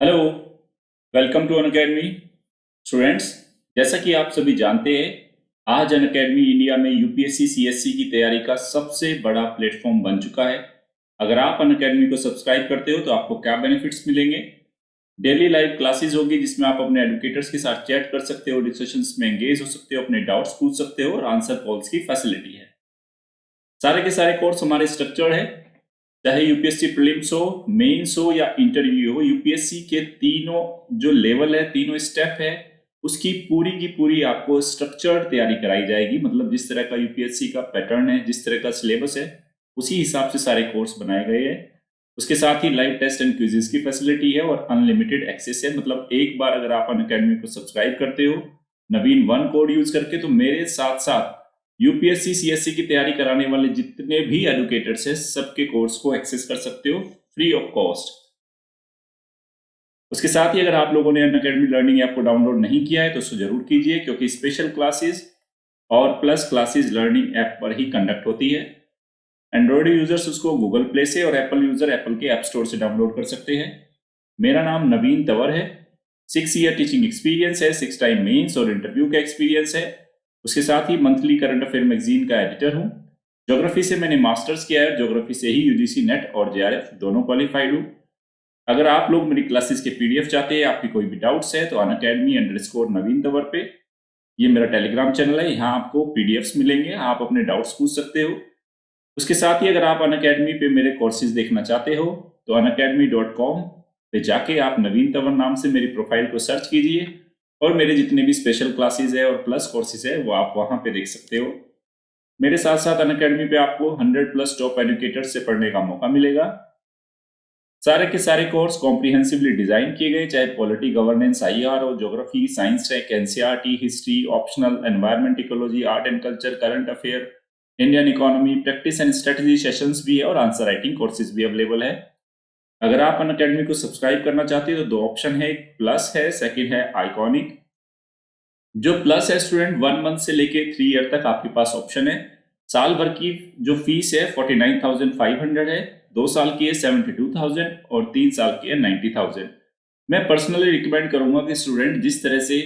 Hello, welcome to Unacademy students. जैसा कि आप सभी जानते हैं, आज अनअकैडमी इंडिया में यूपीएससी सीएससी की तैयारी का सबसे बड़ा प्लेटफॉर्म बन चुका है। अगर आप अनअकैडमी को सब्सक्राइब करते हो तो आपको क्या बेनिफिट्स मिलेंगे। डेली लाइव क्लासेस होगी जिसमें आप अपने एडुकेटर्स के साथ चैट कर सकते हो, डिस्कशंस में एंगेज हो सकते हो, अपने डाउट्स पूछ सकते हो और आंसर कॉल्स की फैसिलिटी है। सारे के सारे कोर्स हमारे स्ट्रक्चर्ड है, चाहे यूपीएससी प्रीलिम्स हो, मेंस हो या इंटरव्यू हो। यूपीएससी के तीनों जो लेवल है, तीनों स्टेप है, उसकी पूरी की पूरी आपको स्ट्रक्चर्ड तैयारी कराई जाएगी। मतलब जिस तरह का यूपीएससी का पैटर्न है, जिस तरह का सिलेबस है, उसी हिसाब से सारे कोर्स बनाए गए हैं। उसके साथ ही लाइव टेस्ट एंड क्विजेस की फैसिलिटी है और अनलिमिटेड एक्सेस है। मतलब एक बार अगर आप अनअकैडमी को सब्सक्राइब करते हो नवीन वन कोड यूज करके, तो मेरे साथ साथ यूपीएससी सीएससी की तैयारी कराने वाले जितने भी एडुकेटर्स हैं, सबके कोर्स को एक्सेस कर सकते हो फ्री ऑफ कॉस्ट। उसके साथ ही अगर आप लोगों ने अनअकैडमी लर्निंग ऐप को डाउनलोड नहीं किया है तो उसको जरूर कीजिए, क्योंकि स्पेशल क्लासेस और प्लस क्लासेस लर्निंग ऐप पर ही कंडक्ट होती है। एंड्रॉयड यूजर्स उसको गूगल प्ले से और एप्पल यूजर एप्पल के ऐप स्टोर से डाउनलोड कर सकते हैं। मेरा नाम नवीन तंवर है, 6 ईयर टीचिंग एक्सपीरियंस है, 6 टाइम मेंस और इंटरव्यू का एक्सपीरियंस है। उसके साथ ही मंथली करंट अफेयर मैगजीन का एडिटर हूँ। ज्योग्राफी से मैंने मास्टर्स किया है, ज्योग्राफी से ही यूजीसी नेट और जेआरएफ दोनों क्वालिफाइड हूँ। अगर आप लोग मेरी क्लासेस के पीडीएफ चाहते हैं, आपकी कोई भी डाउट्स है, तो अनअकैडमी_नवीन तंवर पे ये मेरा टेलीग्राम चैनल है, यहाँ आपको पीडीएफ्स मिलेंगे, आप अपने डाउट्स पूछ सकते हो। उसके साथ ही अगर आप अनअकैडमी पे मेरे कोर्सेज देखना चाहते हो तो unacademy.com पे जाके आप नवीन तंवर नाम से मेरी प्रोफाइल को सर्च कीजिए और मेरे जितने भी स्पेशल क्लासेस है और प्लस कोर्सेज है वो आप वहां पे देख सकते हो। मेरे साथ साथ अनअकैडमी पे आपको 100+ टॉप एजुकेटर्स से पढ़ने का मौका मिलेगा। सारे के सारे कोर्स कॉम्प्रिहेंसिवली डिजाइन किए गए, चाहे पॉलिटी, गवर्नेंस, आईआर हो, geography, science tech, NCERT, history, optional, environment, ecology, art and culture, current affair, Indian economy, practice and strategy sessions भी है और आंसर राइटिंग कोर्सेज भी अवेलेबल है। अगर आप अनअकैडमी को सब्सक्राइब करना चाहते हो तो दो ऑप्शन है, एक प्लस है, सेकंड है आइकॉनिक। जो प्लस है स्टूडेंट, 1 मंथ से लेके 3 ईयर तक आपके पास ऑप्शन है। साल भर की जो फीस है 49,500 है, 2 साल की है 72,000 और 3 साल की है 90,000। मैं पर्सनली रिकमेंड करूंगा कि स्टूडेंट जिस तरह से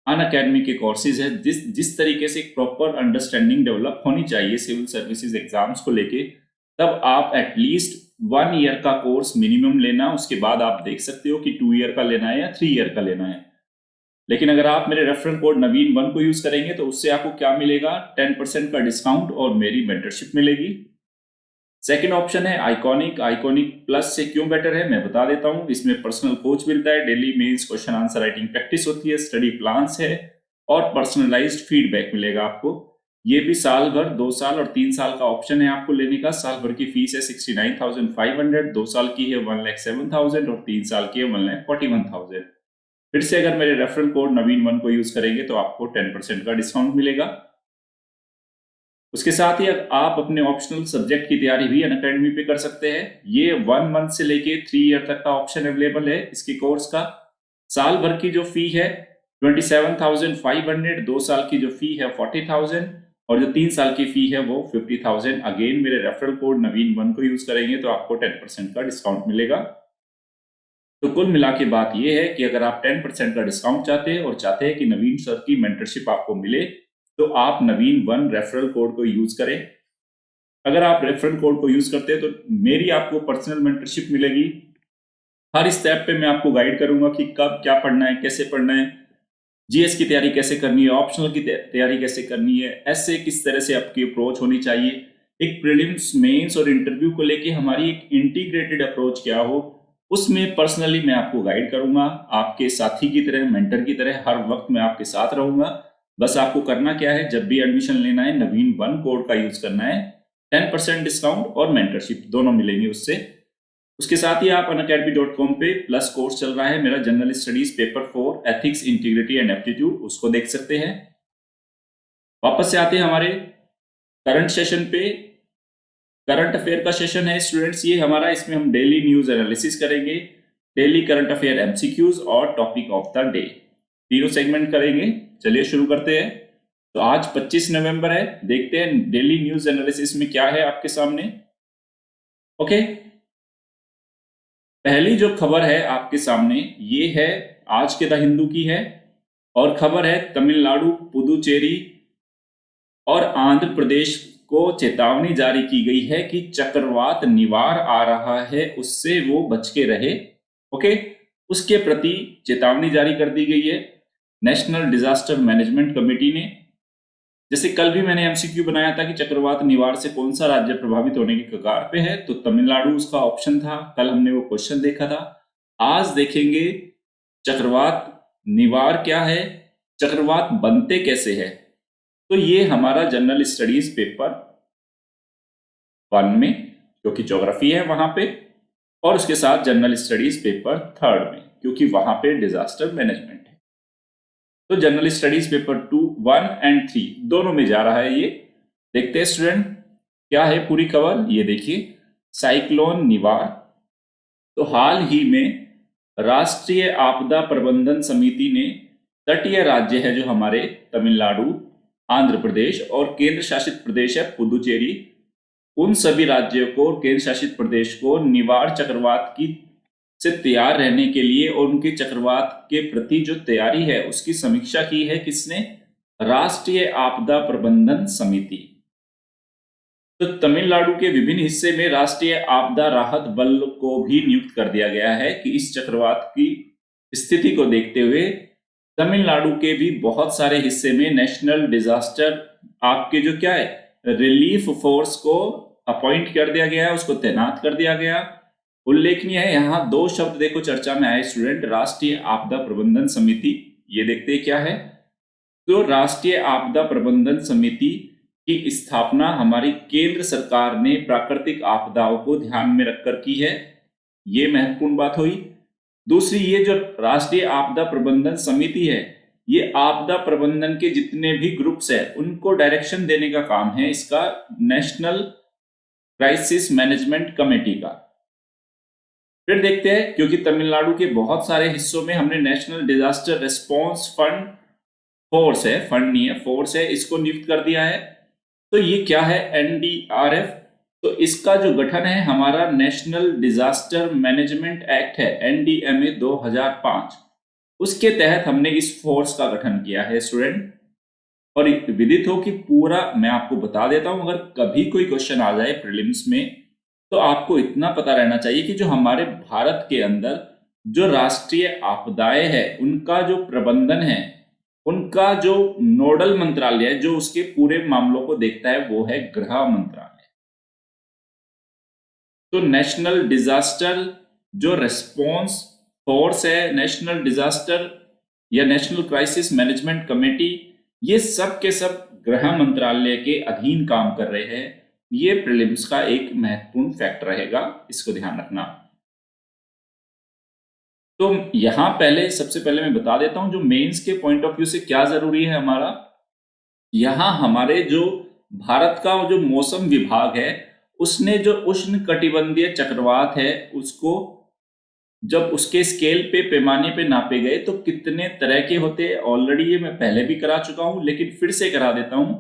अनअकैडमी के कोर्सेज है, जिस तरीके से एक प्रॉपर अंडरस्टैंडिंग डेवलप होनी चाहिए सिविल सर्विसेज एग्जाम्स को लेके, तब आप एटलीस्ट 1 ईयर का कोर्स मिनिमम लेना। उसके बाद आप देख सकते हो कि 2 ईयर का लेना है या 3 ईयर का लेना है। लेकिन अगर आप मेरे रेफरल कोड नवीन1 को यूज करेंगे तो उससे आपको क्या मिलेगा, 10% का डिस्काउंट और मेरी मेंटरशिप मिलेगी। सेकंड ऑप्शन है आइकॉनिक। आइकॉनिक प्लस से क्यों बेटर है मैं बता देता हूं। इसमें पर्सनल कोच मिलता है, daily mains question answer writing practice होती है, स्टडी प्लान्स है और पर्सनलाइज्ड फीडबैक मिलेगा आपको। ये भी साल भर, 2 साल और 3 साल का ऑप्शन है आपको लेने का। साल भर की फीस है 69,500, 2 साल की है 1,07,000 और 3 साल की है 1,41,000। फिर से अगर मेरे रेफरल कोड नवीन1 को यूज करेंगे तो आपको 10% का डिस्काउंट मिलेगा। उसके साथ ही आप अपने ऑप्शनल सब्जेक्ट की तैयारी भी अनअकैडमी पे कर सकते हैं। ये 1 मंथ से लेके 3 ईयर तक का ऑप्शन अवेलेबल है इसके कोर्स का। साल भर की जो फी है 27,500, 2 साल की जो फी है 40,000 और जो 3 साल की फी है वो 50,000। अगेन मेरे रेफरल कोड नवीन1 को यूज करेंगे तो आपको 10% का डिस्काउंट मिलेगा। तो कुल मिला के बात यह है कि अगर आप 10% का डिस्काउंट चाहते हैं और चाहते हैं कि नवीन सर की मेंटरशिप आपको मिले, तो आप नवीन1 रेफरल कोड को यूज करें। अगर आप रेफरल कोड को यूज करते हैं तो मेरी आपको पर्सनल मेंटरशिप मिलेगी। हर स्टेप पे मैं आपको गाइड करूंगा कि कब क्या पढ़ना है, कैसे पढ़ना है, जीएस की तैयारी कैसे करनी है, ऑप्शनल की तैयारी कैसे करनी है, ऐसे किस तरह से आपकी अप्रोच होनी चाहिए, एक प्रीलिम्स, मेंस और इंटरव्यू को लेके हमारी एक इंटीग्रेटेड अप्रोच क्या हो, उसमें पर्सनली मैं आपको गाइड करूंगा। आपके साथी की तरह, मेंटर की तरह हर वक्त मैं आपके साथ रहूंगा। बस आपको करना क्या है, जब भी एडमिशन लेना है नवीन1 कोड का यूज करना है, 10% डिस्काउंट और मेंटरशिप दोनों मिलेंगे उससे। उसके साथ ही आप unacademy.com पे प्लस कोर्स चल रहा है मेरा, general studies paper 4 ethics, integrity and aptitude, उसको देख सकते हैं। वापस से आते हैं हमारे करंट सेशन पे। करंट अफेयर का सेशन है स्टूडेंट्स ये हमारा, इसमें हम डेली न्यूज एनालिसिस करेंगे, डेली करंट अफेयर एमसीक्यूज और टॉपिक ऑफ द डे, तीनों सेगमेंट करेंगे। चलिए शुरू करते हैं। तो आज 25 नवंबर है, देखते हैं डेली न्यूज एनालिसिस में क्या है आपके सामने। ओके, पहली जो खबर है आपके सामने ये है आज के द हिंदू की है और खबर है तमिलनाडु, पुदुचेरी और आंध्र प्रदेश को चेतावनी जारी की गई है कि चक्रवात निवार आ रहा है, उससे वो बच के रहे। ओके, उसके प्रति चेतावनी जारी कर दी गई है नेशनल डिजास्टर मैनेजमेंट कमेटी ने। जैसे कल भी मैंने एमसीक्यू बनाया था कि चक्रवात निवार से कौन सा राज्य प्रभावित होने की कगार पे है, तो तमिलनाडु उसका ऑप्शन था। कल हमने वो क्वेश्चन देखा था। आज देखेंगे चक्रवात निवार क्या है, चक्रवात बनते कैसे है। तो ये हमारा जनरल स्टडीज पेपर 1 में, क्योंकि ज्योग्राफी है वहां पे, और उसके साथ जनरल स्टडीज पेपर 3 में, क्योंकि वहां पे डिजास्टर मैनेजमेंट है। तो जनरल स्टडीज पेपर 2, 1 और 3 दोनों में जा रहा है ये। देखते हैं स्टूडेंट क्या है पूरी खबर। ये देखिए, साइक्लोन निवार। तो हाल ही में राष्ट्रीय आपदा प्रबंधन समिति ने तटीय राज्य है जो हमारे तमिलनाडु, आंध्र प्रदेश और केंद्र शासित प्रदेश है पुदुचेरी, उन सभी राज्यों को और केंद्र शासित प्रदेश को निवार चक्रवात की से तैयार रहने के लिए और उनके चक्रवात के प्रति जो तैयारी है उसकी समीक्षा की है। किसने? राष्ट्रीय आपदा प्रबंधन समिति। तो तमिलनाडु के विभिन्न हिस्से में राष्ट्रीय आपदा राहत बल को भी नियुक्त कर दिया गया है कि इस चक्रवात की स्थिति को देखते हुए तमिलनाडु के भी बहुत सारे हिस्से में नेशनल डिजास्टर आपके जो क्या है रिलीफ फोर्स को अपॉइंट कर दिया गया है, उसको तैनात कर दिया गया। उल्लेखनीय है यहाँ 2 शब्द देखो चर्चा में आए स्टूडेंट, राष्ट्रीय आपदा प्रबंधन समिति। ये देखते हैं क्या है। तो राष्ट्रीय आपदा प्रबंधन समिति की स्थापना हमारी केंद्र सरकार ने प्राकृतिक आपदाओं को ध्यान में रखकर की है, ये महत्वपूर्ण बात हुई। दूसरी, ये जो राष्ट्रीय आपदा प्रबंधन समिति है ये आपदा प्रबंधन के जितने भी ग्रुप्स है उनको डायरेक्शन देने का काम है इसका नेशनल क्राइसिस मैनेजमेंट कमेटी का। फिर देखते हैं, क्योंकि तमिलनाडु के बहुत सारे हिस्सों में हमने national disaster response fund, force है, फंड नहीं है, फोर्स है, इसको नियुक्त कर दिया है। तो ये क्या है? एनडीआरएफ। तो इसका जो गठन है हमारा नेशनल डिजास्टर मैनेजमेंट एक्ट है एनडीएमए 2005, उसके तहत हमने इस फोर्स का गठन किया है स्टूडेंट। और विदित हो कि पूरा मैं आपको बता देता हूं, अगर कभी कोई क्वेश्चन आ जाए प्रीलिम्स में तो आपको इतना पता रहना चाहिए कि जो हमारे भारत के अंदर जो राष्ट्रीय आपदाएं है उनका जो प्रबंधन है, उनका जो नोडल मंत्रालय है जो उसके पूरे मामलों को देखता है वो है गृह मंत्रालय। तो नेशनल डिजास्टर जो रेस्पॉन्स फोर्स है, नेशनल डिजास्टर या नेशनल क्राइसिस मैनेजमेंट कमेटी, ये सब के सब गृह मंत्रालय के अधीन काम कर रहे हैं। ये प्रीलिम्स का एक महत्वपूर्ण फैक्ट रहेगा, इसको ध्यान रखना। तो यहां पहले सबसे पहले मैं बता देता हूं जो मेंस के पॉइंट ऑफ व्यू से क्या जरूरी है हमारा। यहां हमारे जो भारत का जो मौसम विभाग है उसने जो उष्ण कटिबंधीय चक्रवात है उसको जब उसके स्केल पे पैमाने पे नापे गए तो कितने तरह के होते हैं, ऑलरेडी ये मैं पहले भी करा चुका हूं लेकिन फिर से करा देता हूं।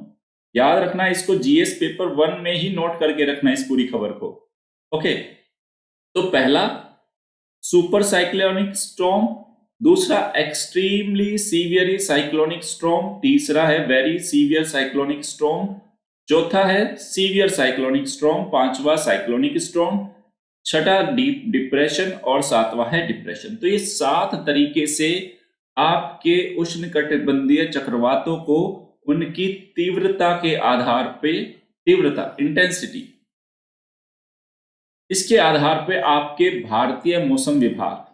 याद रखना, इसको जीएस पेपर 1 में ही नोट करके रखना इस पूरी खबर को। ओके, तो पहला सुपर साइक्लोनिक स्टॉर्म, दूसरा एक्सट्रीमली सीवियर साइक्लोनिक स्टॉर्म, तीसरा है वेरी सीवियर साइक्लोनिक स्टॉर्म, चौथा है सीवियर साइक्लोनिक स्टॉर्म, पांचवा साइक्लोनिक स्टॉर्म, छठा डीप डिप्रेशन और सातवां है डिप्रेशन। तो ये 7 तरीके से आपके उष्णकटिबंधीय चक्रवातों को उनकी तीव्रता के आधार पे, तीव्रता इंटेंसिटी, इसके आधार पे आपके भारतीय मौसम विभाग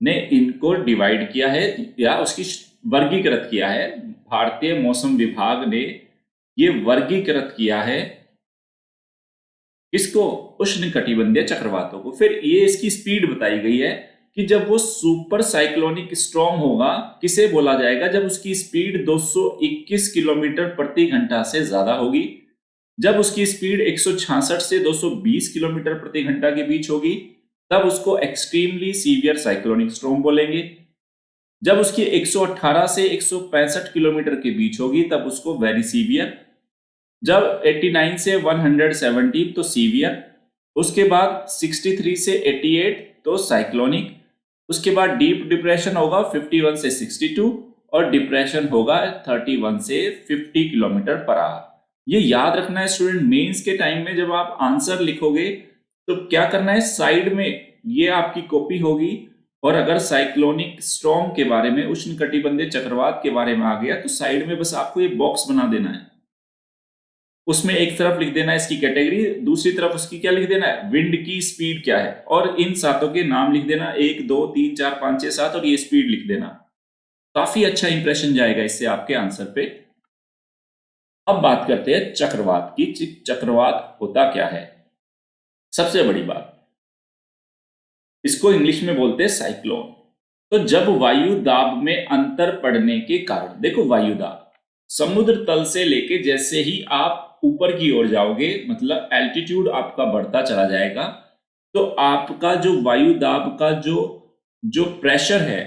ने इनको डिवाइड किया है या उसकी वर्गीकृत किया है। भारतीय मौसम विभाग ने ये वर्गीकृत किया है इसको उष्णकटिबंधीय चक्रवातों को। फिर ये इसकी स्पीड बताई गई है कि जब वो सुपर साइक्लोनिक स्टॉर्म होगा किसे बोला जाएगा, जब उसकी स्पीड 221 किलोमीटर प्रति घंटा से ज्यादा होगी, जब उसकी स्पीड 166 से 220 किलोमीटर प्रति घंटा के बीच होगी तब उसको एक्सट्रीमली सीवियर साइक्लोनिक स्टॉर्म बोलेंगे, जब उसकी 118 से 165 किलोमीटर के बीच होगी तब उसको वेरी सीवियर, जब 89 से 117 तो सीवियर, उसके बाद 63 से 88 तो तो साइक्लोनिक, उसके बाद डीप डिप्रेशन होगा 51 से 62 और डिप्रेशन होगा 31 से 50 किलोमीटर पर आवर। ये याद रखना है स्टूडेंट, मेंस के टाइम में जब आप आंसर लिखोगे तो क्या करना है, साइड में ये आपकी कॉपी होगी और अगर साइक्लोनिक स्टॉर्म के बारे में, उष्णकटिबंधीय चक्रवात के बारे में आ गया तो साइड में बस आपको ये बॉक्स बना देना है, उसमें एक तरफ लिख देना है इसकी कैटेगरी, दूसरी तरफ उसकी क्या लिख देना है, विंड की स्पीड क्या है, और इन सातों के नाम लिख देना, 1 2 3 4 5 6 7 और ये स्पीड लिख देना। काफी अच्छा इंप्रेशन जाएगा इससे आपके आंसर पे। अब बात करते हैं चक्रवात की। चक्रवात होता क्या है? सबसे बड़ी बात, इसको इंग्लिश में बोलते हैं साइक्लोन। तो जब वायु दाब में अंतर पड़ने के कारण, देखो वायु दाब समुद्र तल से लेके जैसे ही आप ऊपर की ओर जाओगे, मतलब एल्टीट्यूड आपका बढ़ता चला जाएगा, तो आपका जो वायु दाब का जो प्रेशर है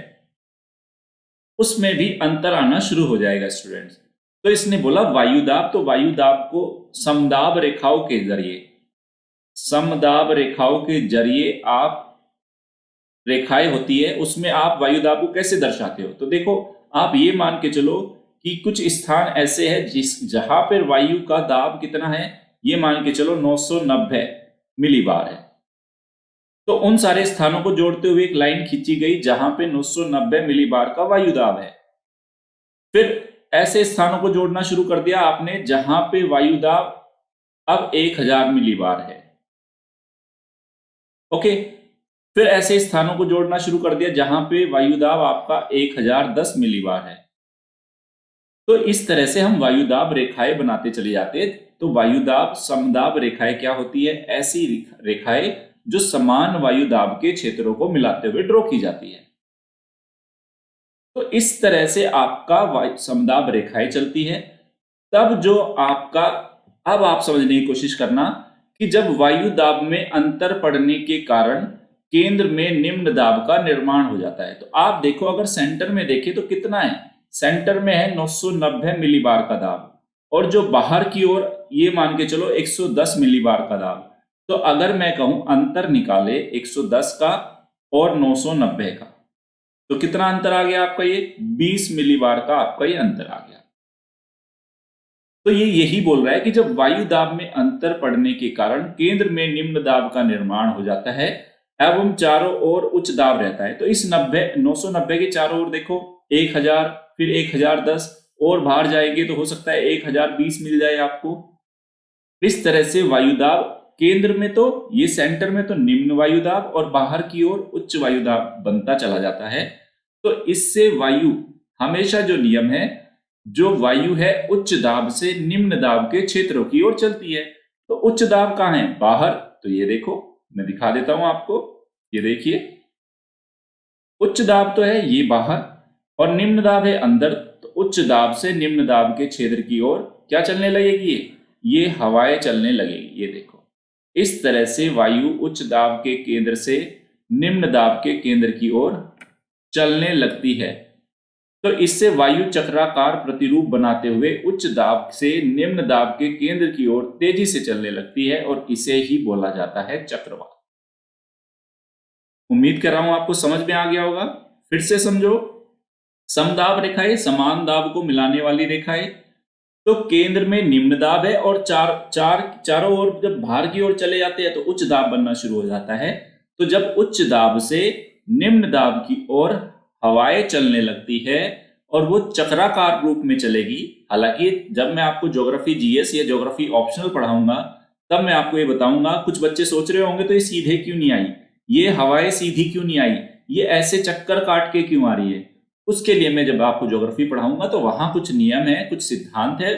उसमें भी अंतर आना शुरू हो जाएगा स्टूडेंट्स। तो इसने बोला वायु दाब, तो वायु दाब को समदाब रेखाओं के जरिए, समदाब रेखाओं के जरिए आप रेखाएं होती है, उसमें आप वायु दाब को कैसे दर्शाते हो? तो देखो आप ये मान के चलो कि कुछ स्थान ऐसे हैं जहां पर वायु का दाब कितना है, ये मान के चलो 990 मिलीबार है। तो उन सारे स्थानों को जोड़ते हुए एक लाइन खींची गई जहां पे 990 मिलीबार का वायु दाब है। फिर ऐसे स्थानों को जोड़ना शुरू कर दिया आपने जहां पे वायु दाब अब 1000 मिलीबार है। ओके, फिर ऐसे स्थानों को जोड़ना शुरू कर दिया जहां पे वायु दाब आपका 1010 मिलीबार है। तो इस तरह से हम वायु दाब रेखाएं बनाते चले जाते हैं। तो वायु दाब समदाब रेखाएं क्या होती है? ऐसी रेखाएं जो समान वायु दाब के क्षेत्रों को मिलाते हुए ड्रॉ की जाती है। तो इस तरह से आपका समदाब रेखाएं चलती है। तब जो आपका, अब आप समझने की कोशिश करना कि जब वायु दाब में अंतर पड़ने के कारण केंद्र में निम्न दाब का निर्माण हो जाता है, तो आप देखो अगर सेंटर में देखें तो कितना है, सेंटर में है 990 मिलीबार का दाब, और जो बाहर की ओर ये मान के चलो 110 मिलीबार का दाब। तो अगर मैं कहूं अंतर निकाले 110 का और 990 का, तो कितना अंतर आ गया आपका? ये 20 मिलीबार का आपका ये अंतर आ गया। तो ये यही बोल रहा है कि जब वायु दाब में अंतर पड़ने के कारण केंद्र में निम्न दाब का निर्माण हो जाता है एवं चारों ओर उच्च दाब रहता है। तो इस 990 के चारों ओर देखो 1000, फिर 1010 और बाहर जाएंगे तो हो सकता है 1020 मिल जाए आपको। इस तरह से वायु दाब केंद्र में तो ये सेंटर में तो निम्न वायु दाब और बाहर की ओर उच्च वायु दाब बनता चला जाता है। तो इससे वायु हमेशा जो नियम है, जो वायु है उच्च दाब से निम्न दाब के क्षेत्रों की ओर चलती है। तो उच्च दाब कहाँ है? बाहर। तो ये देखो मैं दिखा देता हूं आपको, ये देखिए उच्च दाब तो है ये बाहर और निम्न दाब है अंदर। तो उच्च दाब से निम्न दाब के क्षेत्र की ओर क्या चलने लगेगी? ये हवाएं चलने लगेगी। ये देखो इस तरह से वायु उच्च दाब के केंद्र से निम्न दाब के केंद्र की ओर चलने लगती है। तो इससे वायु चक्राकार प्रतिरूप बनाते हुए उच्च दाब से निम्न दाब के केंद्र की ओर तेजी से चलने लगती है और इसे ही बोला जाता है चक्रवात। उम्मीद कर रहा हूं आपको समझ में आ गया होगा। फिर से समझो, समदाब रेखाएं समान दाब को मिलाने वाली रेखाएं। तो केंद्र में निम्न दाब है और चारों ओर जब बाहर की ओर चले जाते हैं तो उच्च दाब बनना शुरू हो जाता है। तो जब उच्च दाब से निम्न दाब की ओर हवाएं चलने लगती है और वो चक्राकार रूप में चलेगी। हालांकि जब मैं आपको ज्योग्राफी जीएस या ज्योग्राफी ऑप्शनल पढ़ाऊंगा तब मैं आपको ये बताऊंगा। कुछ बच्चे सोच रहे होंगे तो ये सीधे क्यों नहीं आई, ये हवाएं सीधी क्यों नहीं आई, ये ऐसे चक्कर काट के क्यों आ रही है? उसके लिए मैं जब आपको ज्योग्राफी पढ़ाऊंगा तो वहां कुछ नियम है, कुछ सिद्धांत है,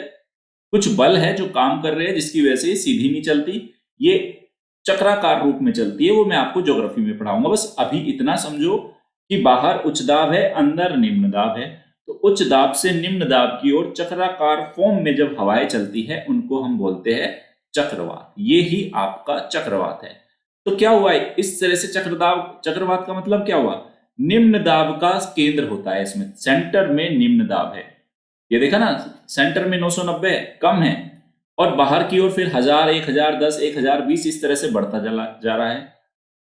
कुछ बल है जो काम कर रहे हैं जिसकी वजह से सीधी नहीं चलती, ये चक्राकार रूप में चलती है। वो मैं आपको ज्योग्राफी में पढ़ाऊंगा। बस अभी इतना समझो कि बाहर उच्च दाब है, अंदर निम्न दाब है। तो उच्च दाब से निम्न दाब की ओर चक्राकार फॉर्म में जब हवाएं चलती है उनको हम बोलते हैं चक्रवात। ये ही आपका चक्रवात है। तो क्या हुआ इस तरह से चक्रवात का मतलब क्या हुआ? निम्न दाब का केंद्र होता है, इसमें सेंटर में निम्न दाब है। ये देखा ना, सेंटर में 990 कम है और बाहर की ओर फिर 1000, 1010, 1020 इस तरह से बढ़ता चला जा रहा है।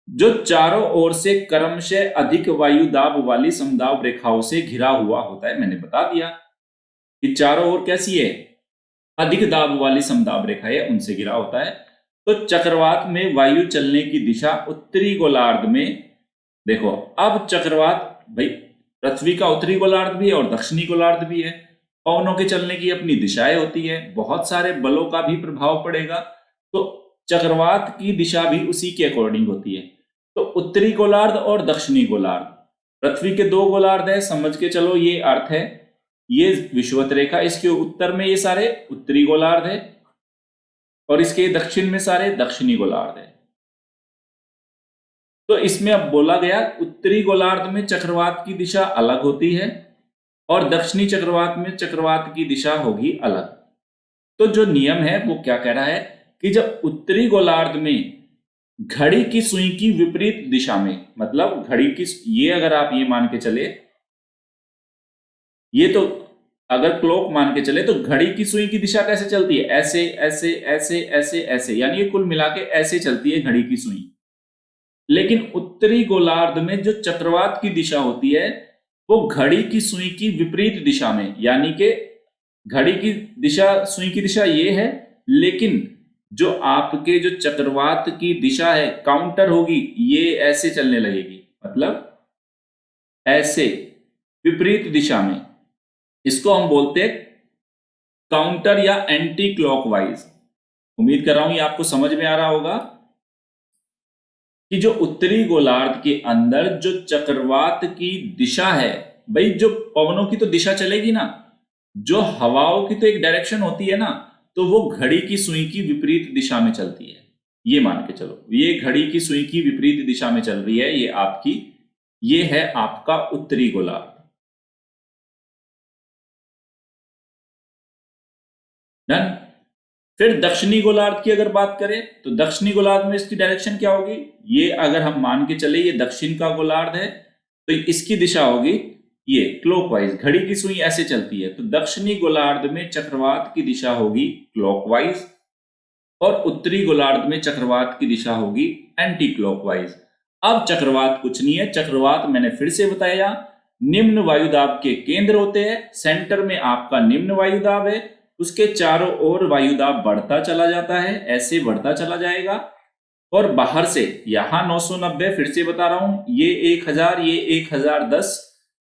जो चारों ओर से क्रमशः अधिक वायु दाब वाली समदाब रेखाओं से घिरा हुआ होता है। मैंने बता दिया कि चारों ओर कैसी है, अधिक दाब वाली समदाब रेखा है, उनसे घिरा होता है। तो चक्रवात में वायु चलने की दिशा उत्तरी गोलार्ध में, देखो अब चक्रवात भाई पृथ्वी का उत्तरी गोलार्ध भी है और दक्षिणी गोलार्ध भी है। पवनों के चलने की अपनी दिशाएं होती है, बहुत सारे बलों का भी प्रभाव पड़ेगा, तो चक्रवात की दिशा भी उसी के अकॉर्डिंग होती है। तो उत्तरी गोलार्ध और दक्षिणी गोलार्ध, पृथ्वी के दो गोलार्ध है, समझ के चलो, ये अर्थ है, ये विषुवत रेखा, इसके उत्तर में ये सारे उत्तरी गोलार्ध है और इसके दक्षिण में सारे दक्षिणी गोलार्ध है। तो इसमें अब बोला गया उत्तरी गोलार्ध में चक्रवात की दिशा अलग होती है और दक्षिणी चक्रवात में चक्रवात की दिशा होगी अलग। तो जो नियम है वो क्या कह रहा है कि जब उत्तरी गोलार्ध में घड़ी की सुई की विपरीत दिशा में, मतलब घड़ी की, ये अगर आप ये मान के चले, ये तो अगर क्लॉक मान के चले तो घड़ी की सुई की दिशा कैसे चलती है, ऐसे ऐसे ऐसे ऐसे ऐसे, यानी ये कुल मिला के ऐसे चलती है घड़ी की सुई। लेकिन उत्तरी गोलार्ध में जो चक्रवात की दिशा होती है वो घड़ी की सुई की विपरीत दिशा में, यानी कि घड़ी की दिशा, सुई की दिशा ये है, लेकिन जो आपके जो चक्रवात की दिशा है काउंटर होगी, ये ऐसे चलने लगेगी, मतलब ऐसे विपरीत दिशा में। इसको हम बोलते हैं काउंटर या एंटी क्लॉकवाइज। उम्मीद कर रहा हूं ये आपको समझ में आ रहा होगा कि जो उत्तरी गोलार्ध के अंदर जो चक्रवात की दिशा है, भाई जो पवनों की तो दिशा चलेगी ना, जो हवाओं की तो एक डायरेक्शन होती है ना, तो वो घड़ी की सुई की विपरीत दिशा में चलती है। ये मान के चलो ये घड़ी की सुई की विपरीत दिशा में चल रही है, ये आपकी, ये है आपका उत्तरी गोलार्ध। डन। फिर दक्षिणी गोलार्ध की अगर बात करें तो दक्षिणी गोलार्ध में इसकी डायरेक्शन क्या होगी, ये अगर हम मान के चले ये दक्षिण का गोलार्ध है तो इसकी दिशा होगी ये क्लॉकवाइज, घड़ी की सुई ऐसे चलती है, तो दक्षिणी गोलार्ध में चक्रवात की दिशा होगी क्लॉकवाइज और उत्तरी गोलार्ध में चक्रवात की दिशा होगी एंटी क्लॉकवाइज। अब चक्रवात कुछ नहीं है, चक्रवात मैंने फिर से बताया निम्न वायुदाब के केंद्र होते हैं, सेंटर में आपका निम्न वायुदाब है, उसके चारों ओर वायुदाब बढ़ता चला जाता है, ऐसे बढ़ता चला जाएगा, और बाहर से यहां 990, फिर से बता रहा हूं, ये 1000, ये 1010,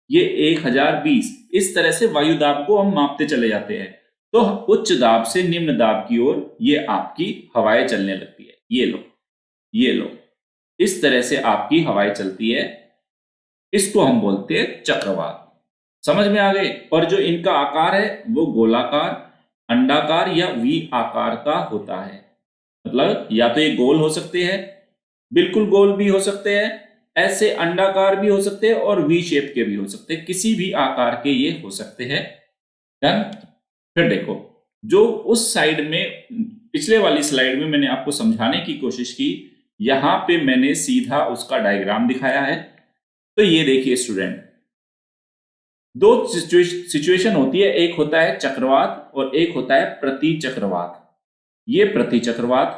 ये 1020, इस तरह से वायुदाब को हम मापते चले जाते हैं। तो उच्च दाब से निम्न दाब की ओर ये आपकी हवाएं चलने लगती है, ये लो, ये लो, इस तरह से आपकी हवाएं चलती है, इसको हम बोलते हैं चक्रवात। समझ में आ गए। और जो इनका आकार है वो गोलाकार, अंडाकार या वी आकार का होता है, मतलब या तो ये गोल हो सकते हैं, बिल्कुल गोल भी हो सकते हैं, ऐसे अंडाकार भी हो सकते हैं और वी शेप के भी हो सकते हैं, किसी भी आकार के ये हो सकते हैं। डन। फिर देखो जो उस साइड में, पिछले वाली स्लाइड में मैंने आपको समझाने की कोशिश की, यहां पे मैंने सीधा उसका डायग्राम दिखाया है। तो ये देखिए स्टूडेंट, दो सिचुएशन होती है, एक होता है चक्रवात और एक होता है प्रति चक्रवात। ये प्रति चक्रवात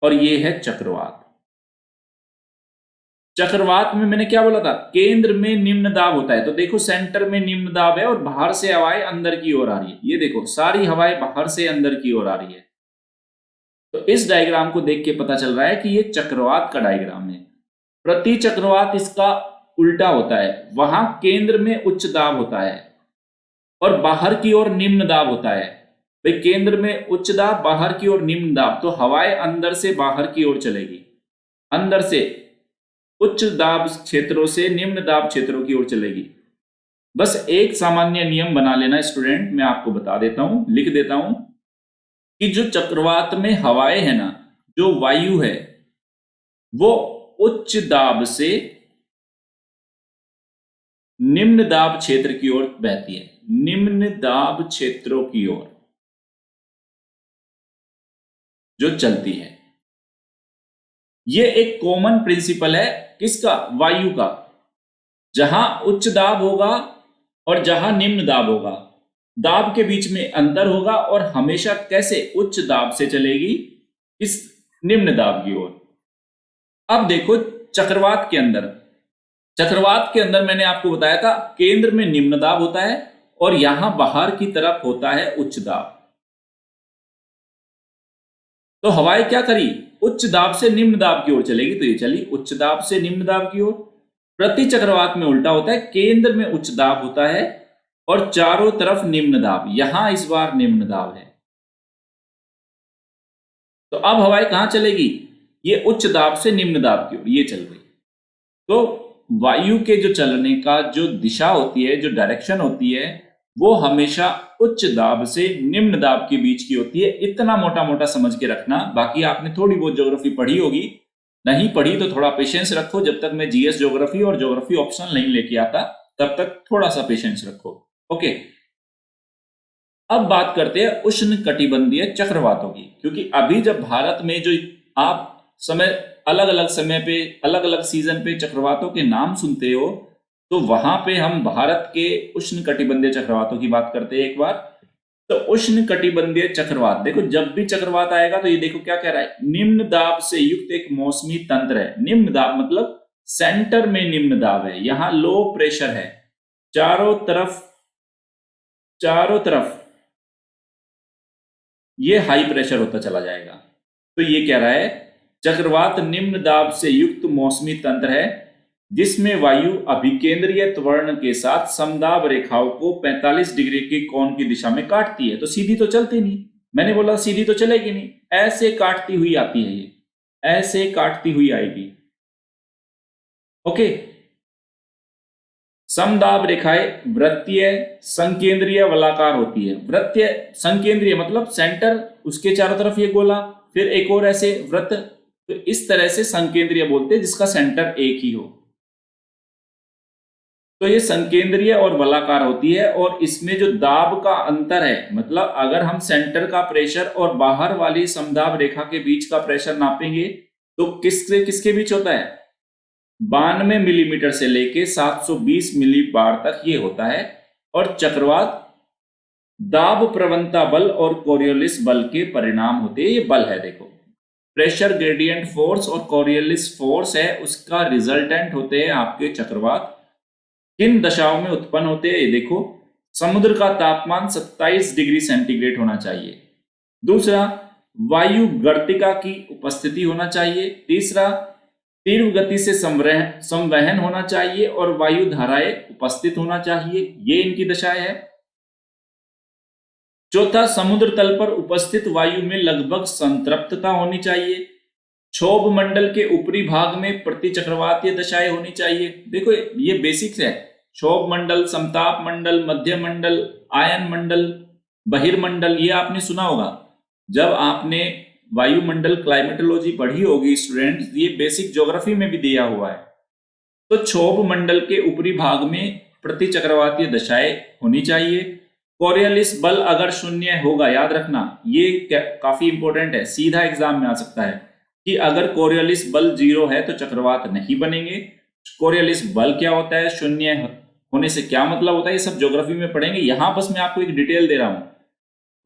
और ये है चक्रवात। चक्रवात में मैंने क्या बोला था, केंद्र में निम्न दाब होता है, तो देखो सेंटर में निम्न दाब है और बाहर से हवाएं अंदर की ओर आ रही है, ये देखो सारी हवाएं बाहर से अंदर की ओर आ रही है। तो इस डायग्राम को देख के पता चल रहा है कि ये चक्रवात का डायग्राम है। प्रति चक्रवात इसका उल्टा होता है, वहां केंद्र में उच्च दाब होता है और बाहर की ओर निम्न दाब होता है। भाई केंद्र में उच्च दाब, बाहर की ओर निम्न दाब, तो हवाएं अंदर से बाहर की ओर चलेगी, अंदर से उच्च दाब क्षेत्रों से निम्न दाब क्षेत्रों की ओर चलेगी। बस एक सामान्य नियम बना लेना स्टूडेंट, मैं आपको बता देता हूं, लिख देता हूं कि जो चक्रवात में हवाएं है ना, जो वायु है वो उच्च दाब से निम्न दाब क्षेत्र की ओर बहती है, निम्न दाब क्षेत्रों की ओर जो चलती है। यह एक कॉमन प्रिंसिपल है किसका, वायु का। जहां उच्च दाब होगा और जहां निम्न दाब होगा, दाब के बीच में अंतर होगा और हमेशा कैसे उच्च दाब से चलेगी इस निम्न दाब की ओर। अब देखो चक्रवात के अंदर मैंने आपको बताया था केंद्र में निम्न दाब होता है और यहां बाहर की तरफ होता है उच्च दाब। तो हवाएं क्या करी, उच्च दाब से निम्न दाब की ओर चलेगी, तो ये चली उच्च दाब से निम्न दाब की ओर। प्रति चक्रवात में उल्टा होता है, केंद्र में उच्च दाब होता है और चारों तरफ निम्न दाब। यहां इस बार निम्न दाब है, तो अब हवाएं कहां चलेगी, ये उच्च दाब से निम्न दाब की ओर ये चल गई। तो वायु के जो चलने का जो दिशा होती है, जो डायरेक्शन होती है, वो हमेशा उच्च दाब से निम्न दाब के बीच की होती है। इतना मोटा मोटा समझ के रखना। बाकी आपने थोड़ी बहुत ज्योग्राफी पढ़ी होगी, नहीं पढ़ी तो थोड़ा पेशेंस रखो। जब तक मैं जीएस ज्योग्राफी और ज्योग्राफी ऑप्शनल नहीं लेके आता तब तक थोड़ा सा पेशेंस रखो। ओके, अब बात करते हैं उष्ण कटिबंधीय चक्रवातों की, क्योंकि अभी जब भारत में जो आप अलग अलग समय पे अलग अलग सीजन पे चक्रवातों के नाम सुनते हो, तो वहां पे हम भारत के उष्ण कटिबंधीय चक्रवातों की बात करते हैं एक बार। तो उष्ण कटिबंधीय चक्रवात, देखो जब भी चक्रवात आएगा तो ये देखो क्या कह रहा है, निम्न दाब से युक्त एक मौसमी तंत्र है। निम्न दाब मतलब सेंटर में निम्न दाब है, यहां लो प्रेशर है, चारों तरफ ये हाई प्रेशर होता चला जाएगा। तो ये कह रहा है चक्रवात निम्न दाब से युक्त मौसमी तंत्र है जिसमें वायु अभिकेंद्रीय त्वरण के साथ समदाब रेखाओं को 45 डिग्री के कोण की दिशा में काटती है। तो सीधी तो चलती नहीं, मैंने बोला सीधी तो चलेगी नहीं, ऐसे काटती हुई आती है, ये ऐसे काटती हुई आएगी। ओके, समदाब रेखाएं वृत्तीय, संकेंद्रीय, वलाकार होती है। वृत्तीय संकेंद्रीय मतलब सेंटर, उसके चारों तरफ ये गोला, फिर एक और ऐसे वृत्त, तो इस तरह से संकेंद्रीय बोलते हैं जिसका सेंटर एक ही हो। तो ये संकेंद्रीय और वलाकार होती है और इसमें जो दाब का अंतर है, मतलब अगर हम सेंटर का प्रेशर और बाहर वाली समदाब रेखा के बीच का प्रेशर नापेंगे तो किसके किसके बीच होता है, 92 मिलीमीटर से लेके 720 मिली बार तक ये होता है। और चक्रवात दाब प्रवणता बल और कोरियोलिस बल के परिणाम होते हैं। ये बल है, देखो प्रेशर ग्रेडियंट फोर्स और कोरियोलिस फोर्स है, उसका रिजल्टेंट होते हैं आपके चक्रवात। किन दशाओं में उत्पन्न होते हैं, ये देखो समुद्र का तापमान 27 डिग्री सेंटीग्रेड होना चाहिए। दूसरा, वायु गर्तिका की उपस्थिति होना चाहिए। तीसरा, तीव्र गति से संवहन होना चाहिए और वायु धाराएं उपस्थित होना चाहिए, ये इनकी दशाएं है। चौथा, समुद्र तल पर उपस्थित वायु में लगभग संतृप्तता होनी चाहिए। क्षोभ मंडल के ऊपरी भाग में प्रति चक्रवातीय दशाएं होनी चाहिए। देखो ये बेसिक्स है, क्षोभ मंडल, समताप मंडल, मध्य मंडल, आयन मंडल, बहिर्मंडल, ये आपने सुना होगा जब आपने वायुमंडल क्लाइमेटोलॉजी पढ़ी होगी स्टूडेंट्स, ये बेसिक ज्योग्राफी में भी दिया हुआ है। तो क्षोभ मंडल के ऊपरी भाग में प्रति चक्रवातीय दशाएं होनी चाहिए। कोरियोलिस बल अगर शून्य होगा, याद रखना ये काफी इंपॉर्टेंट है, सीधा एग्जाम में आ सकता है कि अगर कोरियोलिस बल 0 है तो चक्रवात नहीं बनेंगे। कोरियोलिस बल क्या होता है, शून्य होने से क्या मतलब होता है, ये सब ज्योग्राफी में पढ़ेंगे, यहां बस मैं आपको एक डिटेल दे रहा हूं।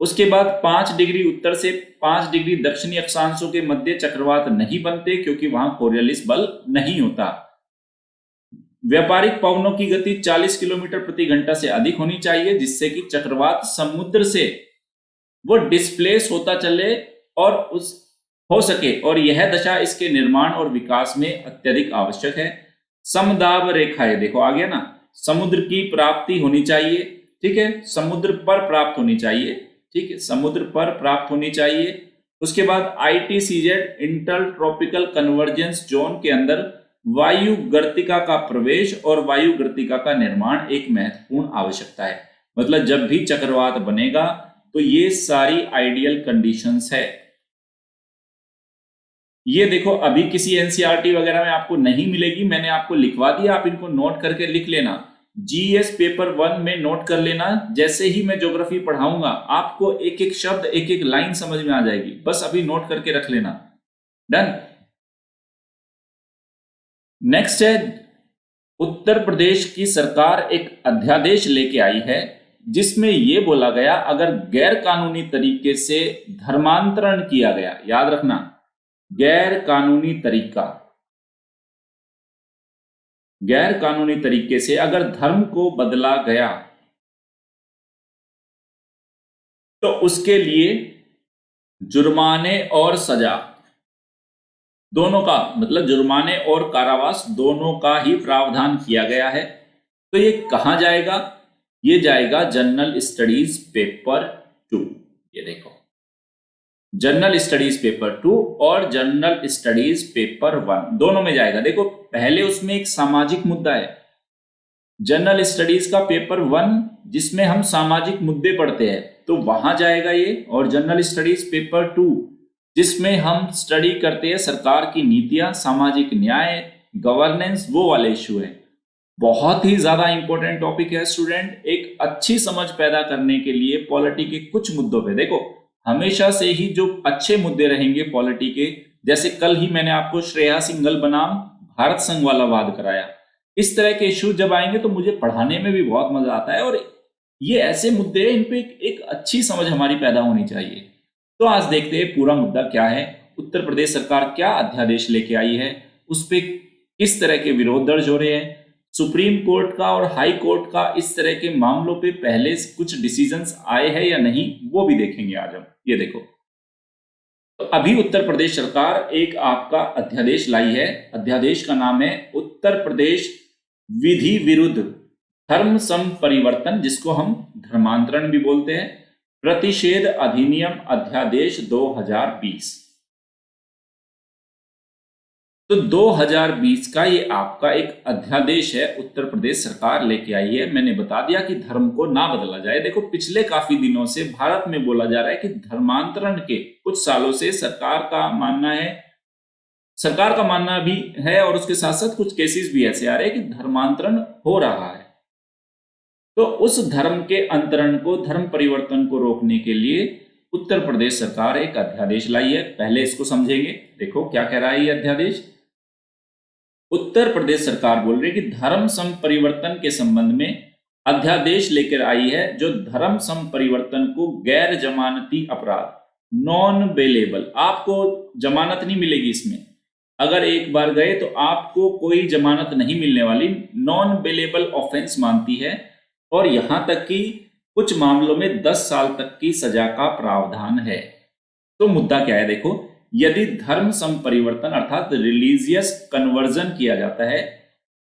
उसके बाद 5 डिग्री उत्तर से 5 डिग्री दक्षिणी अक्षांशों के मध्य चक्रवात नहीं बनते क्योंकि वहां कोरियोलिस बल नहीं होता। व्यापारिक पवनों की गति 40 किलोमीटर प्रति घंटा से अधिक होनी चाहिए जिससे कि चक्रवात समुद्र से वो डिस्प्लेस होता चले और हो सके, और यह दशा इसके निर्माण और विकास में अत्यधिक आवश्यक है। समदाब रेखाएं, देखो आ गया ना, समुद्र की प्राप्ति होनी चाहिए, ठीक है, समुद्र पर प्राप्त होनी चाहिए, ठीक है, समुद्र पर प्राप्त होनी चाहिए। उसके बाद ITCZ inter tropical convergence zone के अंदर वायु गर्तिका का प्रवेश और वायु गर्तिका का निर्माण एक महत्वपूर्ण आवश्यकता है। मतलब जब भी चक्रवात बनेगा तो ये सारी आइडियल कंडीशंस है। ये देखो अभी किसी NCERT वगैरह में आपको नहीं मिलेगी, मैंने आपको लिखवा दिया, आप इनको नोट करके लिख लेना। GS पेपर 1 में नोट कर लेना, जैसे ही मैं ज्योग्राफी पढ़ाऊंगा आपको एक एक शब्द एक एक लाइन समझ में आ जाएगी, बस अभी नोट करके रख लेना। डन। नेक्स्ट है, उत्तर प्रदेश की सरकार एक अध्यादेश लेके आई है जिसमें यह बोला गया अगर गैर कानूनी तरीके से धर्मांतरण किया गया, याद रखना गैर कानूनी तरीका, गैर कानूनी तरीके से अगर धर्म को बदला गया तो उसके लिए जुर्माने और सजा दोनों का, मतलब जुर्माने और कारावास दोनों का ही प्रावधान किया गया है। तो ये कहां जाएगा? ये जाएगा जनरल स्टडीज पेपर 2। ये देखो, जनरल स्टडीज पेपर 2 और जनरल स्टडीज पेपर 1 दोनों में जाएगा। देखो, पहले उसमें एक सामाजिक मुद्दा है, जनरल स्टडीज का पेपर 1 जिसमें हम सामाजिक मुद्दे पढ़ते हैं, तो वहां जाएगा ये। और जनरल स्टडीज पेपर 2 जिसमें हम स्टडी करते हैं सरकार की नीतियां, सामाजिक न्याय, गवर्नेंस, वो वाले इश्यू है। बहुत ही ज्यादा इंपॉर्टेंट टॉपिक है स्टूडेंट। एक अच्छी समझ पैदा करने के लिए पॉलिटी के कुछ मुद्दों पे, देखो हमेशा से ही जो अच्छे मुद्दे रहेंगे पॉलिटी के, जैसे कल ही मैंने आपको श्रेया सिंघल बनाम भारत संघ वाला वाद कराया, इस तरह के इश्यू जब आएंगे तो मुझे पढ़ाने में भी बहुत मजा आता है। और ये ऐसे मुद्दे हैं, इन पे एक अच्छी समझ हमारी पैदा होनी चाहिए। तो आज देखते हैं पूरा मुद्दा क्या है, उत्तर प्रदेश सरकार क्या अध्यादेश लेके आई है, उस पर किस तरह के विरोध दर्ज हो रहे हैं, सुप्रीम कोर्ट का और हाई कोर्ट का इस तरह के मामलों पे पहले कुछ डिसीजंस आए हैं या नहीं, वो भी देखेंगे आज हम। ये देखो, तो अभी उत्तर प्रदेश सरकार एक आपका अध्यादेश लाई है। अध्यादेश का नाम है उत्तर प्रदेश विधि विरुद्ध धर्म संपरिवर्तन, जिसको हम धर्मांतरण भी बोलते हैं, प्रतिषेध अधिनियम अध्यादेश 2020। तो 2020 का ये आपका एक अध्यादेश है, उत्तर प्रदेश सरकार लेके आई है। मैंने बता दिया कि धर्म को ना बदला जाए। देखो, पिछले काफी दिनों से भारत में बोला जा रहा है कि धर्मांतरण के कुछ सालों से सरकार का मानना भी है और उसके साथ साथ कुछ केसेस भी ऐसे आ रहे हैं कि धर्मांतरण हो रहा है। तो उस धर्म के अंतरण को, धर्म परिवर्तन को रोकने के लिए उत्तर प्रदेश सरकार एक अध्यादेश लाई है। पहले इसको समझेंगे। देखो क्या कह रहा है ये अध्यादेश। उत्तर प्रदेश सरकार बोल रही है कि धर्म संपरिवर्तन के संबंध में अध्यादेश लेकर आई है, जो धर्म संपरिवर्तन को गैर जमानती अपराध, नॉन बेलेबल, आपको जमानत नहीं मिलेगी इसमें, अगर एक बार गए तो आपको कोई जमानत नहीं मिलने वाली, नॉन बेलेबल ऑफेंस मानती है। और यहां तक कि कुछ मामलों में 10 साल तक की सजा का प्रावधान है। तो मुद्दा क्या है, देखो, यदि धर्म संपरिवर्तन अर्थात रिलीजियस कन्वर्जन किया जाता है,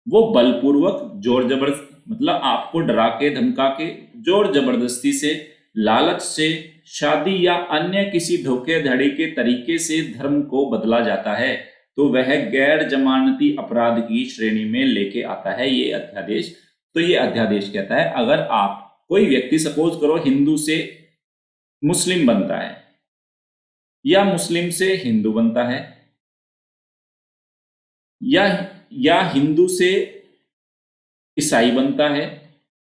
वो बलपूर्वक, जोर जबरदस्ती, मतलब आपको डरा के धमका के, जोर जबरदस्ती से, लालच से, शादी या अन्य किसी धोखेधड़ी के तरीके से धर्म को बदला जाता है, तो वह गैर जमानती अपराध की श्रेणी में लेके आता है ये अध्यादेश। तो ये अध्यादेश कहता है, अगर आप, कोई व्यक्ति सपोज करो हिंदू से मुस्लिम बनता है या मुस्लिम से हिंदू बनता है या हिंदू से ईसाई बनता है,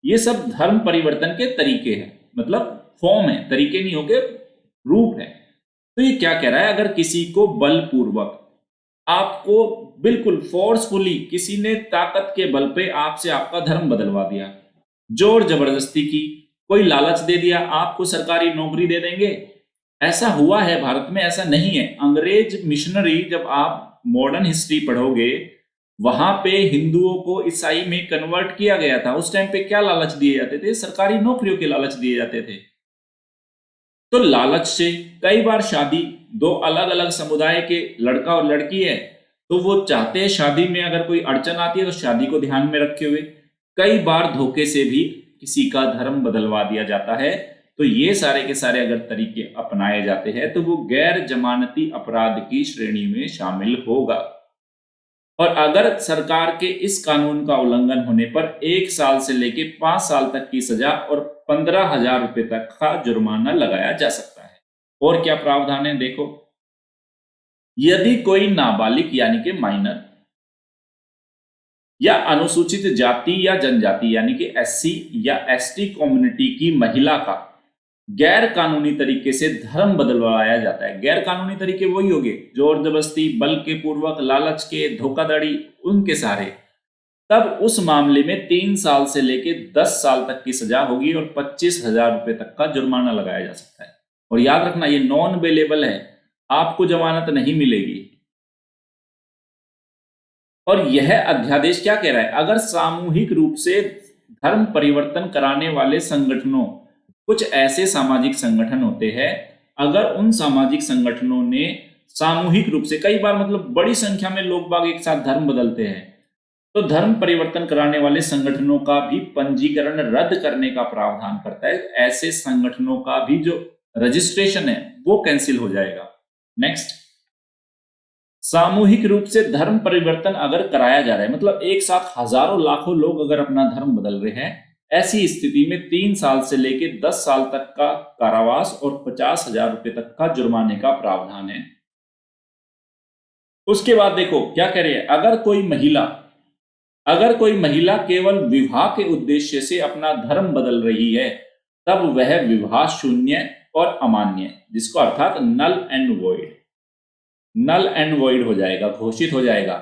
ये सब धर्म परिवर्तन के तरीके हैं, मतलब फॉर्म है, तरीके नहीं होके रूप है। तो ये क्या कह रहा है, अगर किसी को बलपूर्वक, आपको बिल्कुल फोर्सफुली किसी ने ताकत के बल पे आपसे आपका धर्म बदलवा दिया, जोर जबरदस्ती की, कोई लालच दे दिया आपको सरकारी नौकरी दे देंगे, ऐसा हुआ है भारत में, ऐसा नहीं है। अंग्रेज मिशनरी, जब आप मॉडर्न हिस्ट्री पढ़ोगे, वहां पे हिंदुओं को ईसाई में कन्वर्ट किया गया था। उस टाइम पे क्या लालच दिए जाते थे? सरकारी नौकरियों के लालच दिए जाते थे। तो लालच से कई बार शादी, दो अलग अलग समुदाय के लड़का और लड़की है, तो वो चाहते हैं शादी में अगर कोई अड़चन आती है तो शादी को ध्यान में रखे हुए कई बार धोखे से भी किसी का धर्म बदलवा दिया जाता है। तो ये सारे के सारे अगर तरीके अपनाए जाते हैं तो वो गैर जमानती अपराध की श्रेणी में शामिल होगा। और अगर सरकार के इस कानून का उल्लंघन होने पर 1 साल से लेकर 5 साल तक की सजा और 15,000 रुपए तक का जुर्माना लगाया जा सकता है। और क्या प्रावधान है, देखो, यदि कोई नाबालिग यानी कि माइनर या अनुसूचित जाति या जनजाति यानी कि एससी या एसटी कम्युनिटी की महिला का गैर कानूनी तरीके से धर्म बदलवाया जाता है, गैर कानूनी तरीके वही होंगे, जोर जबरदस्ती, बल के पूर्वक, लालच के, धोखाधड़ी, उनके सारे, तब उस मामले में 3 साल से लेकर 10 साल तक की सजा होगी और 25,000 रुपए तक का जुर्माना लगाया जा सकता है। और याद रखना, ये नॉन बेलेबल है, आपको जमानत नहीं मिलेगी। और यह अध्यादेश क्या कह रहा है, अगर सामूहिक रूप से धर्म परिवर्तन कराने वाले संगठनों, कुछ ऐसे सामाजिक संगठन होते हैं, अगर उन सामाजिक संगठनों ने सामूहिक रूप से, कई बार मतलब बड़ी संख्या में लोग बाग एक साथ धर्म बदलते हैं, तो धर्म परिवर्तन कराने वाले संगठनों का भी पंजीकरण रद्द करने का प्रावधान करता है। ऐसे संगठनों का भी जो रजिस्ट्रेशन है वो कैंसिल हो जाएगा। नेक्स्ट, सामूहिक रूप से धर्म परिवर्तन अगर कराया जा रहा है, मतलब एक साथ हजारों लाखों लोग अगर अपना धर्म बदल रहे हैं, ऐसी स्थिति में 3 साल से लेकर 10 साल तक का कारावास और 50,000 रुपए तक का जुर्माने का प्रावधान है। उसके बाद देखो क्या कह रहे हैं, अगर कोई महिला केवल विवाह के उद्देश्य से अपना धर्म बदल रही है, तब वह विवाह शून्य और अमान्य, जिसको अर्थात नल एंड वॉइड हो जाएगा, घोषित हो जाएगा।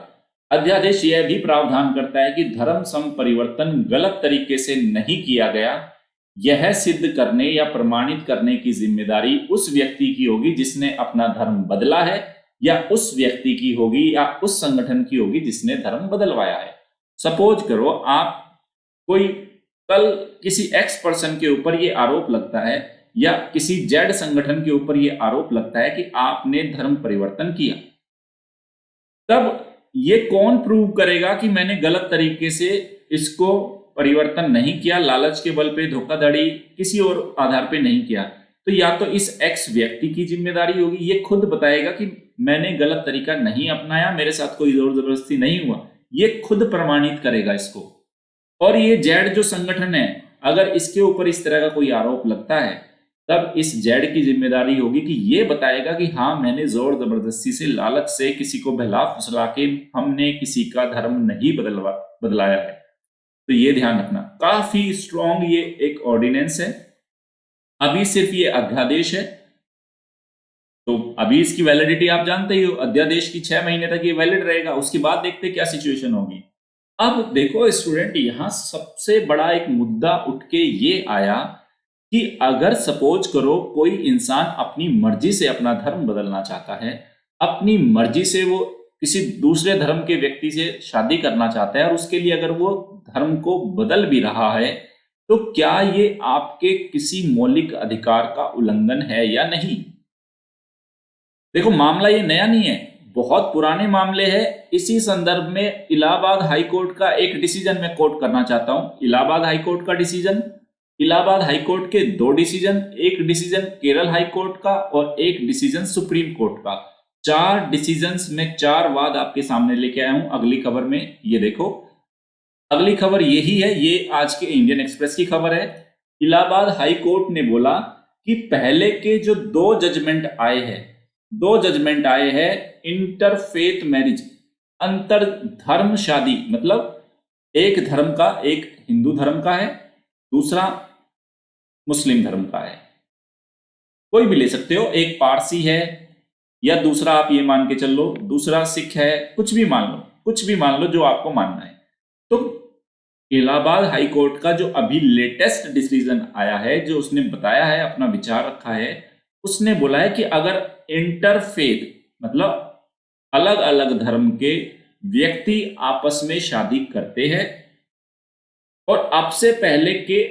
अध्यादेश यह भी प्रावधान करता है कि धर्म संपरिवर्तन गलत तरीके से नहीं किया गया, यह सिद्ध करने या प्रमाणित करने की जिम्मेदारी उस व्यक्ति की होगी जिसने अपना धर्म बदला है, या उस व्यक्ति की होगी या उस संगठन की होगी जिसने धर्म बदलवाया है। सपोज करो आप कोई कल किसी एक्स पर्सन के ऊपर ये आरोप लगता है या किसी जेड संगठन के ऊपर ये आरोप लगता है कि आपने धर्म परिवर्तन किया, तब ये कौन प्रूव करेगा कि मैंने गलत तरीके से इसको परिवर्तन नहीं किया, लालच के बल पे, धोखाधड़ी, किसी और आधार पे नहीं किया? तो या तो इस एक्स व्यक्ति की जिम्मेदारी होगी, ये खुद बताएगा कि मैंने गलत तरीका नहीं अपनाया, मेरे साथ कोई जोर जबरदस्ती नहीं हुआ, ये खुद प्रमाणित करेगा इसको। और ये जेड जो संगठन है, अगर इसके ऊपर इस तरह का कोई आरोप लगता है, तब इस जेड की जिम्मेदारी होगी कि ये बताएगा कि हाँ, मैंने जोर जबरदस्ती से, लालच से, किसी को बहला फुसला के हमने किसी का धर्म नहीं बदलाया है। तो ये ध्यान रखना, काफी स्ट्रॉन्ग ये एक ऑर्डिनेंस है। अभी सिर्फ ये अध्यादेश है, तो अभी इसकी वैलिडिटी आप जानते ही हो, अध्यादेश की 6 महीने तक ये वैलिड रहेगा। उसके बाद देखते क्या सिचुएशन होगी। अब देखो स्टूडेंट, यहां सबसे बड़ा एक मुद्दा उठ के ये आया कि अगर सपोज करो कोई इंसान अपनी मर्जी से अपना धर्म बदलना चाहता है, अपनी मर्जी से वो किसी दूसरे धर्म के व्यक्ति से शादी करना चाहता है, और उसके लिए अगर वो धर्म को बदल भी रहा है, तो क्या ये आपके किसी मौलिक अधिकार का उल्लंघन है या नहीं? देखो, मामला ये नया नहीं है, बहुत पुराने मामले हैं। इसी संदर्भ में इलाहाबाद हाई कोर्ट का एक डिसीजन मैं कोट करना चाहता हूं। इलाहाबाद हाई कोर्ट का डिसीजन, इलाहाबाद हाई कोर्ट के 2 डिसीजन, एक डिसीजन केरल हाई कोर्ट का और एक डिसीजन सुप्रीम कोर्ट का। 4 डिसीजंस में 4 वाद आपके सामने लेके आया हूं अगली खबर में। ये देखो, अगली खबर यही है, ये आज के इंडियन एक्सप्रेस की खबर है। इलाहाबाद हाई कोर्ट ने बोला कि पहले के जो 2 जजमेंट आए हैं इंटरफेथ मैरिज, अंतर धर्म शादी, मतलब एक धर्म का, एक हिंदू धर्म का है, दूसरा मुस्लिम धर्म का है, कोई भी ले सकते हो, एक पारसी है, या दूसरा आप ये मान के चल लो दूसरा सिख है, कुछ भी मान लो जो आपको मानना है। तो इलाहाबाद हाई कोर्ट का जो अभी लेटेस्ट डिसीजन आया है, जो उसने बताया है, अपना विचार रखा है, उसने बोला है कि अगर इंटरफेथ मतलब अलग अलग धर्म के व्यक्ति आपस में शादी करते हैं, और अब से पहले के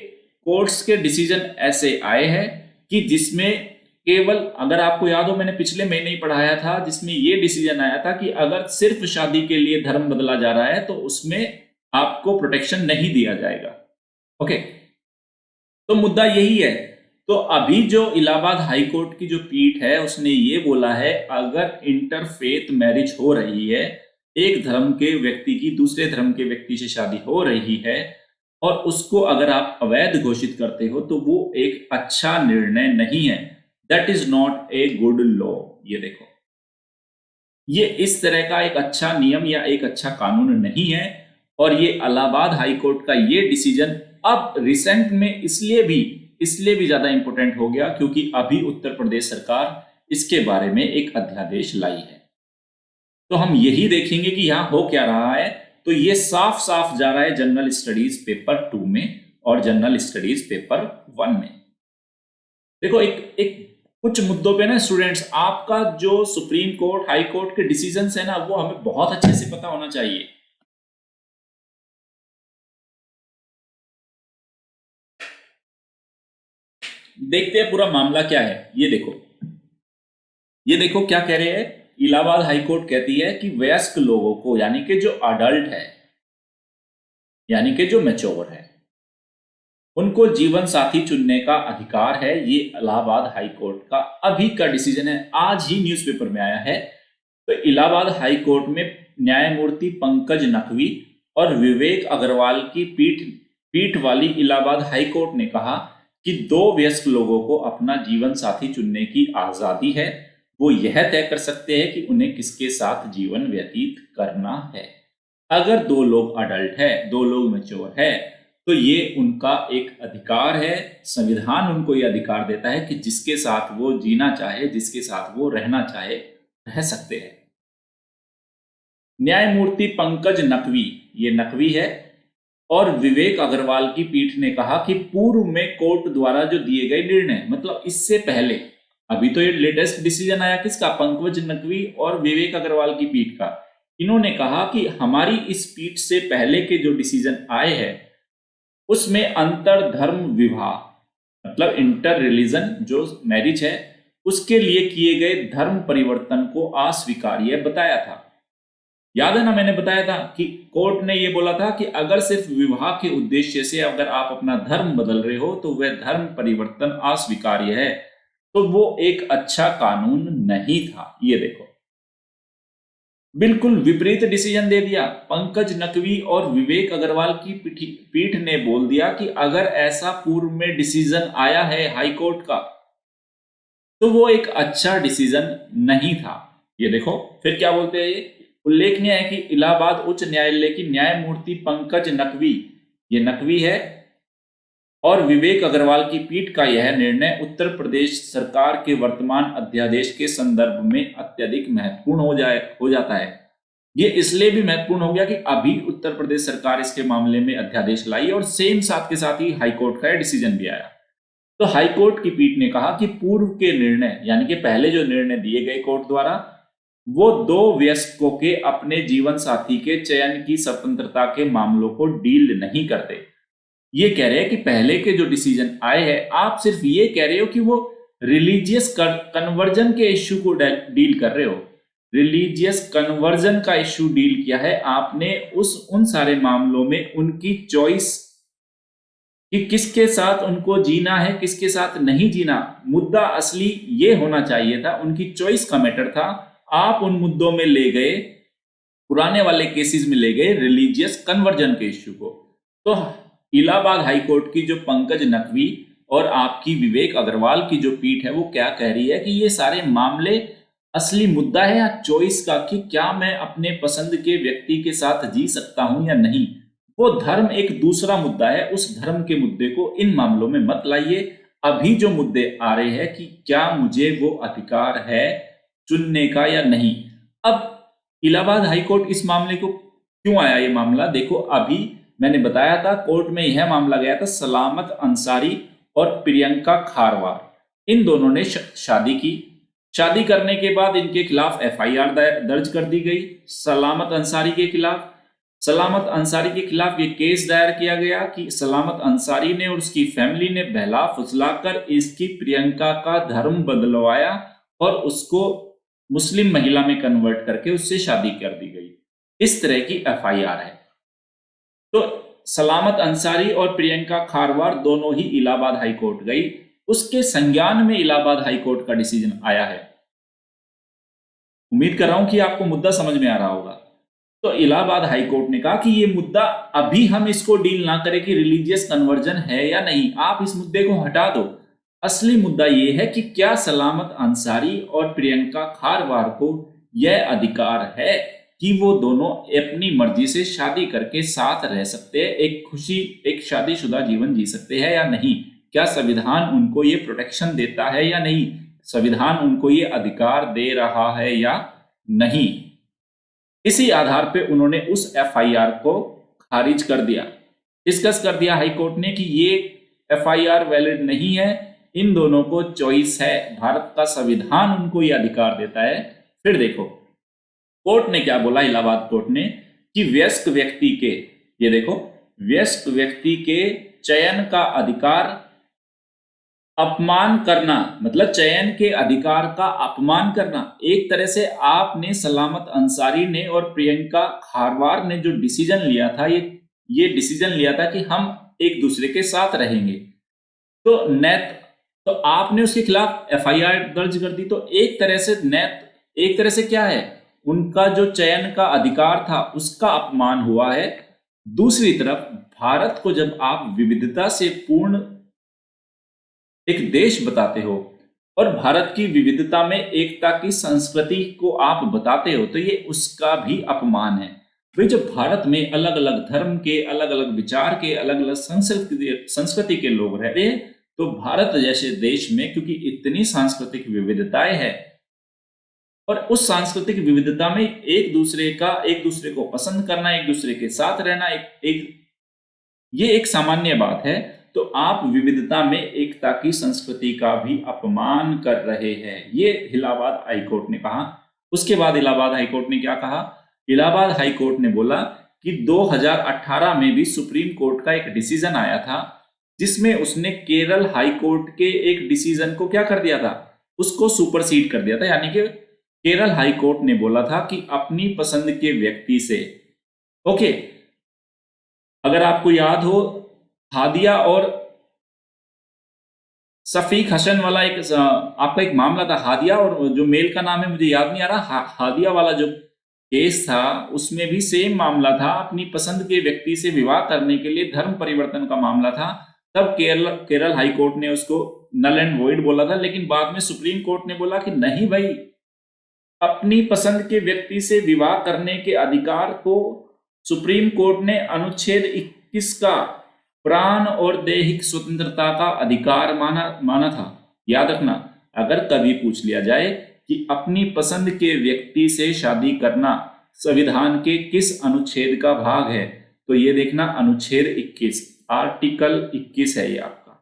कोर्ट्स के डिसीजन ऐसे आए हैं कि जिसमें केवल, अगर आपको याद हो, मैंने पिछले महीने ही पढ़ाया था, जिसमें यह डिसीजन आया था कि अगर सिर्फ शादी के लिए धर्म बदला जा रहा है तो उसमें आपको प्रोटेक्शन नहीं दिया जाएगा। ओके, तो मुद्दा यही है। तो अभी जो इलाहाबाद हाई कोर्ट की जो पीठ है, उसने ये बोला है, अगर इंटरफेथ मैरिज हो रही है, एक धर्म के व्यक्ति की दूसरे धर्म के व्यक्ति से शादी हो रही है, और उसको अगर आप अवैध घोषित करते हो, तो वो एक अच्छा निर्णय नहीं है। That is not a good law. ये देखो, ये इस तरह का एक अच्छा नियम या एक अच्छा कानून नहीं है। और ये इलाहाबाद हाई कोर्ट का ये डिसीजन अब रिसेंट में इसलिए भी ज्यादा इंपॉर्टेंट हो गया क्योंकि अभी उत्तर प्रदेश सरकार इसके बारे में एक अध्यादेश लाई है। तो हम यही देखेंगे कि यहां हो क्या रहा है। तो ये साफ साफ जा रहा है जनरल स्टडीज पेपर 2 में और जनरल स्टडीज पेपर 1 में। देखो, एक कुछ मुद्दों पे ना स्टूडेंट्स, आपका जो सुप्रीम कोर्ट, हाई कोर्ट के डिसीजंस है ना, वो हमें बहुत अच्छे से पता होना चाहिए। देखते हैं पूरा मामला क्या है। ये देखो क्या कह रहे हैं। इलाहाबाद हाईकोर्ट कहती है कि वयस्क लोगों को, यानी कि जो अडल्ट है, यानी कि जो मैच्योर है, उनको जीवन साथी चुनने का अधिकार है। ये इलाहाबाद हाईकोर्ट का अभी का डिसीजन है, आज ही न्यूज़पेपर में आया है। तो इलाहाबाद हाईकोर्ट में न्यायमूर्ति पंकज नकवी और विवेक अग्रवाल की पीठ वाली इलाहाबाद हाईकोर्ट ने कहा कि दो वयस्क लोगों को अपना जीवन साथी चुनने की आजादी है। वो यह तय कर सकते हैं कि उन्हें किसके साथ जीवन व्यतीत करना है। अगर दो लोग अडल्ट है, दो लोग मैच्योर है, तो ये उनका एक अधिकार है। संविधान उनको ये अधिकार देता है कि जिसके साथ वो जीना चाहे, जिसके साथ वो रहना चाहे, रह सकते हैं। न्यायमूर्ति पंकज नकवी, ये नकवी है, और विवेक अग्रवाल की पीठ ने कहा कि पूर्व में कोर्ट द्वारा जो दिए गए निर्णय, मतलब इससे पहले, अभी तो ये लेटेस्ट डिसीजन आया किसका, पंकज नकवी और विवेक अग्रवाल की पीठ का। इन्होंने कहा कि हमारी इस पीठ से पहले के जो डिसीजन आए हैं उसमें अंतर धर्म विवाह, मतलब इंटर रिलीजन जो मैरिज है, उसके लिए किए गए धर्म परिवर्तन को अस्वीकार्य बताया था। याद है ना, मैंने बताया था कि कोर्ट ने यह बोला था कि अगर सिर्फ विवाह के उद्देश्य से अगर आप अपना धर्म बदल रहे हो तो वह धर्म परिवर्तन अस्वीकार्य है। तो वो एक अच्छा कानून नहीं था। ये देखो, बिल्कुल विपरीत डिसीजन दे दिया। पंकज नकवी और विवेक अग्रवाल की पीठ ने बोल दिया कि अगर ऐसा पूर्व में डिसीजन आया है हाईकोर्ट का तो वो एक अच्छा डिसीजन नहीं था। ये देखो फिर क्या बोलते हैं। ये उल्लेखनीय है कि इलाहाबाद उच्च न्यायालय की न्यायमूर्ति पंकज नकवी, ये नकवी है, और विवेक अग्रवाल की पीठ का यह निर्णय उत्तर प्रदेश सरकार के वर्तमान अध्यादेश के संदर्भ में अत्यधिक महत्वपूर्ण हो जाता है। ये इसलिए भी महत्वपूर्ण हो गया कि अभी उत्तर प्रदेश सरकार इसके मामले में अध्यादेश लाई और सेम साथ के साथ ही हाईकोर्ट का डिसीजन भी आया। तो हाईकोर्ट की पीठ ने कहा कि पूर्व के निर्णय, यानी कि पहले जो निर्णय दिए गए कोर्ट द्वारा, वो दो वयस्कों के अपने जीवन साथी के चयन की स्वतंत्रता के मामलों को डील नहीं करते। ये कह रहे हैं कि पहले के जो डिसीजन आए हैं, आप सिर्फ ये कह रहे हो कि वो रिलीजियस कन्वर्जन के इश्यू को डील कर रहे हो। रिलीजियस कन्वर्जन का इश्यू डील किया है आपने उन सारे मामलों में उनकी चॉइस कि किसके साथ उनको जीना है, किसके साथ नहीं जीना। मुद्दा असली ये होना चाहिए था, उनकी चॉइस का मैटर था। आप उन मुद्दों में ले गए, पुराने वाले केसेस में ले गए रिलीजियस कन्वर्जन के इश्यू को। तो इलाहाबाद हाईकोर्ट की जो पंकज नकवी और आपकी विवेक अग्रवाल की जो पीठ है वो क्या कह रही है कि ये सारे मामले असली मुद्दा है या चॉइस का, कि क्या मैं अपने पसंद के व्यक्ति के साथ जी सकता हूं या नहीं। वो धर्म एक दूसरा मुद्दा है, उस धर्म के मुद्दे को इन मामलों में मत लाइए। अभी जो मुद्दे आ रहे हैं कि क्या मुझे वो अधिकार है चुनने का या नहीं। अब इलाहाबाद हाईकोर्ट इस मामले को क्यों आया, ये मामला देखो। अभी मैंने बताया था कोर्ट में यह मामला गया था सलामत अंसारी और प्रियंका खारवार। इन दोनों ने शादी की। शादी करने के बाद इनके खिलाफ एफआईआर दर्ज कर दी गई सलामत अंसारी के खिलाफ। सलामत अंसारी के खिलाफ ये केस दायर किया गया कि सलामत अंसारी ने और उसकी फैमिली ने बहला फुसलाकर इसकी प्रियंका का धर्म बदलवाया और उसको मुस्लिम महिला में कन्वर्ट करके उससे शादी कर दी गई। इस तरह की एफआईआर है। तो सलामत अंसारी और प्रियंका खारवार दोनों ही इलाहाबाद हाईकोर्ट गई। उसके संज्ञान में इलाहाबाद हाईकोर्ट का डिसीजन आया है। उम्मीद कर रहा हूं कि आपको मुद्दा समझ में आ रहा होगा। तो इलाहाबाद हाईकोर्ट ने कहा कि ये मुद्दा अभी हम इसको डील ना करें कि रिलीजियस कन्वर्जन है या नहीं, आप इस मुद्दे को हटा दो। असली मुद्दा ये है कि क्या सलामत अंसारी और प्रियंका खारवार को यह अधिकार है कि वो दोनों अपनी मर्जी से शादी करके साथ रह सकते हैं, एक शादीशुदा जीवन जी सकते हैं या नहीं। क्या संविधान उनको ये प्रोटेक्शन देता है या नहीं, संविधान उनको ये अधिकार दे रहा है या नहीं। इसी आधार पे उन्होंने उस एफआईआर को खारिज कर दिया, डिस्कस कर दिया हाईकोर्ट ने कि ये एफआईआर वैलिड नहीं है, इन दोनों को चॉइस है, भारत का संविधान उनको ये अधिकार देता है। फिर देखो कोर्ट ने क्या बोला, इलाहाबाद कोर्ट ने, कि वयस्क व्यक्ति के, ये देखो, वयस्क व्यक्ति के चयन का अधिकार अपमान करना मतलब चयन के अधिकार का अपमान करना। एक तरह से आपने सलामत अंसारी ने और प्रियंका खारवार ने जो डिसीजन लिया था, ये डिसीजन लिया था कि हम एक दूसरे के साथ रहेंगे, तो आपने उसके खिलाफ एफआईआर दर्ज कर दी। तो एक तरह से क्या है, उनका जो चयन का अधिकार था उसका अपमान हुआ है। दूसरी तरफ भारत को जब आप विविधता से पूर्ण एक देश बताते हो और भारत की विविधता में एकता की संस्कृति को आप बताते हो, तो ये उसका भी अपमान है। भाई जब भारत में अलग अलग धर्म के, अलग अलग विचार के, अलग अलग संस्कृति के लोग रहते हैं, तो भारत जैसे देश में क्योंकि इतनी सांस्कृतिक विविधताएं हैं और उस सांस्कृतिक विविधता में एक दूसरे को पसंद करना, एक दूसरे के साथ रहना ये एक सामान्य बात है। तो आप विविधता में एकता की संस्कृति का भी अपमान कर रहे हैं, ये इलाहाबाद हाईकोर्ट ने कहा। उसके बाद इलाहाबाद हाईकोर्ट ने क्या कहा? इलाहाबाद हाईकोर्ट ने बोला कि 2018 में भी सुप्रीम कोर्ट का एक डिसीजन आया था जिसमें उसने केरल हाईकोर्ट के एक डिसीजन को क्या कर दिया था, उसको सुपरसीड कर दिया था। यानी कि केरल हाईकोर्ट ने बोला था कि अपनी पसंद के व्यक्ति से, ओके, अगर आपको याद हो हादिया और सफीक हसन वाला आपका एक मामला था, हादिया और जो मेल का नाम है मुझे याद नहीं आ रहा, हादिया वाला जो केस था उसमें भी सेम मामला था, अपनी पसंद के व्यक्ति से विवाह करने के लिए धर्म परिवर्तन का मामला था। तब केरल हाई कोर्ट ने उसको नल एंड वॉइड बोला था, लेकिन बाद में सुप्रीम कोर्ट ने बोला कि नहीं भाई, अपनी पसंद के व्यक्ति से विवाह करने के अधिकार को सुप्रीम कोर्ट ने अनुच्छेद 21 का प्राण और दैहिक स्वतंत्रता का अधिकार माना था। याद रखना, अगर कभी पूछ लिया जाए कि अपनी पसंद के व्यक्ति से शादी करना संविधान के किस अनुच्छेद का भाग है, तो ये देखना अनुच्छेद 21, आर्टिकल 21 है ये आपका,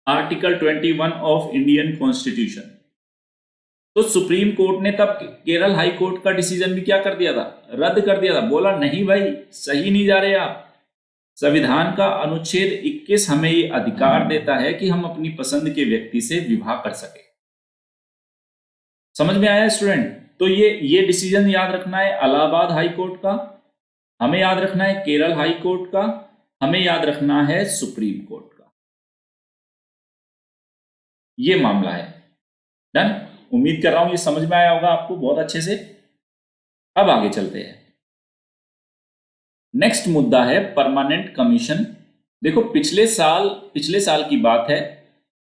आर्टिकल 21 ऑफ इंडियन कॉन्स्टिट्यूशन। तो सुप्रीम कोर्ट ने तब केरल हाई कोर्ट का डिसीजन भी क्या कर दिया था, रद्द कर दिया था। बोला नहीं भाई, सही नहीं जा रहे आप, संविधान का अनुच्छेद 21 हमें ये अधिकार देता है कि हम अपनी पसंद के व्यक्ति से विवाह कर सके। समझ में आया स्टूडेंट? तो ये डिसीजन याद रखना है इलाहाबाद हाई कोर्ट का, हमें याद रखना है केरल हाई कोर्ट का, हमें याद रखना है सुप्रीम कोर्ट का। ये मामला है। डन? उम्मीद कर रहा हूं ये समझ में आया होगा आपको बहुत अच्छे से। अब आगे चलते हैं। नेक्स्ट मुद्दा है परमानेंट कमीशन। देखो पिछले साल की बात है,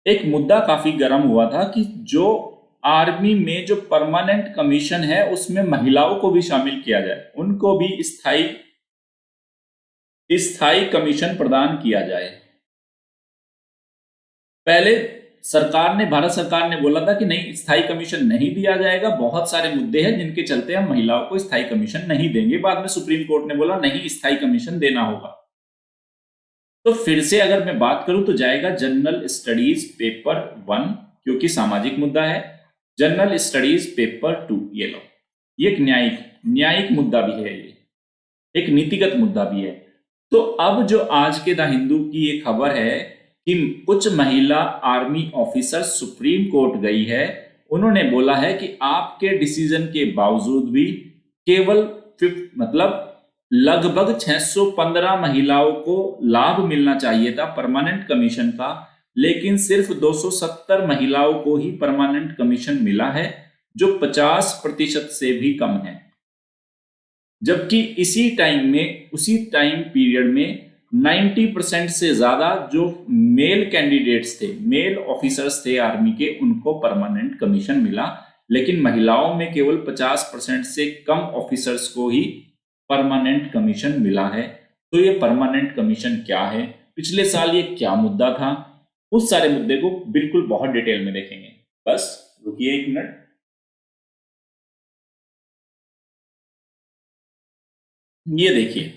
एक मुद्दा काफी गर्म हुआ था कि जो आर्मी में जो परमानेंट कमीशन है उसमें महिलाओं को भी शामिल किया जाए, उनको भी स्थायी कमीशन प्रदान किया जाए। पहले भारत सरकार ने बोला था कि नहीं, स्थायी कमीशन नहीं दिया जाएगा, बहुत सारे मुद्दे हैं जिनके चलते हम महिलाओं को स्थायी कमीशन नहीं देंगे। बाद में सुप्रीम कोर्ट ने बोला नहीं, स्थायी कमीशन देना होगा। तो फिर से अगर मैं बात करूं तो जाएगा जनरल स्टडीज पेपर 1, क्योंकि सामाजिक मुद्दा है। जनरल स्टडीज पेपर 2, ये लो, ये एक न्यायिक मुद्दा भी है, ये एक नीतिगत मुद्दा भी है। तो अब जो आज के द हिंदू की ये खबर है कि कुछ महिला आर्मी ऑफिसर सुप्रीम कोर्ट गई है, उन्होंने बोला है कि आपके डिसीजन के बावजूद भी केवल लगभग 615 महिलाओं को लाभ मिलना चाहिए था परमानेंट कमीशन का, लेकिन सिर्फ 270 महिलाओं को ही परमानेंट कमीशन मिला है, जो 50% से भी कम है। जबकि उसी टाइम पीरियड में 90% से ज्यादा जो मेल कैंडिडेट्स थे, मेल ऑफिसर्स थे आर्मी के, उनको परमानेंट कमीशन मिला, लेकिन महिलाओं में केवल 50% से कम ऑफिसर्स को ही परमानेंट कमीशन मिला है। तो ये परमानेंट कमीशन क्या है, पिछले साल ये क्या मुद्दा था, उस सारे मुद्दे को बिल्कुल बहुत डिटेल में देखेंगे। बस रुकिए 1 मिनट। ये देखिए,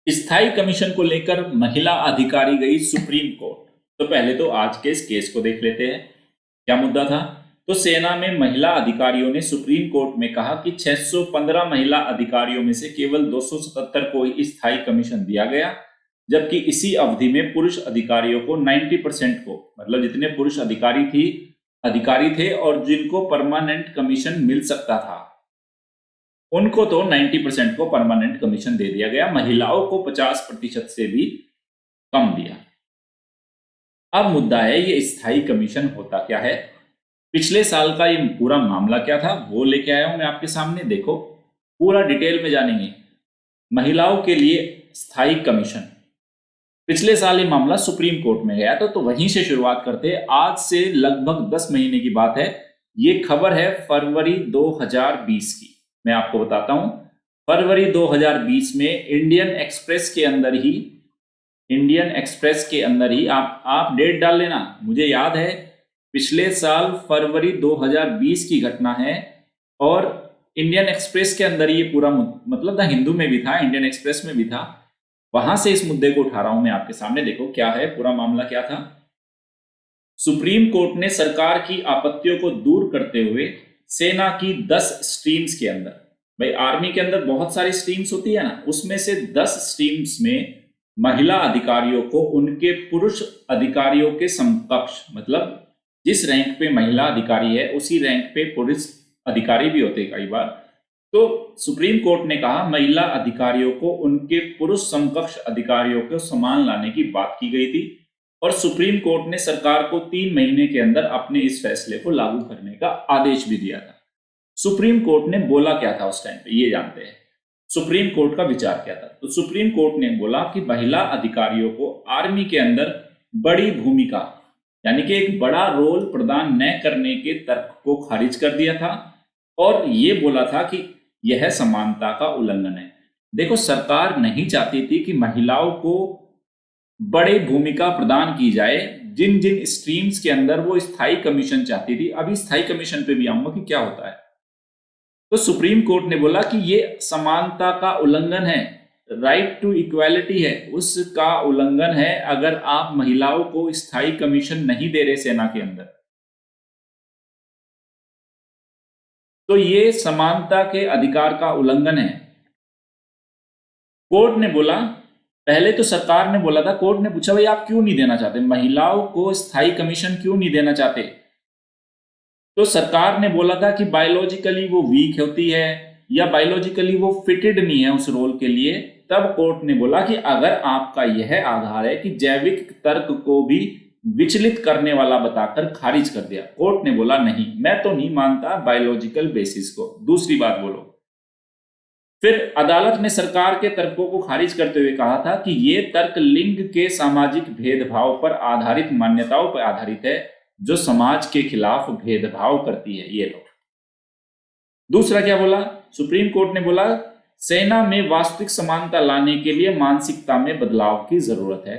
स्थायी कमीशन को लेकर महिला अधिकारी गई सुप्रीम कोर्ट। तो पहले तो आज के इस केस को देख लेते हैं, क्या मुद्दा था। तो सेना में महिला अधिकारियों ने सुप्रीम कोर्ट में कहा कि 615 महिला अधिकारियों में से केवल 277 को ही स्थायी कमीशन दिया गया, जबकि इसी अवधि में पुरुष अधिकारियों को 90% को, मतलब जितने पुरुष अधिकारी थे और जिनको परमानेंट कमीशन मिल सकता था, उनको तो 90% को परमानेंट कमीशन दे दिया गया, महिलाओं को 50% से भी कम दिया। अब मुद्दा है ये स्थायी कमीशन होता क्या है। पिछले साल का ये पूरा मामला क्या था वो लेके आया हूं मैं आपके सामने। देखो, पूरा डिटेल में जानेंगे महिलाओं के लिए स्थायी कमीशन। पिछले साल ये मामला सुप्रीम कोर्ट में गया तो वहीं से शुरुआत करते हैं। आज से लगभग 10 महीने की बात है। ये खबर है फरवरी 2020 की। मैं आपको बताता हूं, फरवरी 2020 में इंडियन एक्सप्रेस के अंदर ही आप डेट डाल लेना। मुझे याद है पिछले साल फरवरी 2020 की घटना है और इंडियन एक्सप्रेस के अंदर ये पूरा, मतलब द हिंदू में भी था, इंडियन एक्सप्रेस में भी था, वहां से इस मुद्दे को उठा रहा हूं मैं आपके सामने। देखो क्या है, पूरा मामला क्या था। सुप्रीम कोर्ट ने सरकार की आपत्तियों को दूर करते हुए सेना की 10 स्ट्रीम्स के अंदर, भाई आर्मी के अंदर बहुत सारी स्ट्रीम्स होती है ना, उसमें से 10 स्ट्रीम्स में महिला अधिकारियों को उनके पुरुष अधिकारियों के समकक्ष, मतलब जिस रैंक पे महिला अधिकारी है उसी रैंक पे पुरुष अधिकारी भी होते कई बार। तो सुप्रीम कोर्ट ने कहा महिला अधिकारियों को उनके पुरुष समकक्ष अधिकारियों को समान लाने की बात की गई थी और सुप्रीम कोर्ट ने सरकार को 3 महीने के अंदर अपने इस फैसले को लागू करने का आदेश भी दिया था। सुप्रीम कोर्ट ने बोला क्या था उस टाइम पे, ये जानते हैं सुप्रीम कोर्ट का विचार क्या था। तो सुप्रीम कोर्ट ने बोला कि महिला अधिकारियों को आर्मी के अंदर बड़ी भूमिका, यानी कि एक बड़ा रोल प्रदान न करने के तर्क को खारिज कर दिया था और ये बोला था कि यह समानता का उल्लंघन है। देखो, सरकार नहीं चाहती थी कि महिलाओं को बड़ी भूमिका प्रदान की जाए जिन जिन स्ट्रीम्स के अंदर वो स्थायी कमीशन चाहती थी। अभी स्थायी कमीशन पे भी आऊंगा कि क्या होता है। तो सुप्रीम कोर्ट ने बोला कि ये समानता का उल्लंघन है, राइट टू इक्वालिटी है, उसका उल्लंघन है अगर आप महिलाओं को स्थायी कमीशन नहीं दे रहे सेना के अंदर। तो ये समानता के अधिकार का उल्लंघन है। कोर्ट ने बोला, पहले तो सरकार ने बोला था, कोर्ट ने पूछा भाई आप क्यों नहीं देना चाहते, महिलाओं को स्थायी कमीशन क्यों नहीं देना चाहते। तो सरकार ने बोला था कि बायोलॉजिकली वो वीक होती है या बायोलॉजिकली वो फिटेड नहीं है उस रोल के लिए। तब कोर्ट ने बोला कि अगर आपका यह आधार है कि जैविक तर्क को भी विचलित करने वाला बताकर खारिज कर दिया। कोर्ट ने बोला नहीं, मैं तो नहीं मानता बायोलॉजिकल बेसिस को, दूसरी बात बोलो। फिर अदालत ने सरकार के तर्कों को खारिज करते हुए कहा था कि ये तर्क लिंग के सामाजिक भेदभाव पर आधारित मान्यताओं पर आधारित है जो समाज के खिलाफ भेदभाव करती है। ये लो। दूसरा क्या बोला सुप्रीम कोर्ट ने बोला, सेना में वास्तविक समानता लाने के लिए मानसिकता में बदलाव की जरूरत है।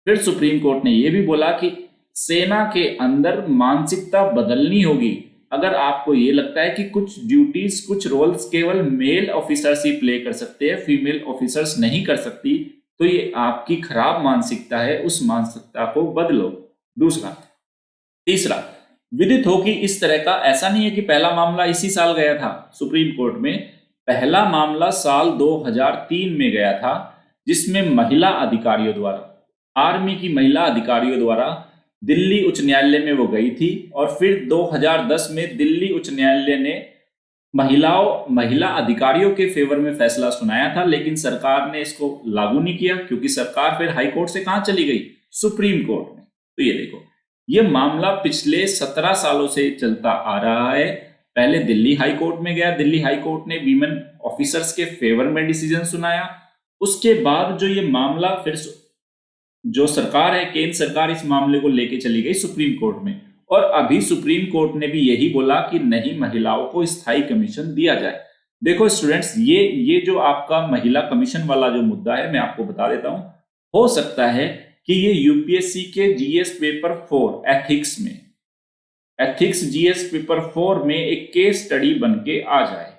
फिर सुप्रीम कोर्ट ने यह भी बोला कि सेना के अंदर मानसिकता बदलनी होगी। अगर आपको ये लगता है कि कुछ ड्यूटीज, कुछ रोल्स केवल मेल ऑफिसर्स ही प्ले कर सकते हैं, फीमेल ऑफिसर्स नहीं कर सकती, तो ये आपकी खराब मानसिकता है, उस मानसिकता को बदलो। दूसरा। तीसरा, विदित हो कि इस तरह का ऐसा नहीं है कि पहला मामला इसी साल गया था सुप्रीम कोर्ट में। पहला मामला साल 2003 में गया था जिसमें महिला अधिकारियों द्वारा, आर्मी की महिला अधिकारियों द्वारा दिल्ली उच्च न्यायालय में वो गई थी और फिर 2010 में दिल्ली उच्च न्यायालय ने महिला अधिकारियों के फेवर में फैसला सुनाया था, लेकिन सरकार ने इसको लागू नहीं किया क्योंकि सरकार फिर हाई कोर्ट से कहां चली गई, सुप्रीम कोर्ट में। तो ये देखो, ये मामला पिछले 17 सालों से चलता आ रहा है। पहले दिल्ली हाई कोर्ट में गया, दिल्ली हाई कोर्ट ने वीमेन ऑफिसर्स के फेवर में डिसीजन सुनाया। उसके बाद जो ये मामला फिर जो सरकार है, केंद्र सरकार, इस मामले को लेके चली गई सुप्रीम कोर्ट में और अभी सुप्रीम कोर्ट ने भी यही बोला कि नहीं, महिलाओं को स्थायी कमीशन दिया जाए। देखो स्टूडेंट्स, ये जो आपका महिला कमीशन वाला जो मुद्दा है, मैं आपको बता देता हूं, हो सकता है कि ये यूपीएससी के GS paper 4 ethics GS paper 4 में एक केस स्टडी बन के आ जाए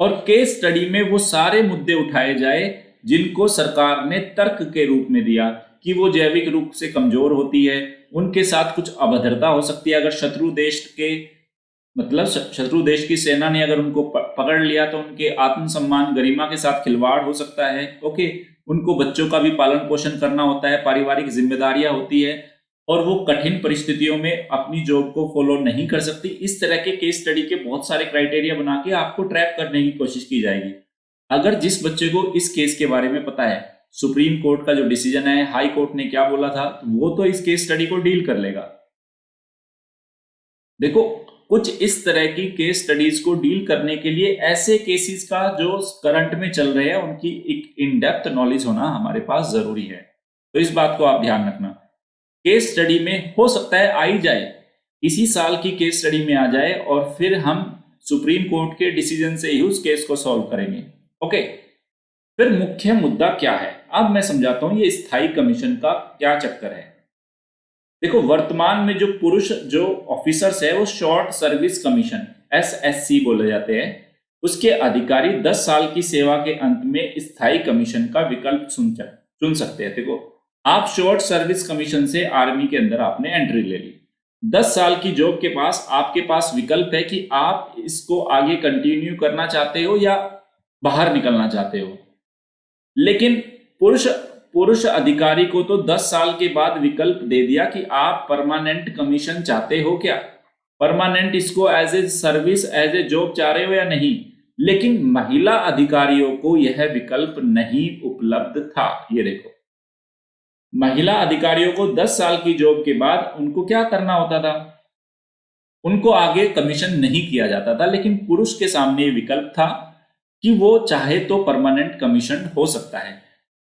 और केस स्टडी में वो सारे मुद्दे उठाए जाए जिनको सरकार ने तर्क के रूप में दिया कि वो जैविक रूप से कमजोर होती है, उनके साथ कुछ अभद्रता हो सकती है। अगर शत्रु देश के मतलब शत्रु देश की सेना ने अगर उनको पकड़ लिया तो उनके आत्मसम्मान गरिमा के साथ खिलवाड़ हो सकता है। ओके, उनको बच्चों का भी पालन पोषण करना होता है, पारिवारिक जिम्मेदारियां होती है, और वो कठिन परिस्थितियों में अपनी जॉब को फॉलो नहीं कर सकती। इस तरह के केस स्टडी के बहुत सारे क्राइटेरिया बना के आपको ट्रैप करने की कोशिश की जाएगी। अगर जिस बच्चे को इस केस के बारे में पता है, सुप्रीम कोर्ट का जो डिसीजन है, हाई कोर्ट ने क्या बोला था, तो वो तो इस केस स्टडी को डील कर लेगा। देखो, कुछ इस तरह की केस स्टडीज को डील करने के लिए ऐसे केसेस का जो करंट में चल रहे हैं उनकी एक इन डेप्थ नॉलेज होना हमारे पास जरूरी है। तो इस बात को आप ध्यान रखना। केस स्टडी में हो सकता है आ ही जाए, इसी साल की केस स्टडी में आ जाए, और फिर हम सुप्रीम कोर्ट के डिसीजन से ही उस केस को सॉल्व करेंगे। ओके, फिर मुख्य मुद्दा क्या है, अब मैं समझाता हूं ये स्थायी कमीशन का क्या चक्कर है। देखो, वर्तमान में जो पुरुष जो ऑफिसर्स है वो शॉर्ट सर्विस कमीशन SSC बोले जाते हैं, उसके अधिकारी 10 साल की सेवा के अंत में स्थायी कमीशन का विकल्प चुन सकते हैं। देखो, आप शॉर्ट सर्विस कमीशन से आर्मी के अंदर आपने एंट्री ले ली, 10 साल की जॉब के पास आपके पास विकल्प है कि आप इसको आगे कंटिन्यू करना चाहते हो या बाहर निकलना चाहते हो। लेकिन पुरुष अधिकारी को तो 10 साल के बाद विकल्प दे दिया कि आप परमानेंट कमीशन चाहते हो क्या, परमानेंट इसको as a service as a job चाह रहे हो या नहीं। लेकिन महिला अधिकारियों को यह विकल्प नहीं उपलब्ध था। ये देखो, महिला अधिकारियों को 10 साल की जॉब के बाद उनको क्या करना होता था, उनको आगे कमीशन नहीं किया जाता था। लेकिन पुरुष के सामने विकल्प था कि वो चाहे तो परमानेंट कमीशन हो सकता है।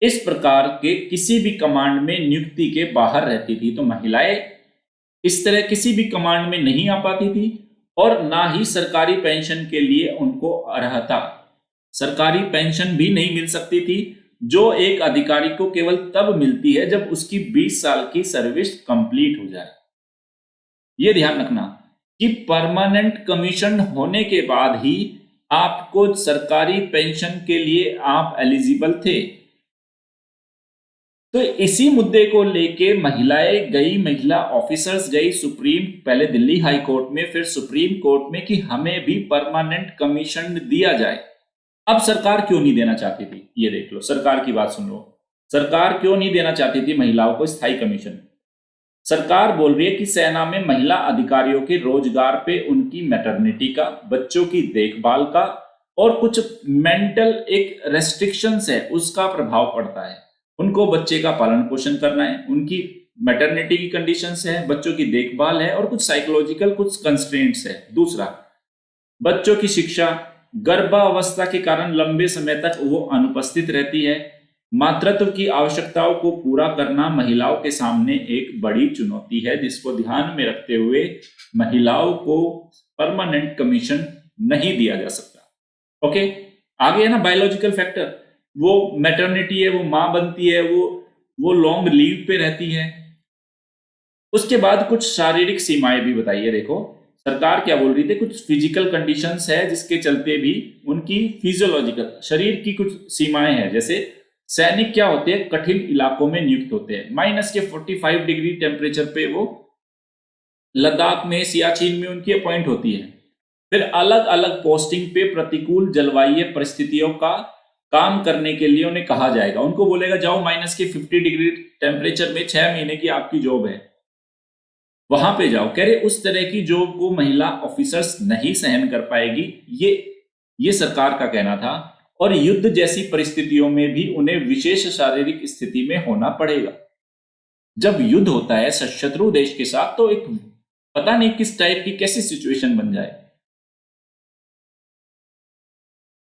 इस प्रकार के किसी भी कमांड में नियुक्ति के बाहर रहती थी, तो महिलाएं इस तरह किसी भी कमांड में नहीं आ पाती थी, और ना ही सरकारी पेंशन के लिए उनको अर्हता, सरकारी पेंशन भी नहीं मिल सकती थी, जो एक अधिकारी को केवल तब मिलती है जब उसकी 20 साल की सर्विस कंप्लीट हो जाए। यह ध्यान रखना कि परमानेंट कमीशन होने के बाद ही आपको सरकारी पेंशन के लिए आप एलिजिबल थे। तो इसी मुद्दे को लेके महिलाएं गई, महिला ऑफिसर्स गई पहले दिल्ली हाई कोर्ट में, फिर सुप्रीम कोर्ट में, कि हमें भी परमानेंट कमीशन दिया जाए। अब सरकार क्यों नहीं देना चाहती थी, ये देख लो, सरकार की बात सुन लो। सरकार क्यों नहीं देना चाहती थी महिलाओं को स्थायी कमीशन? सरकार बोल रही है कि सेना में महिला अधिकारियों के रोजगार पे उनकी मैटरनिटी का, बच्चों की देखभाल का और कुछ मेंटल एक रेस्ट्रिक्शंस है उसका प्रभाव पड़ता है। उनको बच्चे का पालन पोषण करना है, उनकी मैटरनिटी की कंडीशंस है, बच्चों की देखभाल है, और कुछ साइकोलॉजिकल कुछ कंस्ट्रेंट्स है। दूसरा, बच्चों की शिक्षा, गर्भावस्था के कारण लंबे समय तक वो अनुपस्थित रहती है। मातृत्व की आवश्यकताओं को पूरा करना महिलाओं के सामने एक बड़ी चुनौती है, जिसको ध्यान में रखते हुए महिलाओं को परमानेंट कमीशन नहीं दिया जा सकता। ओके, आगे है ना बायोलॉजिकल फैक्टर, वो मैटरनिटी है, वो मां बनती है, वो लॉन्ग लीव पे रहती है। उसके बाद कुछ शारीरिक सीमाएं भी बताइए। देखो, सरकार क्या बोल रही थी, कुछ फिजिकल कंडीशंस है जिसके चलते भी उनकी फिजियोलॉजिकल शरीर की कुछ सीमाएं हैं। जैसे सैनिक क्या होते हैं, कठिन इलाकों में नियुक्त होते हैं, -45 डिग्री टेम्परेचर पे वो लद्दाख में, सियाचिन में उनकी अपॉइंट होती है। फिर अलग अलग पोस्टिंग पे प्रतिकूल जलवायु परिस्थितियों का काम करने के लिए उन्हें कहा जाएगा। उनको बोलेगा जाओ -50 डिग्री टेम्परेचर में 6 महीने की आपकी जॉब है, वहां पे जाओ। कह रहे उस तरह की जॉब को महिला ऑफिसर्स नहीं सहन कर पाएगी, ये सरकार का कहना था। और युद्ध जैसी परिस्थितियों में भी उन्हें विशेष शारीरिक स्थिति में होना पड़ेगा। जब युद्ध होता है शत्रु देश के साथ, तो एक पता नहीं किस टाइप की कैसी सिचुएशन बन जाए,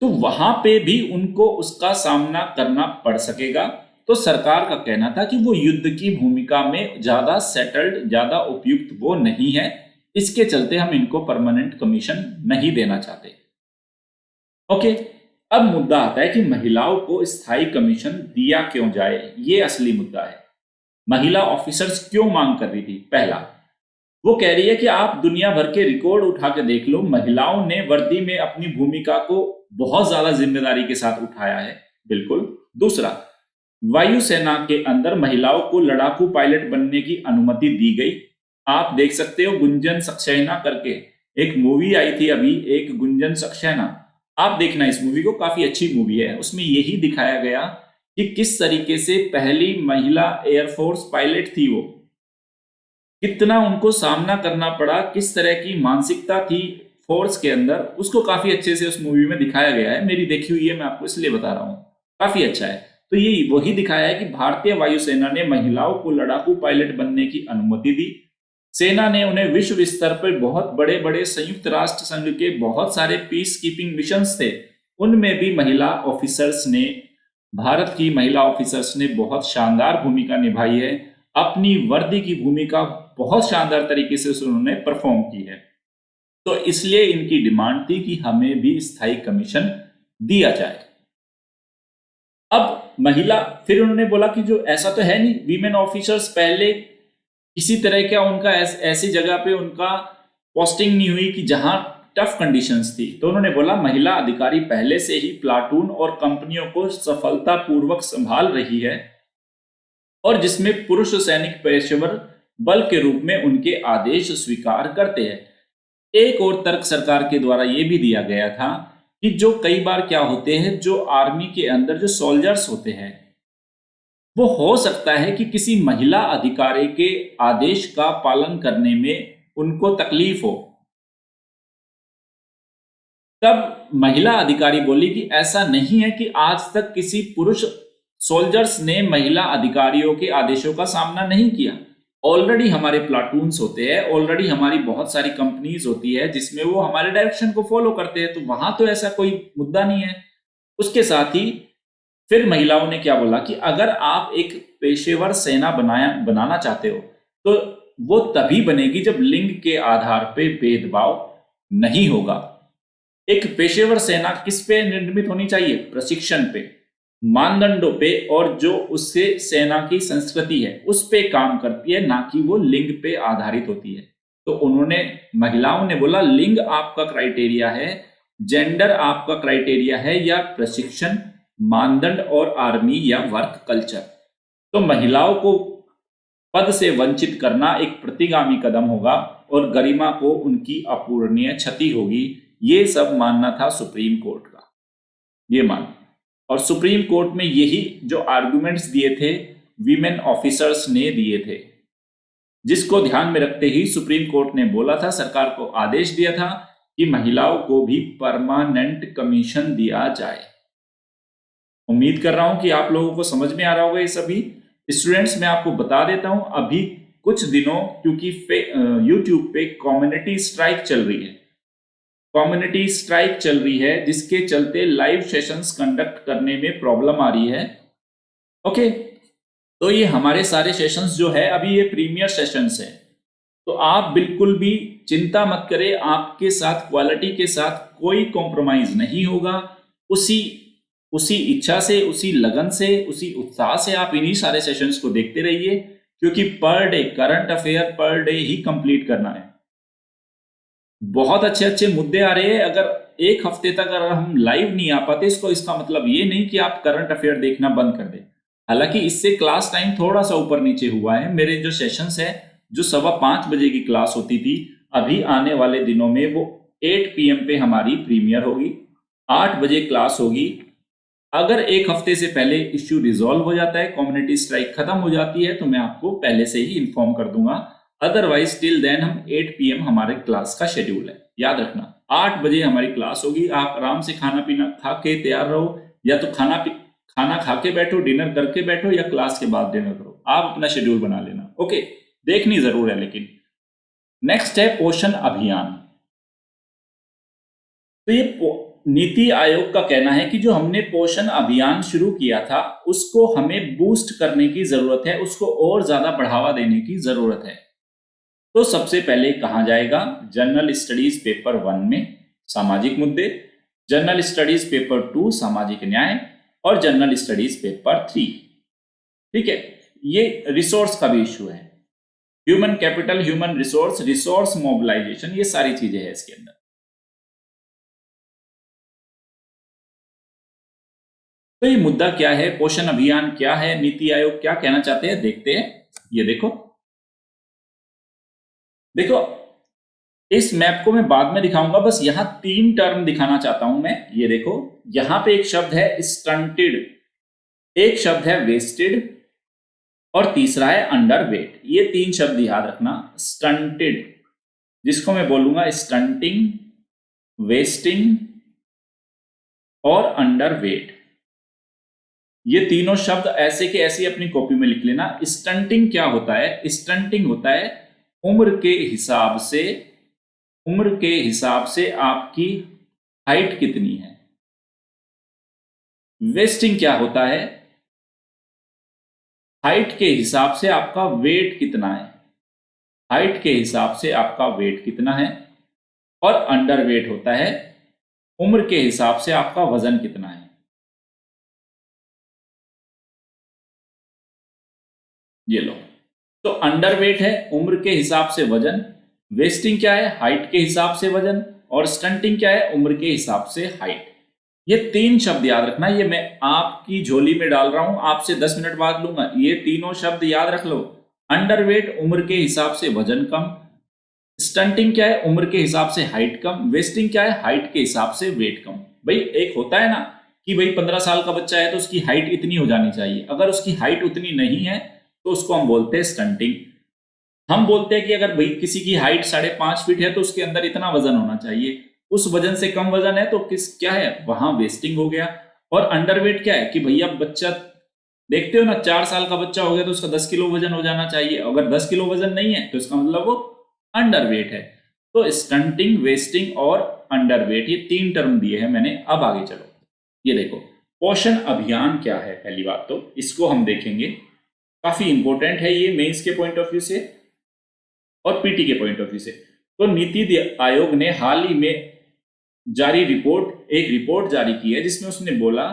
तो वहां पे भी उनको उसका सामना करना पड़ सकेगा। तो सरकार का कहना था कि वो युद्ध की भूमिका में ज्यादा सेटल्ड, ज्यादा उपयुक्त वो नहीं है, इसके चलते हम इनको परमानेंट कमीशन नहीं देना चाहते। ओके, अब मुद्दा आता है कि महिलाओं को स्थायी कमीशन दिया क्यों जाए, ये असली मुद्दा है। महिला ऑफिसर्स क्यों मांग कर रही थी? पहला, वो कह रही है कि आप दुनिया भर के रिकॉर्ड उठा के देख लो, महिलाओं ने वर्दी में अपनी भूमिका को बहुत ज्यादा जिम्मेदारी के साथ उठाया है। बिल्कुल। दूसरा, वायुसेना के अंदर महिलाओं को लड़ाकू पायलट बनने की अनुमति दी गई। आप देख सकते हो गुंजन सक्सेना करके एक मूवी आई थी अभी, एक गुंजन सक्सेना, आप देखना इस मूवी को, काफी अच्छी मूवी है। उसमें यही दिखाया गया कि किस तरीके से पहली महिला एयरफोर्स पायलट थी वो, कितना उनको सामना करना पड़ा, किस तरह की मानसिकता थी फोर्स के अंदर, उसको काफी अच्छे से उस मूवी में दिखाया गया है। मेरी देखी हुई है, मैं आपको इसलिए बता रहा हूँ, काफी अच्छा है। तो ये वही दिखाया है कि भारतीय वायुसेना ने महिलाओं को लड़ाकू पायलट बनने की अनुमति दी। सेना ने उन्हें विश्व स्तर पर बहुत बड़े बड़े संयुक्त राष्ट्र संघ के बहुत सारे पीस कीपिंग मिशंस थे, उनमें भी महिला ऑफिसर्स ने, भारत की महिला ऑफिसर्स ने बहुत शानदार भूमिका निभाई है। अपनी वर्दी की भूमिका बहुत शानदार तरीके से उन्होंने परफॉर्म की है। तो इसलिए इनकी डिमांड थी कि हमें भी स्थायी कमीशन दिया जाए। अब महिला, फिर उन्होंने बोला कि जो ऐसा तो है नहीं, वीमेन ऑफिसर्स पहले किसी तरह का उनका ऐसी जगह पे उनका पोस्टिंग नहीं हुई कि जहां टफ कंडीशंस थी। तो उन्होंने बोला महिला अधिकारी पहले से ही प्लाटून और कंपनियों को सफलतापूर्वक संभाल रही है, और जिसमें पुरुष सैनिक पेशेवर बल के रूप में उनके आदेश स्वीकार करते हैं। एक और तर्क सरकार के द्वारा यह भी दिया गया था कि जो कई बार क्या होते हैं, जो आर्मी के अंदर जो सोल्जर्स होते हैं, वो हो सकता है कि किसी महिला अधिकारी के आदेश का पालन करने में उनको तकलीफ हो। तब महिला अधिकारी बोली कि ऐसा नहीं है कि आज तक किसी पुरुष सोल्जर्स ने महिला अधिकारियों के आदेशों का सामना नहीं किया। ऑलरेडी हमारे प्लाटून्स होते हैं, ऑलरेडी हमारी बहुत सारी कंपनीज होती है जिसमें वो हमारे डायरेक्शन को फॉलो करते हैं, तो वहां तो ऐसा कोई मुद्दा नहीं है। उसके साथ ही फिर महिलाओं ने क्या बोला कि अगर आप एक पेशेवर सेना बनाना चाहते हो तो वो तभी बनेगी जब लिंग के आधार पे भेदभाव नहीं होगा। एक पेशेवर सेना किस पे निर्मित होनी चाहिए? प्रशिक्षण पे, मानदंडों पे, और जो उससे सेना की संस्कृति है उस पे काम करती है, ना कि वो लिंग पे आधारित होती है। तो उन्होंने, महिलाओं ने बोला लिंग आपका क्राइटेरिया है, जेंडर आपका क्राइटेरिया है, या प्रशिक्षण, मानदंड और आर्मी या वर्क कल्चर। तो महिलाओं को पद से वंचित करना एक प्रतिगामी कदम होगा और गरिमा को उनकी अपूरणीय क्षति होगी। ये सब मानना था सुप्रीम कोर्ट का, ये मान। और सुप्रीम कोर्ट में यही जो आर्गुमेंट्स दिए थे वीमेन ऑफिसर्स ने दिए थे, जिसको ध्यान में रखते ही सुप्रीम कोर्ट ने बोला था, सरकार को आदेश दिया था कि महिलाओं को भी परमानेंट कमीशन दिया जाए। उम्मीद कर रहा हूं कि आप लोगों को समझ में आ रहा होगा ये सभी। स्टूडेंट्स, मैं आपको बता देता हूं, अभी कुछ दिनों, क्योंकि यूट्यूब पे कम्युनिटी स्ट्राइक चल रही है, कम्युनिटी स्ट्राइक चल रही है, जिसके चलते लाइव सेशंस कंडक्ट करने में प्रॉब्लम आ रही है। ओके, तो ये हमारे सारे सेशंस जो है अभी ये प्रीमियर सेशंस है, तो आप बिल्कुल भी चिंता मत करें, आपके साथ क्वालिटी के साथ कोई कॉम्प्रोमाइज नहीं होगा। उसी इच्छा से, उसी लगन से, उसी उत्साह से आप इन्हीं सारे सेशंस को देखते रहिए, क्योंकि per day current affair per day ही कंप्लीट करना है। बहुत अच्छे अच्छे मुद्दे आ रहे हैं। अगर एक हफ्ते तक अगर हम लाइव नहीं आ पाते, इसका मतलब ये नहीं कि आप करंट अफेयर देखना बंद कर दें। हालांकि इससे क्लास टाइम थोड़ा सा ऊपर नीचे हुआ है। मेरे जो सेशंस है, जो 5:15 बजे की क्लास होती थी, अभी आने वाले दिनों में वो 8 PM पे हमारी प्रीमियर होगी, 8 बजे क्लास होगी। अगर एक हफ्ते से पहले इश्यू रिजॉल्व हो जाता है, कम्युनिटी स्ट्राइक खत्म हो जाती है, तो मैं आपको पहले से ही इन्फॉर्म कर दूंगा। अदरवाइज टिल देन हम 8 PM हमारे क्लास का शेड्यूल है, याद रखना 8 बजे हमारी क्लास होगी। आप आराम से खाना पीना खा के तैयार रहो, या तो खाना खा के बैठो, डिनर करके बैठो, या क्लास के बाद डिनर करो, आप अपना शेड्यूल बना लेना। ओके, देखनी जरूर है। लेकिन नेक्स्ट है पोषण अभियान। तो ये नीति आयोग का कहना है कि जो हमने पोषण अभियान शुरू किया था, उसको हमें बूस्ट करने की जरूरत है, उसको और ज्यादा बढ़ावा देने की जरूरत है। तो सबसे पहले कहा जाएगा जनरल स्टडीज पेपर 1 में सामाजिक मुद्दे, जनरल स्टडीज पेपर 2 सामाजिक न्याय, और जनरल स्टडीज पेपर 3। ठीक है, ये रिसोर्स का भी इश्यू है, human capital, human resource, resource mobilization, ये सारी चीजें हैं इसके अंदर। तो ये मुद्दा क्या है, पोषण अभियान क्या है, नीति आयोग क्या कहना चाहते हैं, देखते हैं। ये देखो इस मैप को मैं बाद में दिखाऊंगा, बस यहां 3 टर्म दिखाना चाहता हूं मैं। ये देखो, यहां पे एक शब्द है स्टंटेड, एक शब्द है वेस्टेड और तीसरा है अंडरवेट। ये 3 शब्द याद रखना। स्टंटेड, जिसको मैं बोलूंगा स्टंटिंग, वेस्टिंग और अंडरवेट। ये तीनों शब्द ऐसे के ऐसे अपनी कॉपी में लिख लेना। स्टंटिंग क्या होता है? स्टंटिंग होता है उम्र के हिसाब से, उम्र के हिसाब से आपकी हाइट कितनी है। वेस्टिंग क्या होता है? हाइट के हिसाब से आपका वेट कितना है, हाइट के हिसाब से आपका वेट कितना है। और अंडरवेट होता है उम्र के हिसाब से आपका वजन कितना है। ये लो, तो अंडरवेट है उम्र के हिसाब से वजन, वेस्टिंग क्या है? हाइट के हिसाब से वजन, और स्टंटिंग क्या है? उम्र के हिसाब से हाइट। ये 3 शब्द याद रखना। ये मैं आपकी झोली में डाल रहा हूं, आपसे 10 मिनट बाद लूंगा। ये तीनों शब्द याद रख लो। अंडरवेट उम्र के हिसाब से वजन कम, स्टंटिंग क्या है? उम्र के हिसाब से हाइट कम, वेस्टिंग क्या है? हाइट के हिसाब से वेट कम। भाई एक होता है ना कि भाई 15 साल का बच्चा है तो उसकी हाइट इतनी हो जानी चाहिए, अगर उसकी हाइट उतनी नहीं है तो उसको हम बोलते हैं स्टंटिंग। हम बोलते हैं कि अगर भाई किसी की हाइट 5.5 फीट है तो उसके अंदर इतना वजन होना चाहिए, उस वजन से कम वजन है तो किस क्या है? वहां वेस्टिंग हो गया। और अंडरवेट क्या है कि भैया बच्चा, देखते हो ना, 4 साल का बच्चा हो गया तो उसका 10 किलो वजन हो जाना चाहिए, अगर 10 किलो वजन नहीं है तो इसका मतलब वो अंडरवेट है। तो स्टंटिंग, वेस्टिंग और अंडरवेट, ये 3 टर्म दिए हैं मैंने। अब आगे चलो, ये देखो पोषण अभियान क्या है। पहली बात तो इसको हम देखेंगे, काफी इंपॉर्टेंट है ये मेंस के पॉइंट ऑफ व्यू से और पीटी के पॉइंट ऑफ व्यू से। तो नीति आयोग ने हाल ही में जारी एक रिपोर्ट जारी की है जिसमें उसने बोला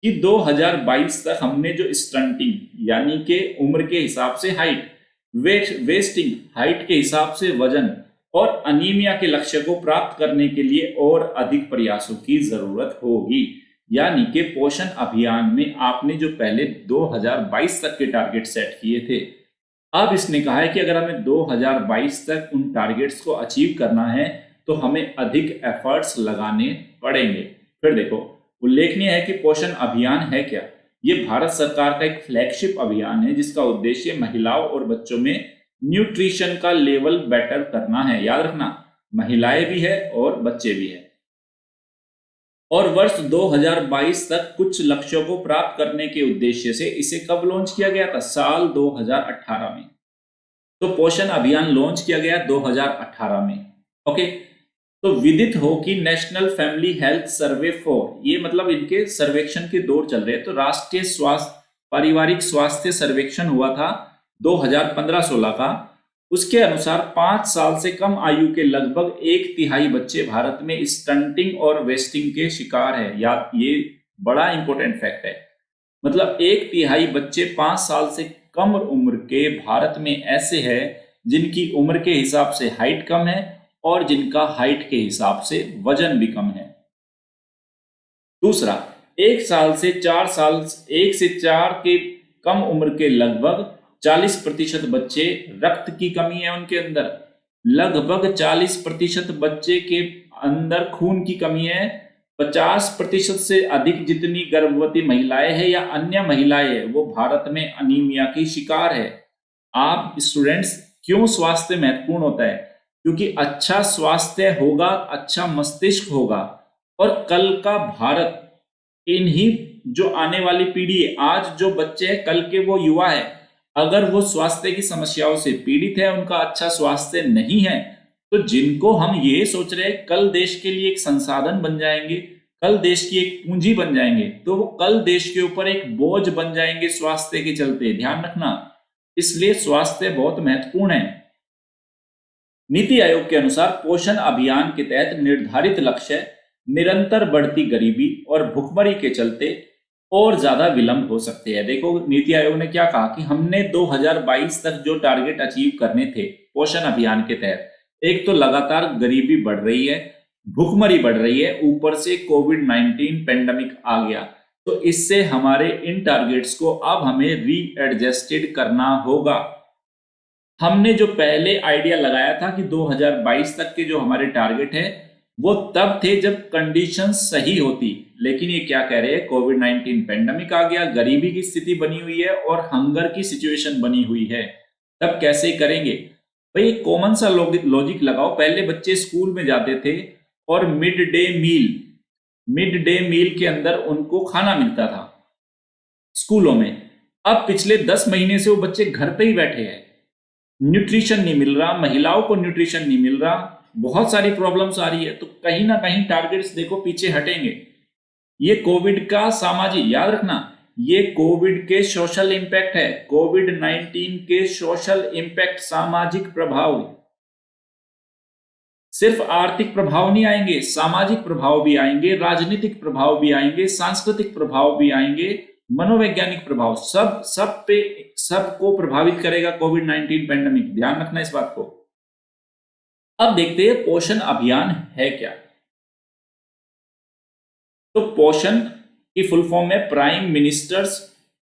कि 2022 तक हमने जो स्टंटिंग यानी कि उम्र के हिसाब से हाइट, वेस्टिंग हाइट के हिसाब से वजन और अनीमिया के लक्ष्य को प्राप्त करने के लिए और अधिक प्रयासों की जरूरत होगी। यानी कि पोषण अभियान में आपने जो पहले 2022 तक के टारगेट सेट किए थे, अब इसने कहा है कि अगर हमें 2022 तक उन टारगेट्स को अचीव करना है तो हमें अधिक एफर्ट्स लगाने पड़ेंगे। फिर देखो, उल्लेखनीय है कि पोषण अभियान है क्या? ये भारत सरकार का एक फ्लैगशिप अभियान है जिसका उद्देश्य महिलाओं और बच्चों में न्यूट्रिशन का लेवल बेटर करना है। याद रखना, महिलाएं भी है और बच्चे भी है। और वर्ष 2022 तक कुछ लक्ष्यों को प्राप्त करने के उद्देश्य से इसे कब लॉन्च किया गया था? साल 2018 में। तो पोषण अभियान लॉन्च किया गया 2018 में। ओके, तो विदित हो कि national family health survey for, ये मतलब इनके सर्वेक्षण के दौर चल रहे हैं। तो राष्ट्रीय स्वास्थ्य पारिवारिक स्वास्थ्य सर्वेक्षण हुआ था 2015-16 का। उसके अनुसार 5 साल से कम आयु के लगभग 1/3 बच्चे भारत में स्टंटिंग और वेस्टिंग के शिकार है। याद, ये बड़ा इंपॉर्टेंट फैक्ट है। मतलब 1/3 बच्चे 5 साल से कम उम्र के भारत में ऐसे हैं जिनकी उम्र के हिसाब से हाइट कम है और जिनका हाइट के हिसाब से वजन भी कम है। दूसरा, 1 से 4 के कम उम्र के लगभग 40% बच्चे रक्त की कमी है उनके अंदर। लगभग 40% बच्चे के अंदर खून की कमी है। 50% से अधिक जितनी गर्भवती महिलाएं हैं या अन्य महिलाएं हैं वो भारत में अनीमिया की शिकार है। आप स्टूडेंट्स, क्यों स्वास्थ्य महत्वपूर्ण होता है? क्योंकि अच्छा स्वास्थ्य होगा, अच्छा मस्तिष्क होगा और कल का भारत, इन्हीं जो आने वाली पीढ़ी है, आज जो बच्चे हैं कल के वो युवा है, अगर वो स्वास्थ्य की समस्याओं से पीड़ित है, उनका अच्छा स्वास्थ्य नहीं है, तो जिनको हम ये सोच रहे हैं कल देश के लिए एक संसाधन बन जाएंगे, कल देश की एक पूंजी बन जाएंगे, तो वो कल देश के ऊपर एक बोझ बन जाएंगे स्वास्थ्य के चलते। ध्यान रखना, इसलिए स्वास्थ्य बहुत महत्वपूर्ण है। नीति आयोग के अनुसार पोषण अभियान के तहत निर्धारित लक्ष्य निरंतर बढ़ती गरीबी और भुखमरी के चलते और ज्यादा विलंब हो सकते हैं। देखो, नीति आयोग ने क्या कहा कि हमने 2022 तक जो टारगेट अचीव करने थे पोषण अभियान के तहत, एक तो लगातार गरीबी बढ़ रही है, भुखमरी बढ़ रही है, ऊपर से कोविड-19 पेंडेमिक आ गया, तो इससे हमारे इन टारगेट्स को अब हमें रीएडजस्टेड करना होगा। हमने जो पहले आइडिया लगाया था कि 2022 तक के जो हमारे टारगेट है वो तब थे जब कंडीशन सही होती, लेकिन ये क्या कह रहे हैं, कोविड-19 पेंडेमिक आ गया, गरीबी की स्थिति बनी हुई है और हंगर की सिचुएशन बनी हुई है, तब कैसे करेंगे। भाई कॉमन सा लॉजिक लगाओ, पहले बच्चे स्कूल में जाते थे और मिड डे मील के अंदर उनको खाना मिलता था स्कूलों में। अब पिछले 10 महीने से वो बच्चे घर पे ही बैठे हैं, न्यूट्रिशन नहीं मिल रहा, महिलाओं को न्यूट्रिशन नहीं मिल रहा, बहुत सारी प्रॉब्लम्स आ रही है। तो कहीं ना कहीं टारगेट्स देखो पीछे हटेंगे। ये कोविड का सामाजिक, याद रखना, ये कोविड के सोशल इंपैक्ट है, कोविड-19 के सोशल इंपैक्ट, सामाजिक प्रभाव। सिर्फ आर्थिक प्रभाव नहीं आएंगे, सामाजिक प्रभाव भी आएंगे, राजनीतिक प्रभाव भी आएंगे, सांस्कृतिक प्रभाव भी आएंगे, मनोवैज्ञानिक प्रभाव, सबको प्रभावित करेगा कोविड-19 पेंडेमिक। ध्यान रखना इस बात को। अब देखते हैं पोषण अभियान है क्या। तो पोषण की फुल फॉर्म है prime ministers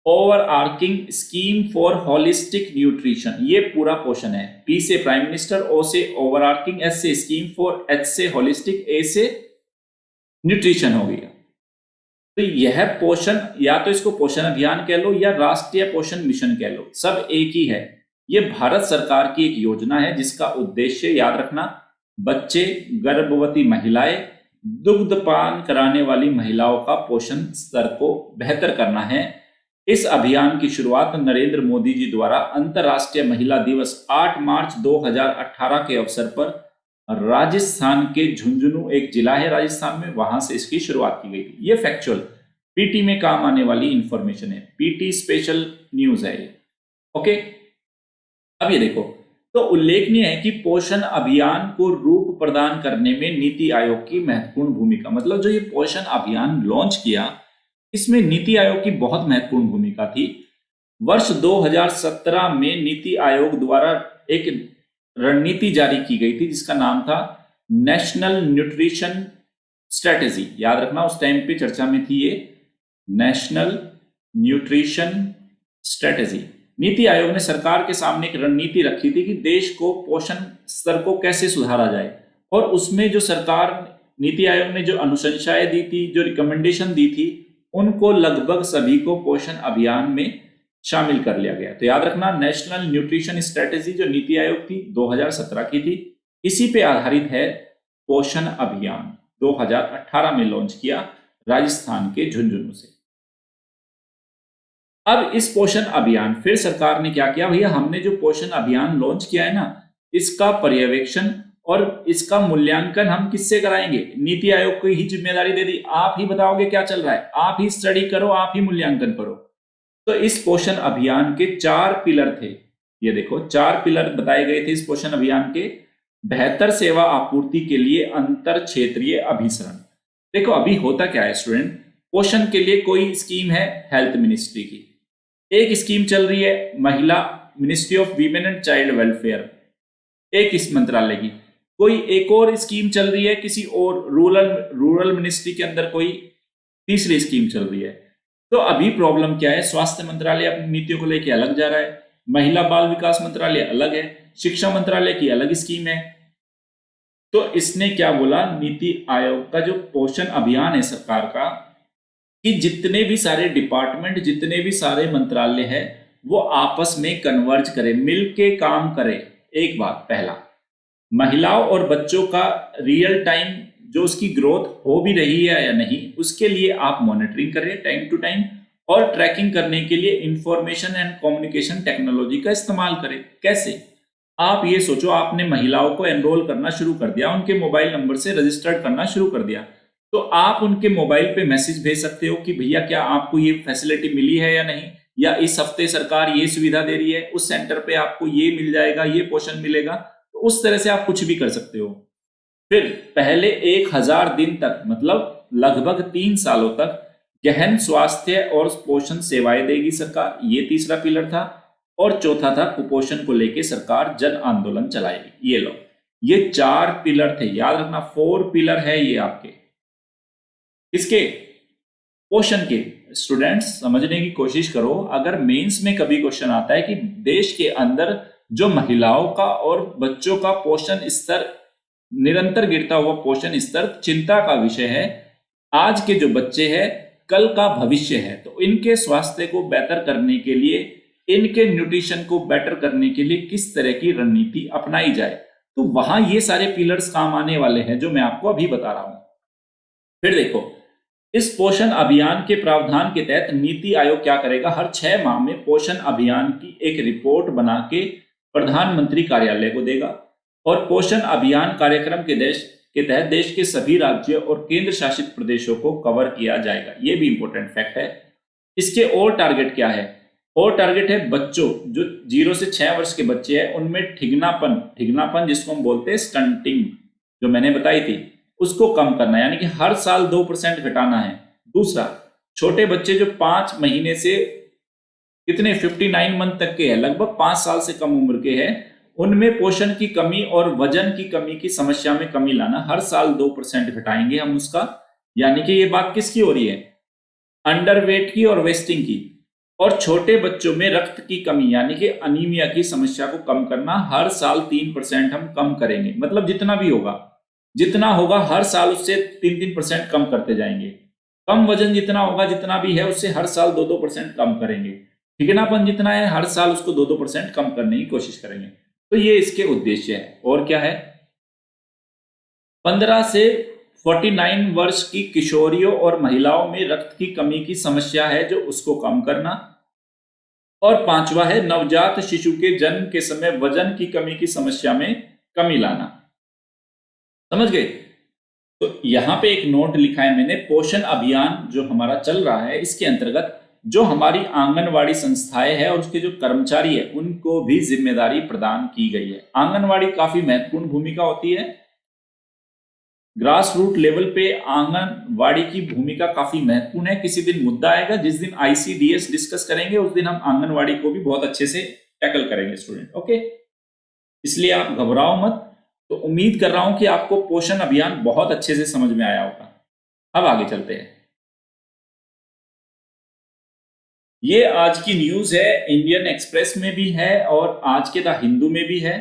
overarching scheme for holistic nutrition. ये पूरा पोषण है। पी से प्राइम मिनिस्टर, ओ से ओवरआर्चिंग, एस से स्कीम फॉर, एच से होलिस्टिक, ए से न्यूट्रिशन हो गया। तो यह पोषण, या तो इसको पोषण अभियान कह लो या राष्ट्रीय पोषण मिशन कह लो, सब एक ही है। ये भारत सरकार की एक योजना है जिसका उद्देश्य, याद रखना, बच्चे, गर्भवती महिलाएं, दुग्धपान कराने वाली महिलाओं का पोषण स्तर को बेहतर करना है। इस अभियान की शुरुआत नरेंद्र मोदी जी द्वारा अंतर्राष्ट्रीय महिला दिवस 8 मार्च 2018 के अवसर पर राजस्थान के झुंझुनू, एक जिला है राजस्थान में, वहां से इसकी शुरुआत की गई थी। ये फैक्चुअल पीटी में काम आने वाली इंफॉर्मेशन है, पीटी स्पेशल न्यूज है ये। ओके, अब ये देखो, तो उल्लेखनीय है कि पोषण अभियान को रूप प्रदान करने में नीति आयोग की महत्वपूर्ण भूमिका, मतलब जो ये पोषण अभियान लॉन्च किया, इसमें नीति आयोग की बहुत महत्वपूर्ण भूमिका थी। वर्ष 2017 में नीति आयोग द्वारा एक रणनीति जारी की गई थी जिसका नाम था नेशनल न्यूट्रिशन स्ट्रेटेजी। याद रखना, उस टाइम पे चर्चा में थी ये national nutrition strategy. NITI Aayog ने सरकार के सामने एक रणनीति रखी थी कि देश को पोषण स्तर को कैसे सुधारा जाए, और उसमें जो सरकार, नीति आयोग ने जो अनुशंसाएं दी थी, जो रिकमेंडेशन दी थी, उनको लगभग सभी को पोषण अभियान में शामिल कर लिया गया। तो याद रखना, नेशनल न्यूट्रिशन स्ट्रेटेजी जो नीति आयोग थी 2017 की थी, इसी पे आधारित है पोषण अभियान। 2018 में लॉन्च किया राजस्थान के झुंझुनू से। अब इस पोषण अभियान, फिर सरकार ने क्या किया, भैया हमने जो पोषण अभियान लॉन्च किया है ना, इसका पर्यवेक्षण और इसका मूल्यांकन हम किससे कराएंगे, नीति आयोग को ही जिम्मेदारी दे दी। आप ही बताओगे क्या चल रहा है, आप ही स्टडी करो, आप ही मूल्यांकन करो। तो इस पोषण अभियान के 4 पिलर थे। ये देखो 4 पिलर बताए गए थे इस पोषण अभियान के। बेहतर सेवा आपूर्ति के लिए अंतर क्षेत्रीय अभिसरण। देखो अभी होता क्या है स्टूडेंट, पोषण के लिए कोई स्कीम है हेल्थ मिनिस्ट्री की, एक स्कीम चल रही है महिला, ministry of women and child welfare, एक इस मंत्रालय की, कोई एक और स्कीम चल रही है किसी और रूरल मिनिस्ट्री के अंदर, कोई तीसरी स्कीम चल रही है। तो अभी प्रॉब्लम क्या है, स्वास्थ्य मंत्रालय अपनी नीतियों को लेकर अलग जा रहा है, महिला बाल विकास मंत्रालय अलग है, शिक्षा मंत्रालय की अलग स्कीम है। तो इसने क्या बोला, नीति आयोग का जो पोषण अभियान है सरकार का, कि जितने भी सारे डिपार्टमेंट, जितने भी सारे मंत्रालय है, वो आपस में कन्वर्ज करे, मिलके काम करे। एक बात, पहला, महिलाओं और बच्चों का रियल टाइम जो उसकी ग्रोथ हो भी रही है या नहीं, उसके लिए आप मॉनिटरिंग करें टाइम टू टाइम, और ट्रैकिंग करने के लिए इंफॉर्मेशन एंड कम्युनिकेशन टेक्नोलॉजी का इस्तेमाल करें। कैसे, आप ये सोचो, आपने महिलाओं को एनरोल करना शुरू कर दिया, उनके मोबाइल नंबर से रजिस्टर्ड करना शुरू कर दिया, तो आप उनके मोबाइल पे मैसेज भेज सकते हो कि भैया क्या आपको ये फैसिलिटी मिली है या नहीं, या इस हफ्ते सरकार ये सुविधा दे रही है, उस सेंटर पे आपको ये मिल जाएगा, ये पोषण मिलेगा। तो उस तरह से आप कुछ भी कर सकते हो। फिर पहले 1000 दिन तक, मतलब लगभग 3 सालों तक गहन स्वास्थ्य और पोषण सेवाएं देगी सरकार, ये तीसरा पिलर था। और चौथा था कुपोषण को लेकर सरकार जन आंदोलन चलाएगी। ये लो, ये 4 पिलर थे, याद रखना 4 पिलर है ये आपके, इसके पोषण के। स्टूडेंट्स समझने की कोशिश करो, अगर मेंस में कभी क्वेश्चन आता है कि देश के अंदर जो महिलाओं का और बच्चों का पोषण स्तर, निरंतर गिरता हुआ पोषण स्तर चिंता का विषय है। आज के जो बच्चे हैं कल का भविष्य है, तो इनके स्वास्थ्य को बेहतर करने के लिए, इनके न्यूट्रिशन को बेटर करने के लिए किस तरह की रणनीति अपनाई जाए, तो वहां ये सारे पिलर्स काम आने वाले हैं जो मैं आपको अभी बता रहा हूं। फिर देखो, इस पोषण अभियान के प्रावधान के तहत नीति आयोग क्या करेगा, हर 6 माह में पोषण अभियान की एक रिपोर्ट बना के प्रधानमंत्री कार्यालय को देगा और पोषण अभियान कार्यक्रम के तहत देश के सभी राज्यों और केंद्र शासित प्रदेशों को कवर किया जाएगा। ये भी इंपॉर्टेंट फैक्ट है। इसके और टारगेट क्या है, और टारगेट है बच्चों जो 0 से 6 वर्ष के बच्चे हैं उनमें ठिगनापन जिसको हम बोलते हैं स्टंटिंग, जो मैंने बताई थी, उसको कम करना, यानी कि हर साल 2% घटाना है। दूसरा, छोटे बच्चे जो 5 महीने से कितने 59 मंथ तक के हैं, लगभग 5 साल से कम उम्र के हैं, उनमें पोषण की कमी और वजन की कमी की समस्या में कमी लाना, हर साल 2% घटाएंगे हम उसका। यानी कि ये बात किसकी हो रही है, अंडरवेट की और वेस्टिंग की। और छोटे बच्चों में रक्त की कमी यानी कि अनीमिया की समस्या को कम करना, हर साल 3% हम कम करेंगे। मतलब जितना होगा हर साल उससे 3% कम करते जाएंगे। कम वजन जितना होगा, जितना भी है, उससे हर साल 2% कम करेंगे। ठिगनापन जितना है हर साल उसको 2% कम करने की कोशिश करेंगे। तो ये इसके उद्देश्य है। और क्या है, 15 से 49 वर्ष की किशोरियों और महिलाओं में रक्त की कमी की समस्या है जो उसको कम करना। और 5वां है नवजात शिशु के जन्म के समय वजन की कमी की समस्या में कमी लाना। समझ गए? तो यहां पे एक नोट लिखा है मैंने, पोषण अभियान जो हमारा चल रहा है इसके अंतर्गत जो हमारी आंगनवाड़ी संस्थाएं हैं और उसके जो कर्मचारी है उनको भी जिम्मेदारी प्रदान की गई है। आंगनवाड़ी काफी महत्वपूर्ण भूमिका होती है। ग्रास रूट लेवल पे आंगनवाड़ी की भूमिका काफी महत्वपूर्ण है। किसी दिन मुद्दा आएगा, जिस दिन ICDS डिस्कस करेंगे उस दिन हम आंगनवाड़ी को भी बहुत अच्छे से टैकल करेंगे स्टूडेंट। ओके, इसलिए आप घबराओ मत। तो उम्मीद कर रहा हूं कि आपको पोषण अभियान बहुत अच्छे से समझ में आया होगा। अब आगे चलते हैं। ये आज की न्यूज है, इंडियन एक्सप्रेस में भी है और आज के द हिंदू में भी है।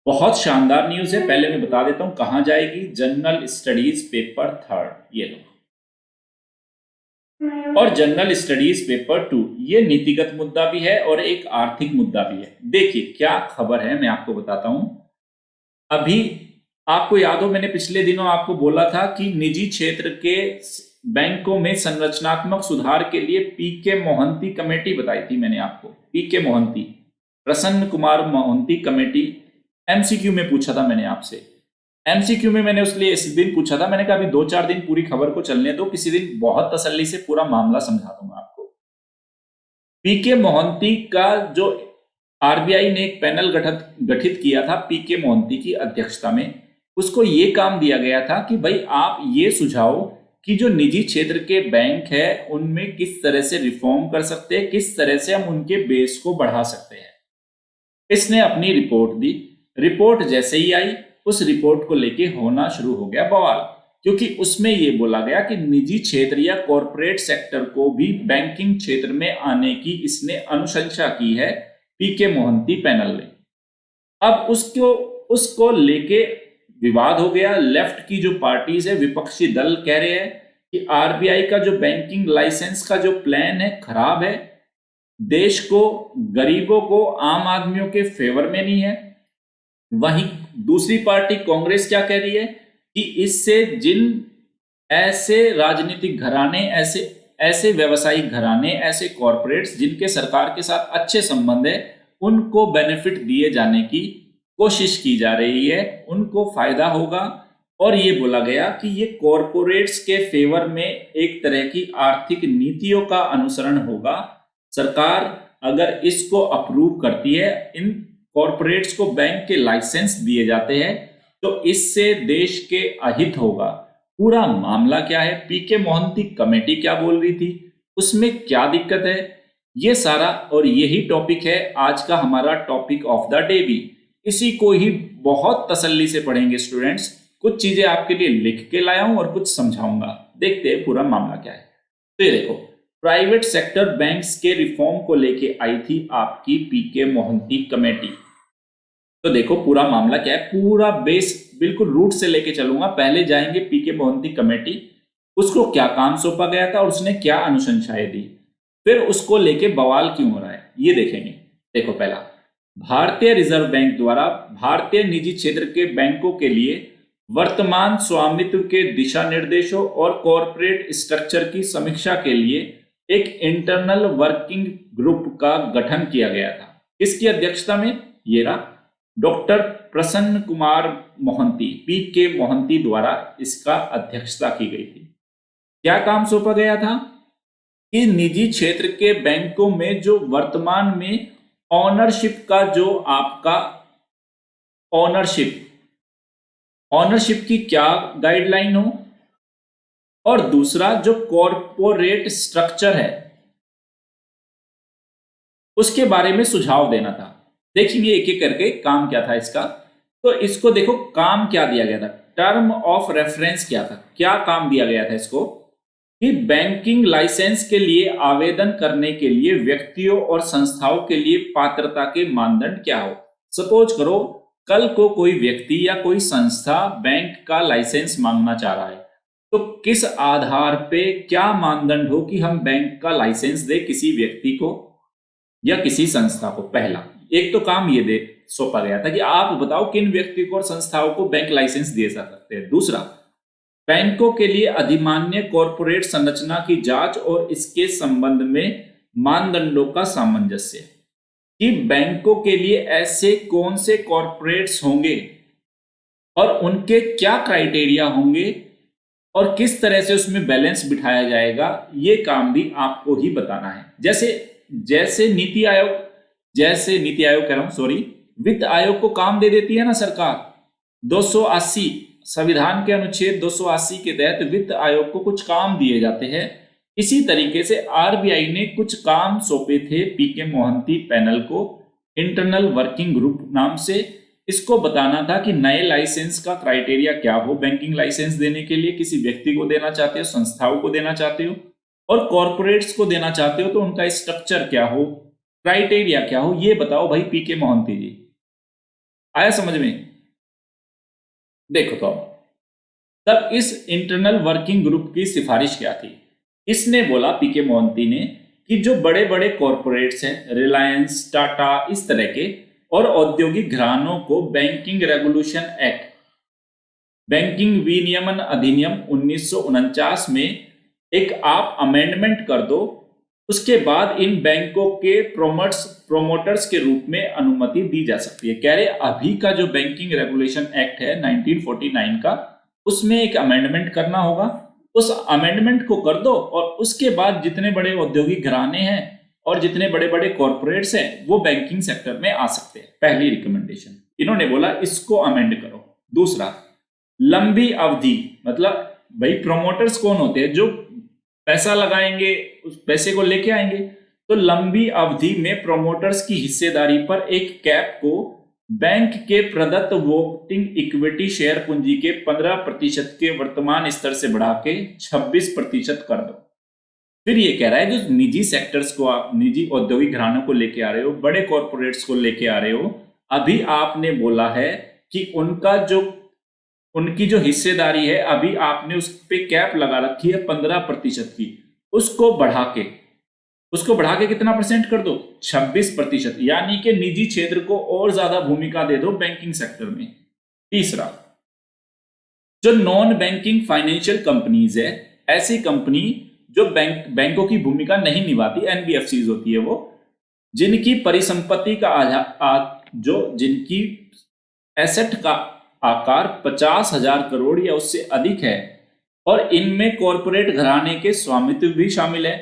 बहुत शानदार न्यूज है। पहले मैं बता देता हूं कहां जाएगी, जनरल स्टडीज पेपर 3, ये लो, और जनरल स्टडीज पेपर 2, ये नीतिगत मुद्दा भी है और एक आर्थिक मुद्दा भी है। देखिए क्या खबर है, मैं आपको बताता हूं। अभी आपको याद हो, मैंने पिछले दिनों आपको बोला था कि निजी क्षेत्र के बैंकों में संरचनात्मक सुधार के लिए पीके मोहंती कमेटी बताई थी मैंने आपको। पीके मोहंती, प्रसन्न कुमार मोहंती कमेटी। MCQ में पूछा था मैंने आपसे। MCQ में मैंने उसलिए इस दिन पूछा था, मैंने कहा अभी 2-4 दिन पूरी खबर को चलने दो, किसी दिन बहुत तसल्ली से पूरा मामला समझा दूंगा आपको। पीके मोहंती का जो RBI ने एक पैनल गठित किया था पीके मोहंती की अध्यक्षता में, उसको ये काम दिया गया था कि भाई आप ये सुझाओ कि जो निजी क्षेत्र के बैंक है उनमें किस तरह से रिफॉर्म कर सकते हैं, किस तरह से हम उनके बेस को बढ़ा सकते हैं। इसने अपनी रिपोर्ट दी। रिपोर्ट जैसे ही आई, उस रिपोर्ट को लेके होना शुरू हो गया बवाल, क्योंकि उसमें ये बोला गया कि निजी क्षेत्र या कॉरपोरेट सेक्टर को भी बैंकिंग क्षेत्र में आने की इसने अनुशंसा की है पीके मोहंती पैनल ने। अब उसको लेके विवाद हो गया। लेफ्ट की जो पार्टीज है, विपक्षी दल कह रहे हैं कि RBI का जो बैंकिंग लाइसेंस का जो प्लान है खराब है, देश को, गरीबों को, आम आदमियों के फेवर में नहीं है। वहीं दूसरी पार्टी कांग्रेस क्या कह रही है कि इससे जिन ऐसे राजनीतिक घराने, ऐसे व्यवसायिक घराने, ऐसे कॉरपोरेट्स जिनके सरकार के साथ अच्छे संबंध है, उनको बेनिफिट दिए जाने की कोशिश की जा रही है, उनको फायदा होगा। और ये बोला गया कि ये कॉरपोरेट्स के फेवर में एक तरह की आर्थिक नीतियों का अनुसरण होगा। सरकार अगर इसको अप्रूव करती है, इन कॉरपोरेट्स को बैंक के लाइसेंस दिए जाते हैं, तो इससे देश के अहित होगा। पूरा मामला क्या है, पीके मोहंती कमेटी क्या बोल रही थी, उसमें क्या दिक्कत है, ये सारा और यही टॉपिक है आज का हमारा टॉपिक ऑफ द डे भी। इसी को ही बहुत तसल्ली से पढ़ेंगे स्टूडेंट्स। कुछ चीजें आपके लिए लिख के लाया हूं और कुछ समझाऊंगा। देखते हैं पूरा मामला क्या है। तो ये देखो, प्राइवेट सेक्टर बैंक्स के रिफॉर्म को लेके आई थी आपकी पीके मोहंती कमेटी। तो देखो पूरा मामला क्या है, पूरा बेस बिल्कुल रूट से लेके चलूंगा। पहले जाएंगे पीके मोहंती कमेटी, उसको क्या काम सौंपा गया था और उसने क्या अनुशंसाएं दी, फिर उसको लेके बवाल क्यों हो रहा है ये देखेंगे। देखो पहला, भारतीय रिजर्व बैंक द्वारा भारतीय निजी क्षेत्र के बैंकों के लिए वर्तमान स्वामित्व के दिशा निर्देशों और कॉरपोरेट स्ट्रक्चर की समीक्षा के लिए एक इंटरनल वर्किंग ग्रुप का गठन किया गया था। किसकी अध्यक्षता में? ये रहा डॉक्टर प्रसन्न कुमार मोहंती, पी के मोहंती द्वारा इसका अध्यक्षता की गई थी। क्या काम सौंपा गया था कि निजी क्षेत्र के बैंकों में जो वर्तमान में ऑनरशिप का जो आपका ऑनरशिप की क्या गाइडलाइन हो, और दूसरा जो कॉरपोरेट स्ट्रक्चर है उसके बारे में सुझाव देना था। देखेंगे एक एक करके काम क्या था इसका। तो इसको देखो काम क्या दिया गया था, टर्म ऑफ रेफरेंस क्या था, क्या काम दिया गया था इसको कि बैंकिंग लाइसेंस के लिए आवेदन करने के लिए व्यक्तियों और संस्थाओं के लिए पात्रता के मानदंड क्या हो। सपोज करो कल को कोई व्यक्ति या कोई संस्था बैंक का लाइसेंस मांगना चाह रहा है, तो किस आधार पे क्या मानदंड हो कि हम बैंक का लाइसेंस दे किसी व्यक्ति को या किसी संस्था को। पहला एक तो काम ये दे सौंपा गया था कि आप बताओ किन व्यक्ति को और संस्थाओं को बैंक लाइसेंस दिए जा सकते हैं। दूसरा, बैंकों के लिए अधिमान्य कॉरपोरेट संरचना की जांच और इसके संबंध में मानदंडों का सामंजस्य, कि बैंकों के लिए ऐसे कौन से कॉरपोरेट्स होंगे और उनके क्या क्राइटेरिया होंगे और किस तरह से उसमें बैलेंस बिठाया जाएगा, ये काम भी आपको ही बताना है। जैसे नीति आयोग कह रहा हूं, सॉरी, वित्त आयोग को काम दे देती है ना सरकार, 280 संविधान के अनुच्छेद 280 के तहत वित्त आयोग को कुछ काम दिए जाते हैं। इसी तरीके से आरबीआई ने कुछ काम सौंपे थे पीके मोहंती पैनल को, इंटरनल वर्किंग ग्रुप नाम से। इसको बताना था कि नए लाइसेंस का क्राइटेरिया क्या हो, बैंकिंग लाइसेंस देने के लिए किसी व्यक्ति को देना चाहते हो, संस्थाओं को देना चाहते हो और कॉरपोरेट्स को देना चाहते हो, तो उनका स्ट्रक्चर क्या हो, क्राइटेरिया क्या हो, ये बताओ भाई पीके मोहंती जी। आया समझ में? देखो तो तब इस इंटरनल वर्किंग ग्रुप की सिफारिश क्या थी। इसने बोला पीके मोहंती ने कि जो बड़े बड़े कॉरपोरेट्स हैं, रिलायंस, टाटा, इस तरह के और औद्योगिक घरानों को बैंकिंग रेगुलेशन एक्ट, बैंकिंग विनियमन अधिनियम 1949 में एक आप अमेंडमेंट कर दो, उसके बाद इन बैंकों के प्रोमोटर्स के रूप में अनुमति दी जा सकती है। कह रहे अभी का जो बैंकिंग रेगुलेशन एक्ट है 1949 का, उसमें एक अमेंडमेंट करना होगा, उस अमेंडमेंट को कर दो और उसके बाद जितने बड़े औद्योगिक घराने हैं और जितने बड़े बड़े कॉरपोरेट्स हैं वो बैंकिंग सेक्टर में आ सकते हैं। पहली रिकमेंडेशन इन्होंने बोला इसको अमेंड करो। दूसरा, लंबी अवधि, मतलब भाई प्रोमोटर्स कौन होते हैं, जो पैसा लगाएंगे उस पैसे को लेके आएंगे, तो लंबी अवधि में प्रोमोटर्स की हिस्सेदारी पर एक कैप को बैंक के प्रदत्त वोटिंग इक्विटी शेयर पूंजी के 15% के वर्तमान स्तर से बढ़ा के 26% कर दो। फिर ये कह रहा है जो निजी सेक्टर्स को आप निजी औद्योगिक घरानों को लेके आ रहे हो, बड़े कॉरपोरेट्स को लेके आ रहे हो, अभी आपने बोला है कि उनकी जो हिस्सेदारी है अभी आपने उस पे कैप लगा रखी है 15% की, उसको बढ़ा के कितना परसेंट कर दो, 26%, यानी कि निजी क्षेत्र को और ज्यादा भूमिका दे दो बैंकिंग सेक्टर में। तीसरा, जो नॉन बैंकिंग फाइनेंशियल कंपनीज है, ऐसी कंपनी जो बैंकों की भूमिका नहीं निभाती, एनबीएफसीज होती है वो, जिनकी परिसंपत्ति का जिनकी एसेट का आकार 50,000 करोड़ या उससे अधिक है और इनमें कॉरपोरेट घराने के स्वामित्व भी शामिल है,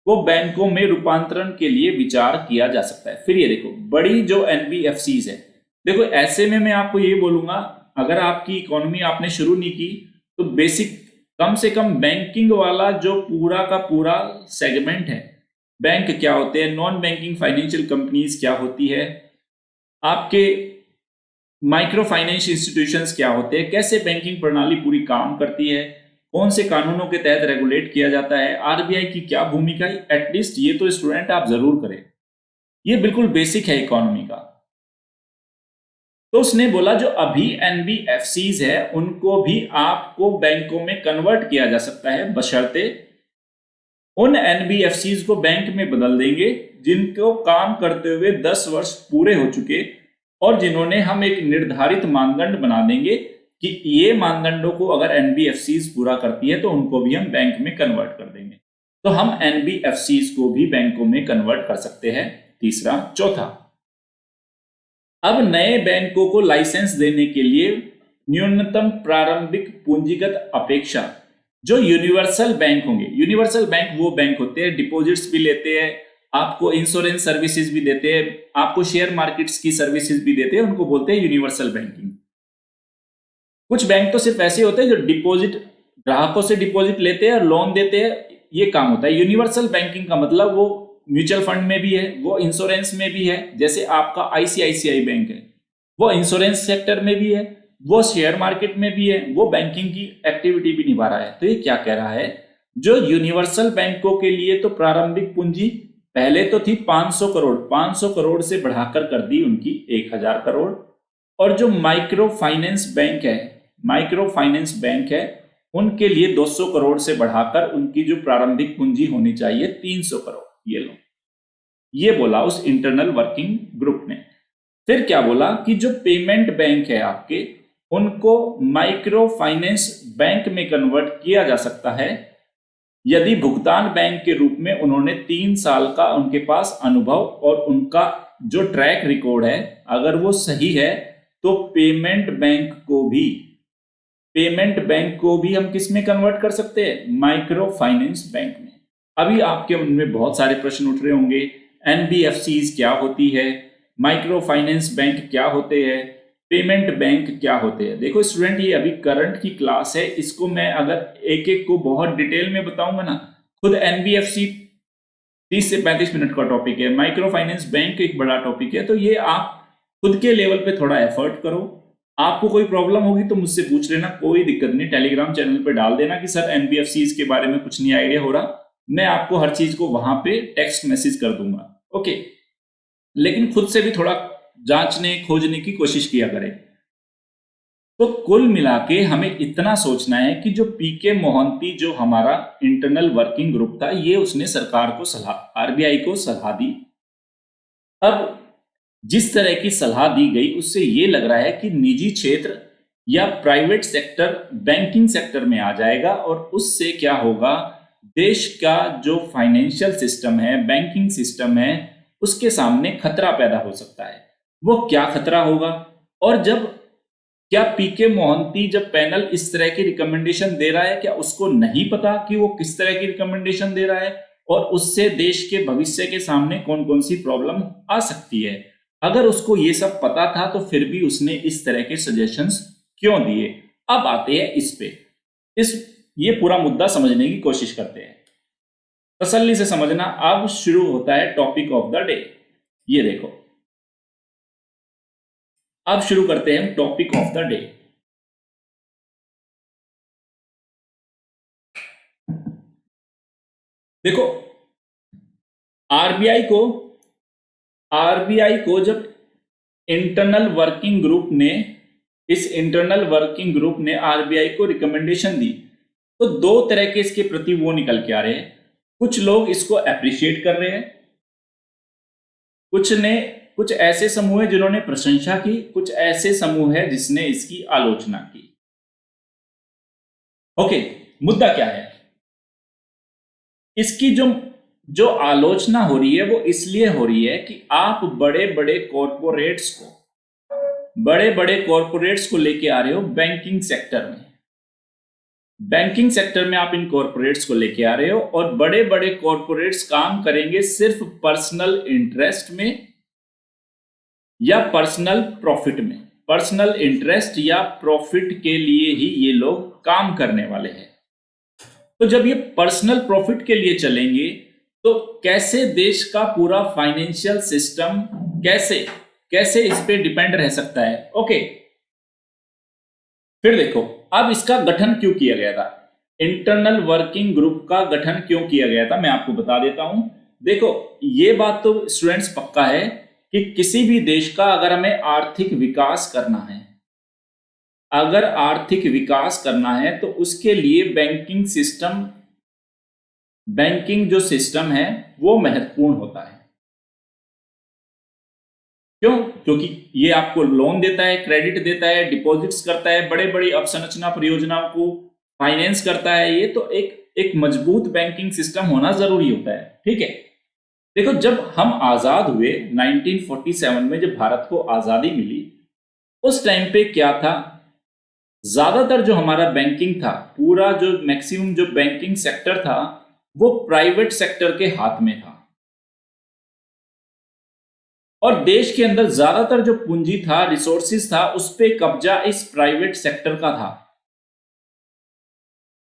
वो बैंकों में रूपांतरण के लिए विचार किया जा सकता है। फिर ये देखो बड़ी जो एनबीएफसीज है, देखो ऐसे में मैं आपको ये बोलूंगा, अगर आपकी इकोनॉमी आपने शुरू नहीं की तो बेसिक कम से कम बैंकिंग वाला जो पूरा का पूरा सेगमेंट है, बैंक क्या होते हैं, नॉन बैंकिंग फाइनेंशियल कंपनीज क्या होती है, आपके माइक्रो फाइनेंस इंस्टीट्यूशंस क्या होते हैं, कैसे बैंकिंग प्रणाली पूरी काम करती है, कौन से कानूनों के तहत रेगुलेट किया जाता है, आरबीआई की क्या भूमिका है, एटलीस्ट ये तो स्टूडेंट आप जरूर करें, ये बिल्कुल बेसिक है इकोनॉमी का। तो उसने बोला जो अभी एनबीएफसीज है उनको भी आपको बैंकों में कन्वर्ट किया जा सकता है, बशर्ते उन एनबीएफसीज को बैंक में बदल देंगे जिनको काम करते हुए 10 वर्ष पूरे हो चुके और जिन्होंने हम एक निर्धारित मानदंड बना देंगे कि ये मानदंडों को अगर एनबीएफसीज पूरा करती है तो उनको भी हम बैंक में कन्वर्ट कर देंगे। तो हम एनबीएफसीज को भी बैंकों में कन्वर्ट कर सकते हैं। तीसरा, चौथा, अब नए बैंकों को लाइसेंस देने के लिए न्यूनतम प्रारंभिक पूंजीगत अपेक्षा जो यूनिवर्सल बैंक होंगे, यूनिवर्सल बैंक वो बैंक होते हैं डिपॉजिट्स भी लेते हैं, आपको इंश्योरेंस सर्विसेज भी देते हैं, आपको शेयर मार्केट्स की सर्विसेज भी देते हैं, उनको बोलते हैं यूनिवर्सल बैंकिंग। कुछ बैंक तो सिर्फ ऐसे होते हैं जो डिपॉजिट, ग्राहकों से डिपॉजिट लेते हैं और लोन देते हैं, ये काम होता है। यूनिवर्सल बैंकिंग का मतलब वो म्यूचुअल फंड में भी है, वो इंश्योरेंस में भी है, जैसे आपका आईसीआईसीआई बैंक है वो इंश्योरेंस सेक्टर में भी है, वो शेयर मार्केट में भी है, वो बैंकिंग की एक्टिविटी भी निभा रहा है। तो ये क्या कह रहा है, जो यूनिवर्सल बैंकों के लिए तो प्रारंभिक पूंजी पहले तो थी 500 करोड़, 500 करोड़ से बढ़ाकर कर दी उनकी 1000 करोड़, और जो माइक्रो फाइनेंस बैंक है, माइक्रो फाइनेंस बैंक है उनके लिए 200 करोड़ से बढ़ाकर उनकी जो प्रारंभिक पूंजी होनी चाहिए 300 करोड़। ये लो, ये बोला उस इंटरनल वर्किंग ग्रुप ने। फिर क्या बोला कि जो पेमेंट बैंक है आपके, उनको माइक्रो फाइनेंस बैंक में कन्वर्ट किया जा सकता है यदि भुगतान बैंक के रूप में उन्होंने 3 साल का उनके पास अनुभव और उनका जो ट्रैक रिकॉर्ड है अगर वो सही है तो पेमेंट बैंक को भी हम किस में कन्वर्ट कर सकते हैं, माइक्रो फाइनेंस बैंक में। अभी आपके मन में बहुत सारे प्रश्न उठ रहे होंगे, एनबीएफसीज क्या होती है, माइक्रो फाइनेंस बैंक क्या होते हैं, पेमेंट बैंक क्या होते हैं। देखो स्टूडेंट, ये अभी करंट की क्लास है, इसको मैं अगर एक एक को बहुत डिटेल में बताऊंगा ना, खुद एनबीएफसी 30 से 35 मिनट का टॉपिक है, माइक्रो फाइनेंस बैंक एक बड़ा टॉपिक है। तो ये आप खुद के लेवल पे थोड़ा एफर्ट करो, आपको कोई प्रॉब्लम होगी तो मुझसे पूछ लेना, कोई दिक्कत नहीं, टेलीग्राम चैनल पे डाल देना कि सर एनबीएफसीज के बारे में कुछ नहीं आइडिया हो रहा, मैं आपको हर चीज को वहां पे टेक्स्ट मैसेज कर दूंगा। ओके, लेकिन खुद से भी थोड़ा जांचने खोजने की कोशिश किया करें। तो कुल मिला के हमें इतना सोचना है कि जो पीके मोहंती जो हमारा इंटरनल वर्किंग ग्रुप था, ये उसने सरकार को सलाह, आरबीआई को सलाह दी। अब जिस तरह की सलाह दी गई उससे ये लग रहा है कि निजी क्षेत्र या प्राइवेट सेक्टर बैंकिंग सेक्टर में आ जाएगा और उससे क्या होगा, देश का जो फाइनेंशियल सिस्टम है, बैंकिंग सिस्टम है, उसके सामने खतरा पैदा हो सकता है। वो क्या खतरा होगा, और जब क्या पीके मोहंती जब पैनल इस तरह की रिकमेंडेशन दे रहा है, क्या उसको नहीं पता कि वो किस तरह की रिकमेंडेशन दे रहा है और उससे देश के भविष्य के सामने कौन कौन सी प्रॉब्लम आ सकती है। अगर उसको ये सब पता था तो फिर भी उसने इस तरह के सजेशंस क्यों दिए। अब आते हैं इस पे, ये पूरा मुद्दा समझने की कोशिश करते हैं, तसल्ली से समझना। अब शुरू होता है टॉपिक ऑफ द डे। ये देखो, अब शुरू करते हैं टॉपिक ऑफ द डे। देखो, आरबीआई को जब इंटरनल वर्किंग ग्रुप ने, इस इंटरनल वर्किंग ग्रुप ने आरबीआई को रिकमेंडेशन दी, तो दो तरह के इसके प्रति वो निकल के आ रहे हैं। कुछ लोग इसको अप्रिशिएट कर रहे हैं, कुछ ऐसे समूह है जिन्होंने प्रशंसा की, कुछ ऐसे समूह है जिसने इसकी आलोचना की। ओके, मुद्दा क्या है, इसकी जो आलोचना हो रही है वो इसलिए हो रही है कि आप बड़े बड़े कॉरपोरेट्स को लेके आ रहे हो बैंकिंग सेक्टर में। बैंकिंग सेक्टर में आप इन कॉरपोरेट्स को लेके आ रहे हो और बड़े बड़े कॉरपोरेट्स काम करेंगे सिर्फ पर्सनल इंटरेस्ट में या पर्सनल प्रॉफिट में। पर्सनल इंटरेस्ट या प्रॉफिट के लिए ही ये लोग काम करने वाले हैं। तो जब ये पर्सनल प्रॉफिट के लिए चलेंगे तो कैसे देश का पूरा फाइनेंशियल सिस्टम कैसे इस पे डिपेंड रह सकता है। ओके, फिर देखो, अब इसका गठन क्यों किया गया था, इंटरनल वर्किंग ग्रुप का गठन क्यों किया गया था, मैं आपको बता देता हूं। देखो, ये बात तो स्टूडेंट्स पक्का है कि किसी भी देश का अगर हमें आर्थिक विकास करना है, अगर आर्थिक विकास करना है तो उसके लिए बैंकिंग जो सिस्टम है वो महत्वपूर्ण होता है। क्यों? क्योंकि ये आपको लोन देता है, क्रेडिट देता है, डिपॉजिट्स करता है, बड़े बड़ी अवसंरचना परियोजनाओं को फाइनेंस करता है। ये तो एक मजबूत बैंकिंग सिस्टम होना जरूरी होता है। ठीक है, देखो जब हम आजाद हुए 1947 में, जब भारत को आजादी मिली, उस टाइम पे क्या था, ज्यादातर जो हमारा बैंकिंग था, पूरा जो मैक्सिमम जो बैंकिंग सेक्टर था वो प्राइवेट सेक्टर के हाथ में था, और देश के अंदर ज्यादातर जो पूंजी था, रिसोर्सिस था, उस पे कब्जा इस प्राइवेट सेक्टर का था।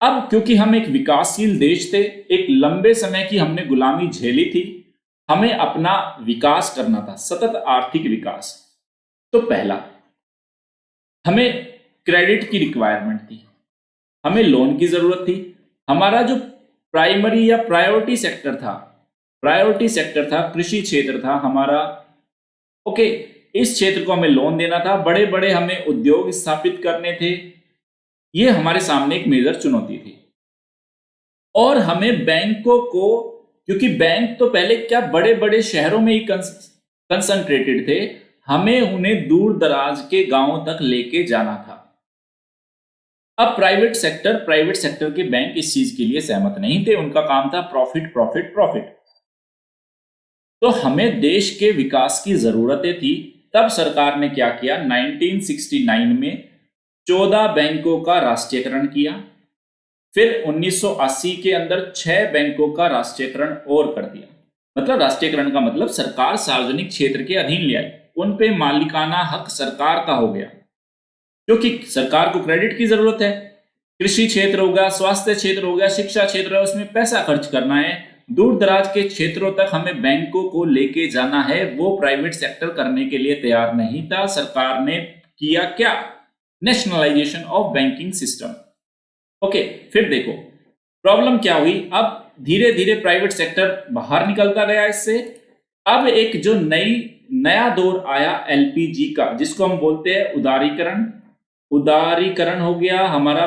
अब क्योंकि हम एक विकासशील देश थे, एक लंबे समय की हमने गुलामी झेली थी, हमें अपना विकास करना था, सतत आर्थिक विकास। तो पहला, हमें क्रेडिट की रिक्वायरमेंट थी, हमें लोन की जरूरत थी। हमारा जो प्राइमरी या प्रायोरिटी सेक्टर था कृषि क्षेत्र था हमारा। ओके, इस क्षेत्र को हमें लोन देना था, बड़े बड़े हमें उद्योग स्थापित करने थे। ये हमारे सामने एक मेजर चुनौती थी। और हमें बैंकों को, क्योंकि बैंक तो पहले क्या बड़े बड़े शहरों में ही कंसंट्रेटेड थे, हमें उन्हें दूर दराज के गांवों तक लेके जाना था। अब प्राइवेट सेक्टर के बैंक इस चीज के लिए सहमत नहीं थे। उनका काम था प्रॉफिट प्रॉफिट प्रॉफिट। तो हमें देश के विकास की जरूरतें थी। तब सरकार ने क्या किया, 1969 में 14 बैंकों का राष्ट्रीयकरण किया। फिर 1980 के अंदर 6 बैंकों का राष्ट्रीयकरण और कर दिया। मतलब राष्ट्रीयकरण का मतलब सरकार सार्वजनिक क्षेत्र के अधीन ले आई, उन पे मालिकाना हक सरकार का हो गया, क्योंकि सरकार को क्रेडिट की जरूरत है। कृषि क्षेत्र होगा, स्वास्थ्य क्षेत्र होगा, शिक्षा क्षेत्र है, उसमें पैसा खर्च करना है। दूर दराज के क्षेत्रों तक हमें बैंकों को लेके जाना है, वो प्राइवेट सेक्टर करने के लिए तैयार नहीं था। सरकार ने किया क्या, nationalisation of banking system. Okay, फिर देखो प्रॉब्लम क्या हुई। अब धीरे धीरे प्राइवेट सेक्टर बाहर निकलता गया इससे। अब एक जो नया दौर आया एलपीजी का, जिसको हम बोलते हैं उदारीकरण हो गया हमारा,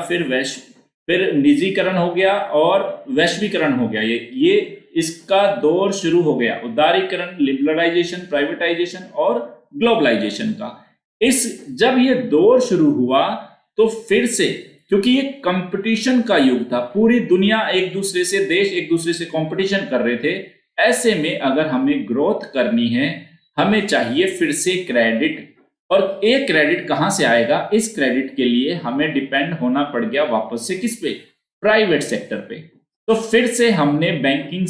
फिर निजीकरण हो गया और वैश्वीकरण हो गया। ये इसका दौर शुरू हो गया, उदारीकरण, लिबरलाइजेशन, प्राइवेटाइजेशन और ग्लोबलाइजेशन का। जब ये दौर शुरू हुआ तो फिर से, क्योंकि ये कंपटीशन का युग था, पूरी दुनिया एक दूसरे से, देश एक दूसरे से कंपटीशन कर रहे थे। ऐसे में अगर हमें ग्रोथ करनी है, हमें चाहिए फिर से क्रेडिट। और एक क्रेडिट कहां से आएगा, इस क्रेडिट के लिए हमें डिपेंड होना पड़ गया वापस से किस पे, प्राइवेट सेक्टर पे। तो फिर से हमने बैंकिंग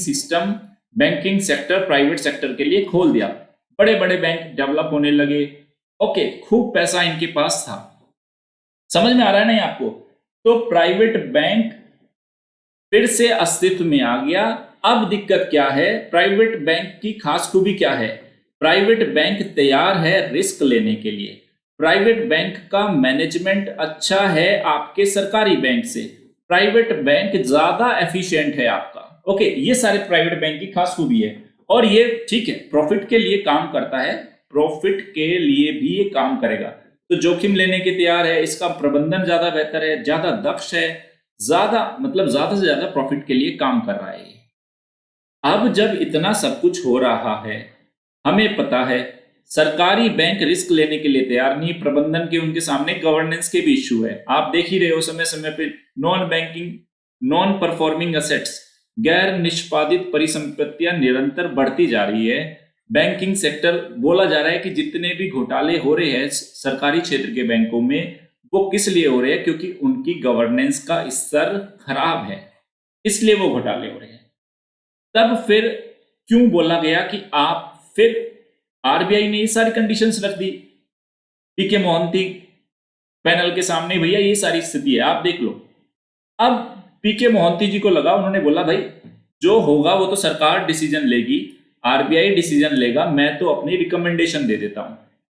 सेक्टर प्राइवेट सेक्टर के लिए खोल दिया। बड़े बड़े बैंक डेवलप होने लगे। ओके, खूब पैसा इनके पास था। समझ में आ रहा है नहीं आपको? तो प्राइवेट बैंक फिर से अस्तित्व में आ गया। अब दिक्कत क्या है, प्राइवेट बैंक की खास खूबी क्या है, प्राइवेट बैंक तैयार है रिस्क लेने के लिए। प्राइवेट बैंक का मैनेजमेंट अच्छा है आपके सरकारी बैंक से। प्राइवेट बैंक ज्यादा एफिशिएंट है आपका। ओके, ये सारे प्राइवेट बैंक की खास खूबी है। और ये ठीक है, प्रॉफिट के लिए काम करता है, प्रॉफिट के लिए भी ये काम करेगा। तो जोखिम लेने के तैयार है, इसका प्रबंधन ज्यादा बेहतर है, ज्यादा दक्ष है, ज्यादा से ज्यादा प्रॉफिट के लिए काम कर रहा है। अब जब इतना सब कुछ हो रहा है, हमें पता है सरकारी बैंक रिस्क लेने के लिए तैयार नहीं, प्रबंधन के उनके सामने गवर्नेंस के भी इश्यू है। आप देख ही रहे हो समय समय पे नॉन परफॉर्मिंग असेट्स, गैर निष्पादित परिसंपत्तियां निरंतर बढ़ती जा रही है। बैंकिंग सेक्टर, बोला जा रहा है कि जितने भी घोटाले हो रहे हैं सरकारी क्षेत्र के बैंकों में, वो किस लिए हो रहे हैं, क्योंकि उनकी गवर्नेंस का स्तर खराब है, इसलिए वो घोटाले हो रहे हैं। तब फिर क्यों बोला गया कि आप, फिर आरबीआई ने ये सारी कंडीशंस रख दी पीके मोहंती पैनल के सामने, भैया ये सारी स्थिति है, आप देख लो। अब पीके मोहंती जी को लगा, उन्होंने बोला भाई जो होगा वो तो सरकार डिसीजन लेगी, आरबीआई डिसीजन लेगा, मैं तो अपनी रिकमेंडेशन दे देता हूं।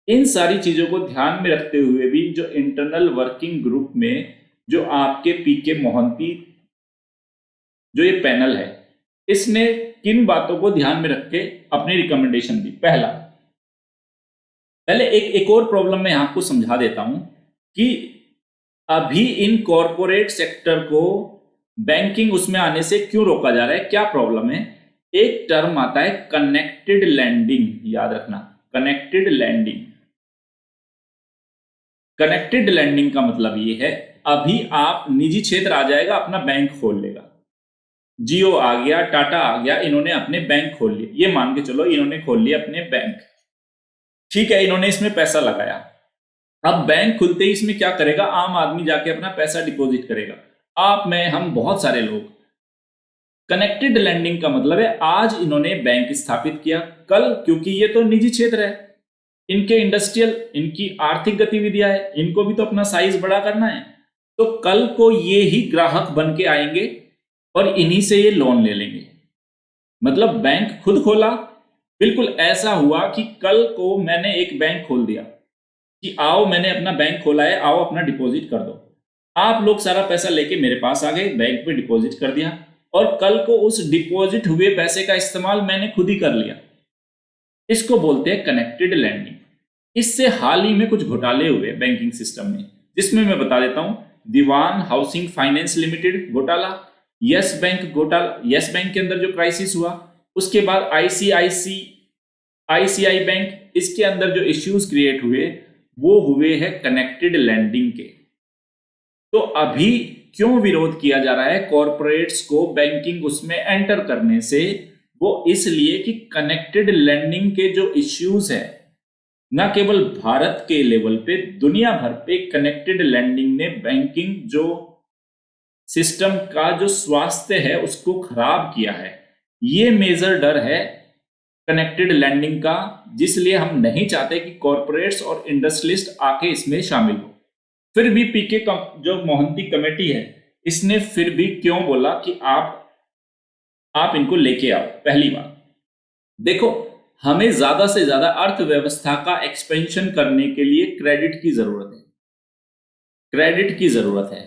इन सारी चीजों को ध्यान में रखते हुए भी जो इंटरनल वर्किंग ग्रुप में जो आपके पीके मोहंती जो ये पैनल है, इसने किन बातों को ध्यान में रख के अपनी रिकमेंडेशन दी। पहला, पहले एक और प्रॉब्लम मैं आपको समझा देता हूं कि अभी इन कॉरपोरेट सेक्टर को बैंकिंग उसमें आने से क्यों रोका जा रहा है, क्या प्रॉब्लम है। एक टर्म आता है कनेक्टेड लैंडिंग, याद रखना, कनेक्टेड लैंडिंग। कनेक्टेड लैंडिंग का मतलब ये है, अभी आप निजी क्षेत्र आ जाएगा, अपना बैंक खोल लेगा, जियो आ गया, टाटा आ गया, इन्होंने अपने बैंक खोल लिए, ये मान के चलो इन्होंने खोल लिए अपने बैंक, ठीक है, इन्होंने इसमें पैसा लगाया। अब बैंक खुलते ही इसमें क्या करेगा, आम आदमी जाके अपना पैसा डिपॉजिट करेगा, आप, मैं, हम, बहुत सारे लोग। कनेक्टेड लैंडिंग का मतलब है आज इन्होंने बैंक स्थापित किया, कल, क्योंकि ये तो निजी क्षेत्र है, इनके इंडस्ट्रियल, इनकी आर्थिक गतिविधियां है, इनको भी तो अपना साइज बड़ा करना है, तो कल को ये ही ग्राहक बन के आएंगे और इन्हीं से ये लोन ले लेंगे। मतलब बैंक खुद खोला, बिल्कुल ऐसा हुआ कि कल को मैंने एक बैंक खोल दिया कि आओ मैंने अपना बैंक खोला है, आओ अपना डिपॉजिट कर दो, आप लोग सारा पैसा लेके मेरे पास आ गए, बैंक में डिपॉजिट कर दिया, और कल को उस डिपॉजिट हुए पैसे का इस्तेमाल मैंने खुद ही कर लिया। इसको बोलते हैं कनेक्टेड लैंडिंग। इससे हाल ही में कुछ घोटाले हुए बैंकिंग सिस्टम में, जिसमें मैं बता देता हूं, दीवान हाउसिंग फाइनेंस लिमिटेड घोटाला, यस बैंक घोटाला, यस बैंक के अंदर जो क्राइसिस हुआ, उसके बाद आईसीआई बैंक, इसके अंदर जो इश्यूज क्रिएट हुए वो हुए हैं कनेक्टेड लैंडिंग के। तो अभी क्यों विरोध किया जा रहा है कॉरपोरेट्स को बैंकिंग उसमें एंटर करने से, वो इसलिए कि कनेक्टेड लैंडिंग के जो इश्यूज है, ना केवल भारत के लेवल पे, दुनिया भर पे कनेक्टेड लैंडिंग ने बैंकिंग जो सिस्टम का जो स्वास्थ्य है उसको खराब किया है। ये मेजर डर है कनेक्टेड लैंडिंग का, जिसलिए हम नहीं चाहते कि कॉरपोरेट्स और इंडस्ट्रियलिस्ट आके इसमें शामिल हो। फिर भी पीके जो मोहंती कमेटी है, इसने फिर भी क्यों बोला कि आप इनको लेके आओ। पहली बात देखो, हमें ज्यादा से ज्यादा अर्थव्यवस्था का एक्सपेंशन करने के लिए क्रेडिट की जरूरत है, क्रेडिट की जरूरत है,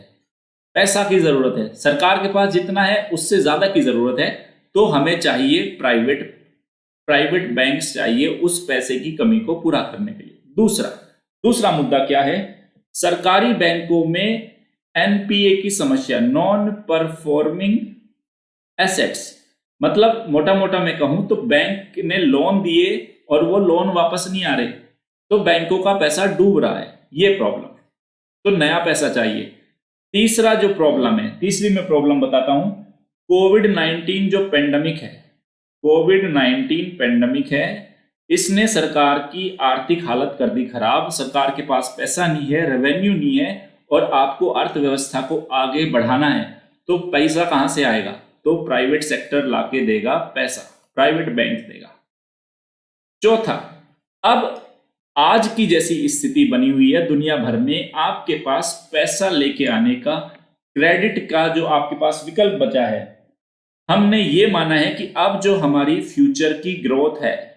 पैसा की जरूरत है, सरकार के पास जितना है उससे ज्यादा की जरूरत है, तो हमें चाहिए प्राइवेट बैंक्स चाहिए उस पैसे की कमी को पूरा करने के लिए। दूसरा मुद्दा क्या है, सरकारी बैंकों में एनपीए की समस्या, नॉन परफॉर्मिंग एसेट्स, मतलब मोटा मोटा मैं कहूं तो बैंक ने लोन दिए और वो लोन वापस नहीं आ रहे, तो बैंकों का पैसा डूब रहा है, ये प्रॉब्लम, तो नया पैसा चाहिए। तीसरा जो प्रॉब्लम है, तीसरी मैं प्रॉब्लम बताता हूं, कोविड-19 जो पेंडेमिक है, कोविड-19 पेंडेमिक है, इसने सरकार की आर्थिक हालत कर दी खराब। सरकार के पास पैसा नहीं है, रेवेन्यू नहीं है, और आपको अर्थव्यवस्था को आगे बढ़ाना है, तो पैसा कहां से आएगा, तो प्राइवेट सेक्टर लाके देगा पैसा, प्राइवेट बैंक देगा। चौथा, अब आज की जैसी स्थिति बनी हुई है दुनिया भर में, आपके पास पैसा लेके आने का, क्रेडिट का जो आपके पास विकल्प बचा है, हमने ये माना है कि अब जो हमारी फ्यूचर की ग्रोथ है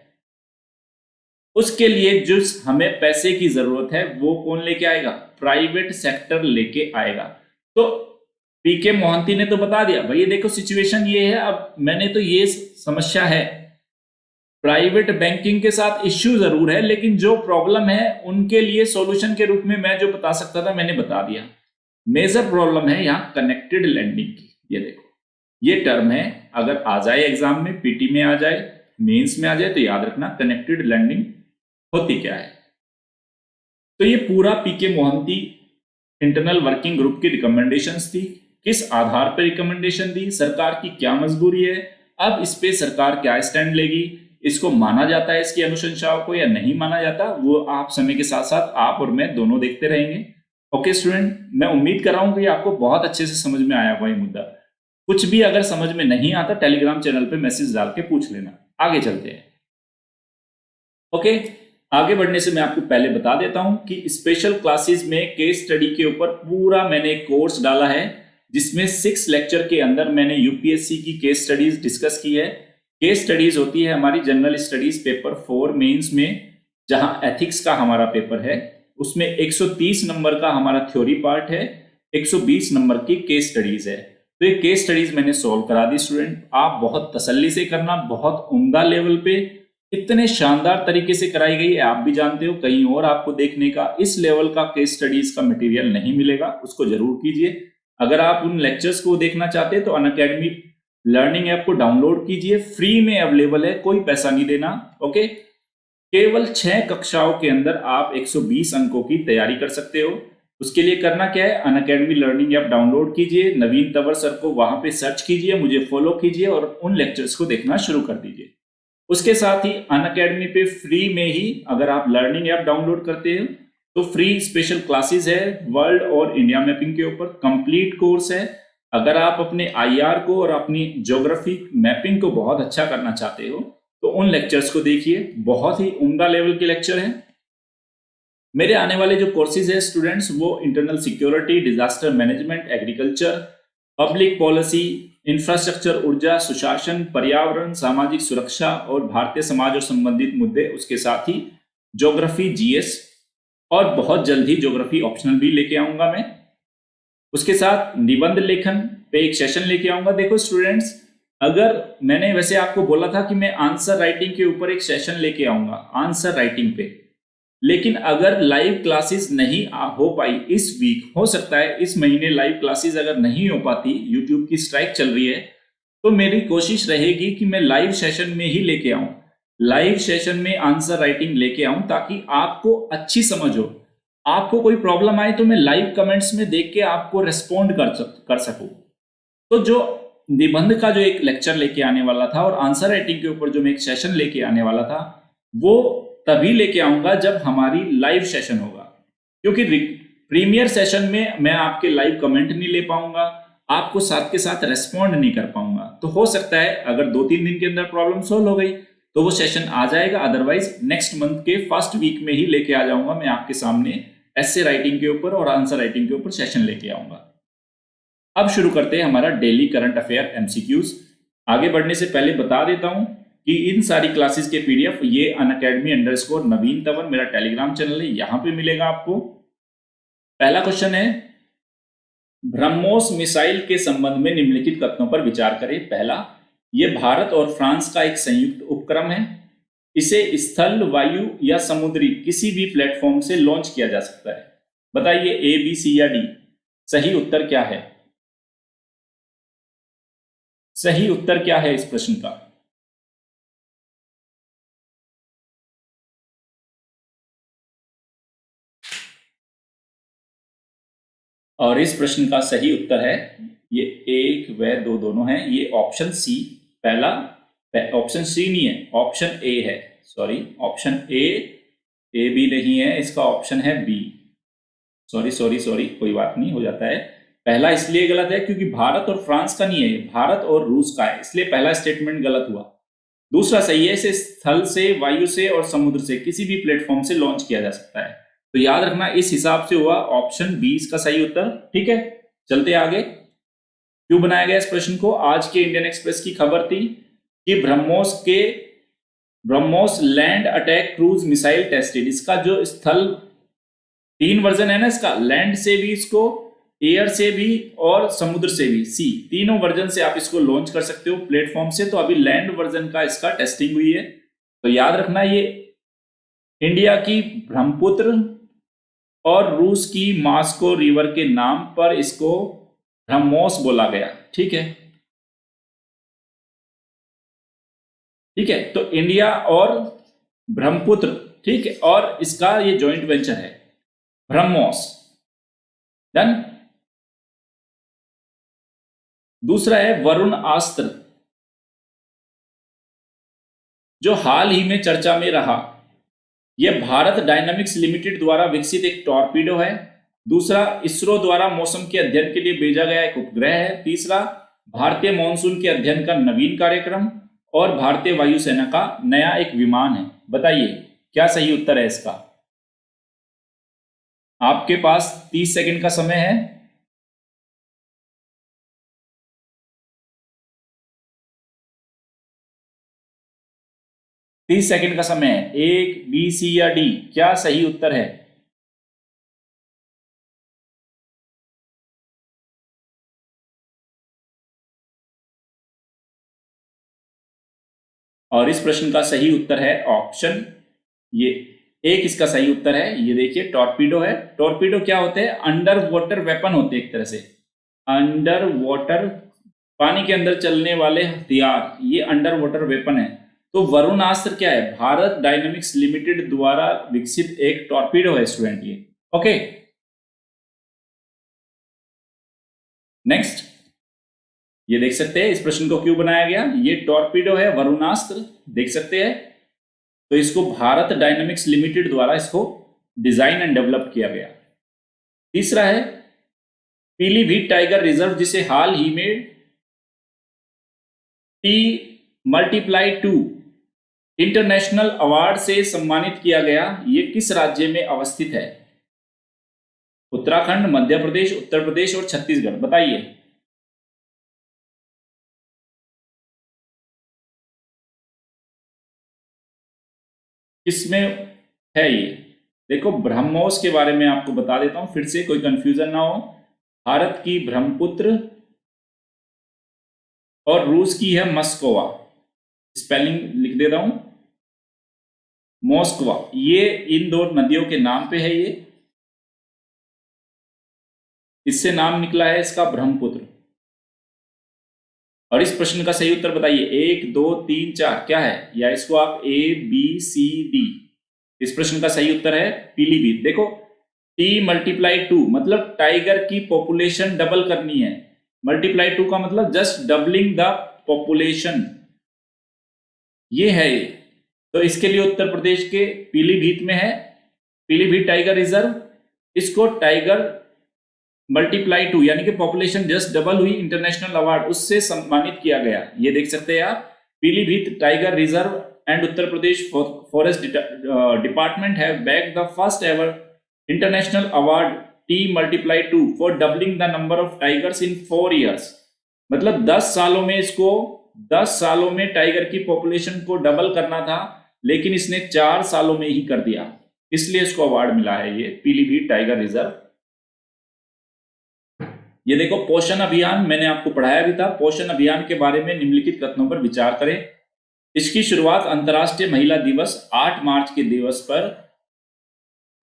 उसके लिए जो हमें पैसे की जरूरत है वो कौन लेके आएगा, प्राइवेट सेक्टर लेके आएगा। तो पीके मोहंती ने तो बता दिया भाई, ये देखो सिचुएशन ये है, अब मैंने तो ये समस्या है, प्राइवेट बैंकिंग के साथ इश्यू जरूर है, लेकिन जो प्रॉब्लम है उनके लिए सॉल्यूशन के रूप में मैं जो बता सकता था मैंने बता दिया। मेजर प्रॉब्लम है यहाँ कनेक्टेड लैंडिंग की। ये देखो, ये टर्म है, अगर आ जाए एग्जाम में, पीटी में आ जाए, मेंस में आ जाए, तो याद रखना कनेक्टेड लैंडिंग होती क्या है। तो ये पूरा पीके मोहंती इंटरनल वर्किंग ग्रुप की रिकमेंडेशंस थी। किस आधार पर रिकमेंडेशन दी, सरकार की क्या मजबूरी है, अब इस पे सरकार क्या स्टैंड लेगी, इसको माना जाता है इसकी अनुशंसाओं को या नहीं माना जाता, वो आप समय के साथ साथ आप और मैं दोनों देखते रहेंगे। ओके स्टूडेंट, मैं उम्मीद कर रहा हूं कि आपको बहुत अच्छे से समझ में आया हुआ ये मुद्दा। कुछ भी अगर समझ में नहीं आता टेलीग्राम चैनल पे मैसेज डाल के पूछ लेना। आगे चलते हैं। ओके, आगे बढ़ने से मैं आपको पहले बता देता हूं कि स्पेशल क्लासेस में केस स्टडी के ऊपर पूरा मैंने एक कोर्स डाला है, जिसमें 6 लेक्चर के अंदर मैंने यूपीएससी की केस स्टडीज डिस्कस की है। केस स्टडीज होती है हमारी जनरल स्टडीज पेपर 4 मेंस में, जहां एथिक्स का हमारा पेपर है, उसमें 130 नंबर का हमारा थ्योरी पार्ट है, 120 नंबर की केस स्टडीज है। तो ये केस स्टडीज मैंने सॉल्व करा दी स्टूडेंट, आप बहुत तसल्ली से करना, बहुत उम्दा लेवल पे, इतने शानदार तरीके से कराई गई है, आप भी जानते हो कहीं और आपको देखने का इस लेवल का केस स्टडीज का मटेरियल नहीं मिलेगा, उसको जरूर कीजिए। अगर आप उन लेक्चर्स को देखना चाहते हैं तो अनअकैडमी लर्निंग ऐप को डाउनलोड कीजिए, फ्री में अवेलेबल है, कोई पैसा नहीं देना। ओके, केवल 6 कक्षाओं के अंदर आप 120 अंकों की तैयारी कर सकते हो। उसके लिए करना क्या है, अनअकैडमी लर्निंग ऐप डाउनलोड कीजिए, नवीन तंवर सर को वहां पे सर्च कीजिए, मुझे फॉलो कीजिए और उन लेक्चर्स को देखना शुरू कर दीजिए। उसके साथ ही अनअकैडमी पे फ्री में ही अगर आप लर्निंग ऐप डाउनलोड करते हो तो फ्री स्पेशल क्लासेस है वर्ल्ड और इंडिया मैपिंग के ऊपर, कंप्लीट कोर्स है। अगर आप अपने आईआर को और अपनी ज्योग्राफी मैपिंग को बहुत अच्छा करना चाहते हो तो उन लेक्चर्स को देखिए, बहुत ही उम्दा लेवल के लेक्चर हैं। मेरे आने वाले जो कोर्सेज है स्टूडेंट्स, वो internal security, disaster management, agriculture, public policy, infrastructure, ऊर्जा, सुशासन, पर्यावरण, सामाजिक सुरक्षा और भारतीय समाज और संबंधित मुद्दे, उसके साथ ही ज्योग्राफी, जीएस और बहुत जल्द ही ज्योग्राफी ऑप्शनल भी लेके आऊंगा मैं। उसके साथ निबंध लेखन पे एक सेशन लेके आऊंगा। देखो स्टूडेंट्स, अगर मैंने वैसे आपको बोला था कि मैं आंसर राइटिंग के ऊपर एक सेशन लेके आऊंगा, आंसर राइटिंग पे, लेकिन अगर लाइव क्लासेस नहीं हो पाई इस वीक, हो सकता है इस महीने लाइव क्लासेस अगर नहीं हो पाती, यूट्यूब की स्ट्राइक चल रही है, तो मेरी कोशिश रहेगी कि मैं लाइव सेशन में ही लेके आऊं, लाइव सेशन में आंसर राइटिंग लेके आऊं, ताकि आपको अच्छी समझ हो। आपको कोई प्रॉब्लम आए तो मैं लाइव कमेंट्स में देख के आपको रेस्पॉन्ड कर सकूं। तो जो निबंध का जो एक लेक्चर लेके आने वाला था और आंसर राइटिंग के ऊपर जो मैं एक सेशन लेके आने वाला था, वो तभी लेके आऊंगा जब हमारी लाइव सेशन होगा, क्योंकि प्रीमियर सेशन में मैं आपके लाइव कमेंट नहीं ले पाऊंगा, आपको साथ के साथ रेस्पॉन्ड नहीं कर पाऊंगा। तो हो सकता है अगर 2-3 दिन के अंदर प्रॉब्लम सोल्व हो गई तो वो सेशन आ जाएगा, अदरवाइज नेक्स्ट मंथ के फर्स्ट वीक में ही लेके आ जाऊंगा मैं आपके सामने, एस्से राइटिंग के ऊपर और आंसर राइटिंग के ऊपर सेशन लेके आऊंगा। अब शुरू करते हैं हमारा डेली करंट अफेयर एमसीक्यूज। आगे बढ़ने से पहले बता देता हूं कि इन सारी क्लासेस के पीडीएफ ये unacademy_नवीन तंवर मेरा टेलीग्राम चैनल है, यहां पे मिलेगा आपको। पहला क्वेश्चन है, ब्रह्मोस मिसाइल के संबंध में निम्नलिखित कथनों पर विचार करें। पहला, यह भारत और फ्रांस का एक संयुक्त उपक्रम है, इसे स्थल, वायु या समुद्री किसी भी प्लेटफॉर्म से लॉन्च किया जा सकता है। बताइए ए, बी, सी या डी, सही उत्तर क्या है? सही उत्तर क्या है इस प्रश्न का? और इस प्रश्न का सही उत्तर है, ये 1 व 2 दोनों है, ये ऑप्शन सी। पहला, ऑप्शन सी नहीं है, ऑप्शन ए है, सॉरी, ऑप्शन ए भी नहीं है, इसका ऑप्शन है बी। सॉरी सॉरी सॉरी, कोई बात नहीं, हो जाता है। पहला इसलिए गलत है क्योंकि भारत और फ्रांस का नहीं है, भारत और रूस का है, इसलिए पहला स्टेटमेंट गलत हुआ। दूसरा सही है, इसे स्थल से, वायु से और समुद्र से किसी भी प्लेटफॉर्म से लॉन्च किया जा सकता है। तो याद रखना, इस हिसाब से हुआ ऑप्शन बी इसका सही उत्तर। ठीक है, चलते आगे। क्यों बनाया गया इस प्रश्न को? आज के इंडियन एक्सप्रेस की खबर थी कि BrahMos land attack cruise missile tested. इसका जो स्थल 3 वर्जन है ना, इसका लैंड से भी, इसको एयर से भी और समुद्र से भी, सी, तीनों वर्जन से आप इसको लॉन्च कर सकते हो प्लेटफॉर्म से। तो अभी लैंड वर्जन का इसका टेस्टिंग हुई है। तो याद रखना, ये इंडिया की ब्रह्मपुत्र और रूस की मास्को रिवर के नाम पर इसको ब्रह्मोस बोला गया। ठीक है, ठीक है, तो इंडिया और ब्रह्मपुत्र, ठीक है, और इसका ये जॉइंट वेंचर है ब्रह्मोस। डन। दूसरा है वरुण अस्त्र, जो हाल ही में चर्चा में रहा। यह भारत डायनामिक्स लिमिटेड द्वारा विकसित एक टॉर्पीडो है। दूसरा, इसरो द्वारा मौसम के अध्ययन के लिए भेजा गया एक उपग्रह है। तीसरा, भारतीय मॉनसून के अध्ययन का नवीन कार्यक्रम। और भारतीय वायुसेना का नया एक विमान है। बताइए क्या सही उत्तर है इसका? आपके पास 30 सेकंड का समय है। 30 सेकंड का समय है। एक, बी, सी या डी, क्या सही उत्तर है? और इस प्रश्न का सही उत्तर है ऑप्शन ये एक, इसका सही उत्तर है। ये देखिए टॉर्पीडो है। टॉर्पीडो क्या होते हैं? अंडर वाटर वेपन होते हैं एक तरह से, अंडर वाटर, पानी के अंदर चलने वाले हथियार, ये अंडर वाटर वेपन है। तो वरुणास्त्र क्या है? भारत डायनेमिक्स लिमिटेड द्वारा विकसित एक टॉर्पीडो है स्टूडेंट ये। ओके, नेक्स्ट ये देख सकते हैं इस प्रश्न को क्यों बनाया गया। ये टॉर्पीडो है वरुणास्त्र, देख सकते हैं। तो इसको भारत डायनेमिक्स लिमिटेड द्वारा इसको डिजाइन एंड डेवलप किया गया। तीसरा है पीलीभीत टाइगर रिजर्व, जिसे हाल ही में T+2 इंटरनेशनल अवार्ड से सम्मानित किया गया। ये किस राज्य में अवस्थित है? उत्तराखंड, मध्य प्रदेश, उत्तर प्रदेश और छत्तीसगढ़, बताइए। किसमें है ये? देखो ब्रह्मोस के बारे में आपको बता देता हूं फिर से, कोई कंफ्यूजन ना हो। भारत की ब्रह्मपुत्र और रूस की है मस्कोवा। स्पेलिंग लिख देता हूं, मॉस्कवा। ये इन दो नदियों के नाम पे है, ये इससे नाम निकला है इसका ब्रह्मपुत्र। और इस प्रश्न का सही उत्तर बताइए। 1 2 3 4 क्या है? या इसको आप ABCD। इस प्रश्न का सही उत्तर है पीलीभीत। देखो T+2 मतलब टाइगर की पॉपुलेशन डबल करनी है। ×2 का मतलब जस्ट डबलिंग द पॉपुलेशन, ये है ये। तो इसके लिए उत्तर प्रदेश के पीलीभीत में है पीलीभीत टाइगर रिजर्व। इसको टाइगर ×2 यानी कि पॉपुलेशन जस्ट डबल हुई, इंटरनेशनल अवार्ड उससे सम्मानित किया गया। ये देख सकते हैं आप, Pilibhit tiger reserve and Uttar Pradesh forest department have backed the first ever international award T+2 for doubling the number of tigers in 4 years। मतलब 10 सालों में इसको 10 सालों में टाइगर की पॉपुलेशन को डबल करना था, लेकिन इसने 4 सालों में ही कर दिया, इसलिए इसको अवार्ड मिला है ये पीलीभीत टाइगर रिजर्व। ये देखो पोषण अभियान, मैंने आपको पढ़ाया भी था। पोषण अभियान के बारे में निम्नलिखित कथनों पर विचार करें। इसकी शुरुआत अंतर्राष्ट्रीय महिला दिवस 8 मार्च के दिवस पर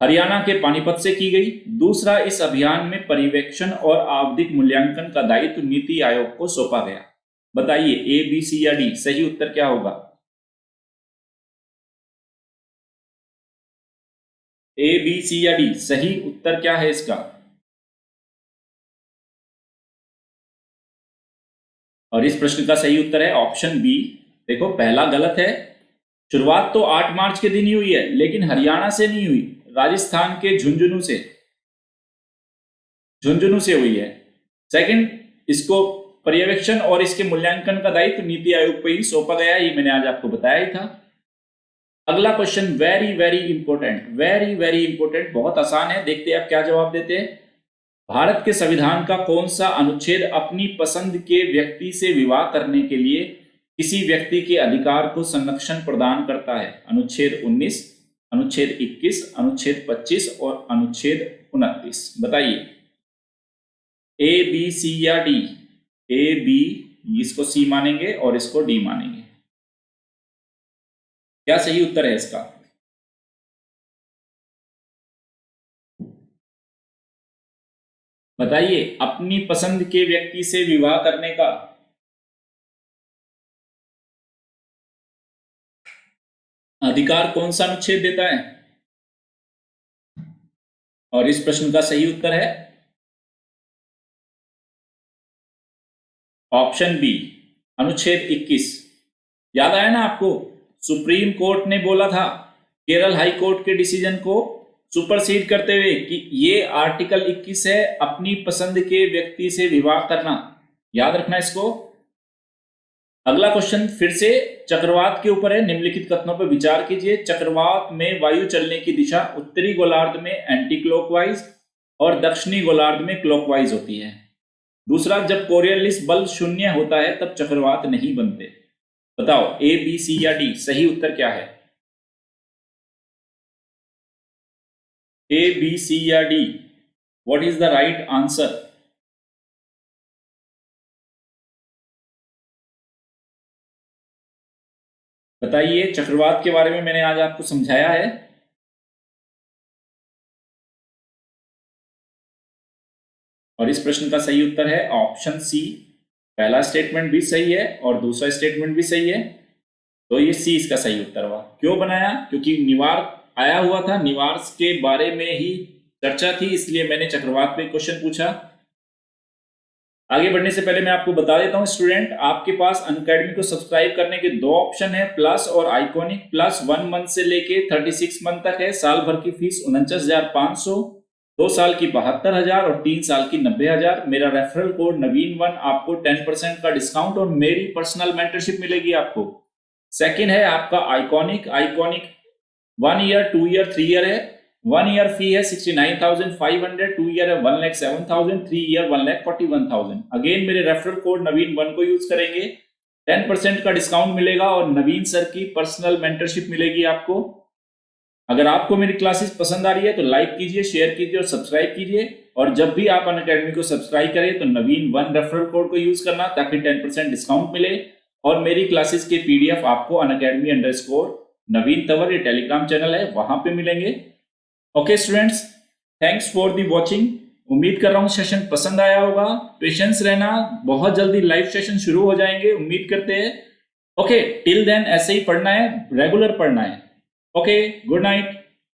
हरियाणा के पानीपत से की गई। दूसरा, इस अभियान में पर्यवेक्षण और आवधिक मूल्यांकन का दायित्व नीति आयोग को सौंपा गया। बताइए A, B, C या D, सही उत्तर क्या होगा? A, B, C या D, सही उत्तर क्या है इसका? और इस प्रश्न का सही उत्तर है ऑप्शन बी। देखो पहला गलत है। शुरुआत तो 8 मार्च के दिन ही हुई है, लेकिन हरियाणा से नहीं हुई, राजस्थान के झुंझुनू से हुई है। सेकंड, इसको पर्यवेक्षण और इसके मूल्यांकन का दायित्व नीति आयोग पर ही सौंपा गया, ये मैंने आज आपको बताया ही था। अगला question very very important, very very important, बहुत आसान है। देखते हैं आप क्या जवाब देते हैं। भारत के संविधान का कौन सा अनुच्छेद अपनी पसंद के व्यक्ति से विवाह करने के लिए किसी व्यक्ति के अधिकार को संरक्षण प्रदान करता है? अनुच्छेद 19, अनुच्छेद 21, अनुच्छेद 25 और अनुच्छेद 29, बताइए। A, B, C या D? A, B, इसको C मानेंगे और इसको D मानेंगे। क्या सही उत्तर है इसका? बताइए, अपनी पसंद के व्यक्ति से विवाह करने का अधिकार कौन सा अनुच्छेद देता है? और इस प्रश्न का सही उत्तर है ऑप्शन बी, अनुच्छेद 21। याद आया ना आपको? सुप्रीम कोर्ट ने बोला था केरल हाई कोर्ट के डिसीजन को सुपरसीड करते हुए कि ये आर्टिकल 21 है, अपनी पसंद के व्यक्ति से विवाह करना। याद रखना इसको। अगला क्वेश्चन फिर से चक्रवात के ऊपर है। निम्नलिखित कथनों पर विचार कीजिए। चक्रवात में वायु चलने की दिशा उत्तरी गोलार्ध में एंटी क्लॉकवाइज और दक्षिणी गोलार्ध में क्लॉकवाइज होती है। दूसरा, जब कोरियोलिस बल 0 होता है तब चक्रवात नहीं बनते। बताओ A, B, C या D, सही उत्तर क्या है? A, B, C या D, what is the right answer? बताइए, चक्रवात के बारे में मैंने आज आपको समझाया है। और इस प्रश्न का सही उत्तर है ऑप्शन सी। पहला स्टेटमेंट भी सही है और दूसरा स्टेटमेंट भी सही है, तो ये सी इसका सही उत्तर हुआ। क्यों बनाया? क्योंकि निवार आया हुआ था, निवार के बारे में ही चर्चा थी, इसलिए मैंने चक्रवात पे क्वेश्चन पूछा। आगे बढ़ने से पहले मैं आपको बता देता हूं स्टूडेंट, आपके पास अनअकैडमी को सब्सक्राइब करने के दो ऑप्शन है, प्लस और आइकॉनिक। प्लस 1 मंथ से लेके 36 मंथ तक है। साल भर की फीस 49,500, 2 साल की 72,000 और 3 साल की 90,000। मेरा रेफरल कोड नवीन1, आपको 10% का डिस्काउंट और मेरी पर्सनल मेंटरशिप मिलेगी आपको। सेकंड है आपका iconic. Iconic 1 year, 2 year, 3 year है। 1 ईयर फी है 69,500, 2 ईयर है 1,07,000, 3 ईयर 1,41,000। अगेन मेरे रेफरल कोड नवीन1 को यूज करेंगे, 10% का डिस्काउंट मिलेगा और नवीन सर की पर्सनल मेंटरशिप मिलेगी आपको। अगर आपको मेरी क्लासेस पसंद आ रही है तो लाइक कीजिए, शेयर कीजिए और सब्सक्राइब कीजिए। और जब भी आप अनअकैडमी को सब्सक्राइब करें तो नवीन1 रेफरल कोड को यूज करना, ताकि 10% डिस्काउंट मिले। और मेरी क्लासेस के पीडीएफ आपको unacademy_नवीन तंवर, ये टेलीग्राम चैनल है, वहां पे मिलेंगे। Okay students, thanks for the watching. उम्मीद कर रहा हूँ सेशन पसंद आया होगा। पेशेंस रहना, बहुत जल्दी लाइव सेशन शुरू हो जाएंगे, उम्मीद करते हैं। ओके, टिल देन ऐसे ही पढ़ना है, रेगुलर पढ़ना है। Okay, good night.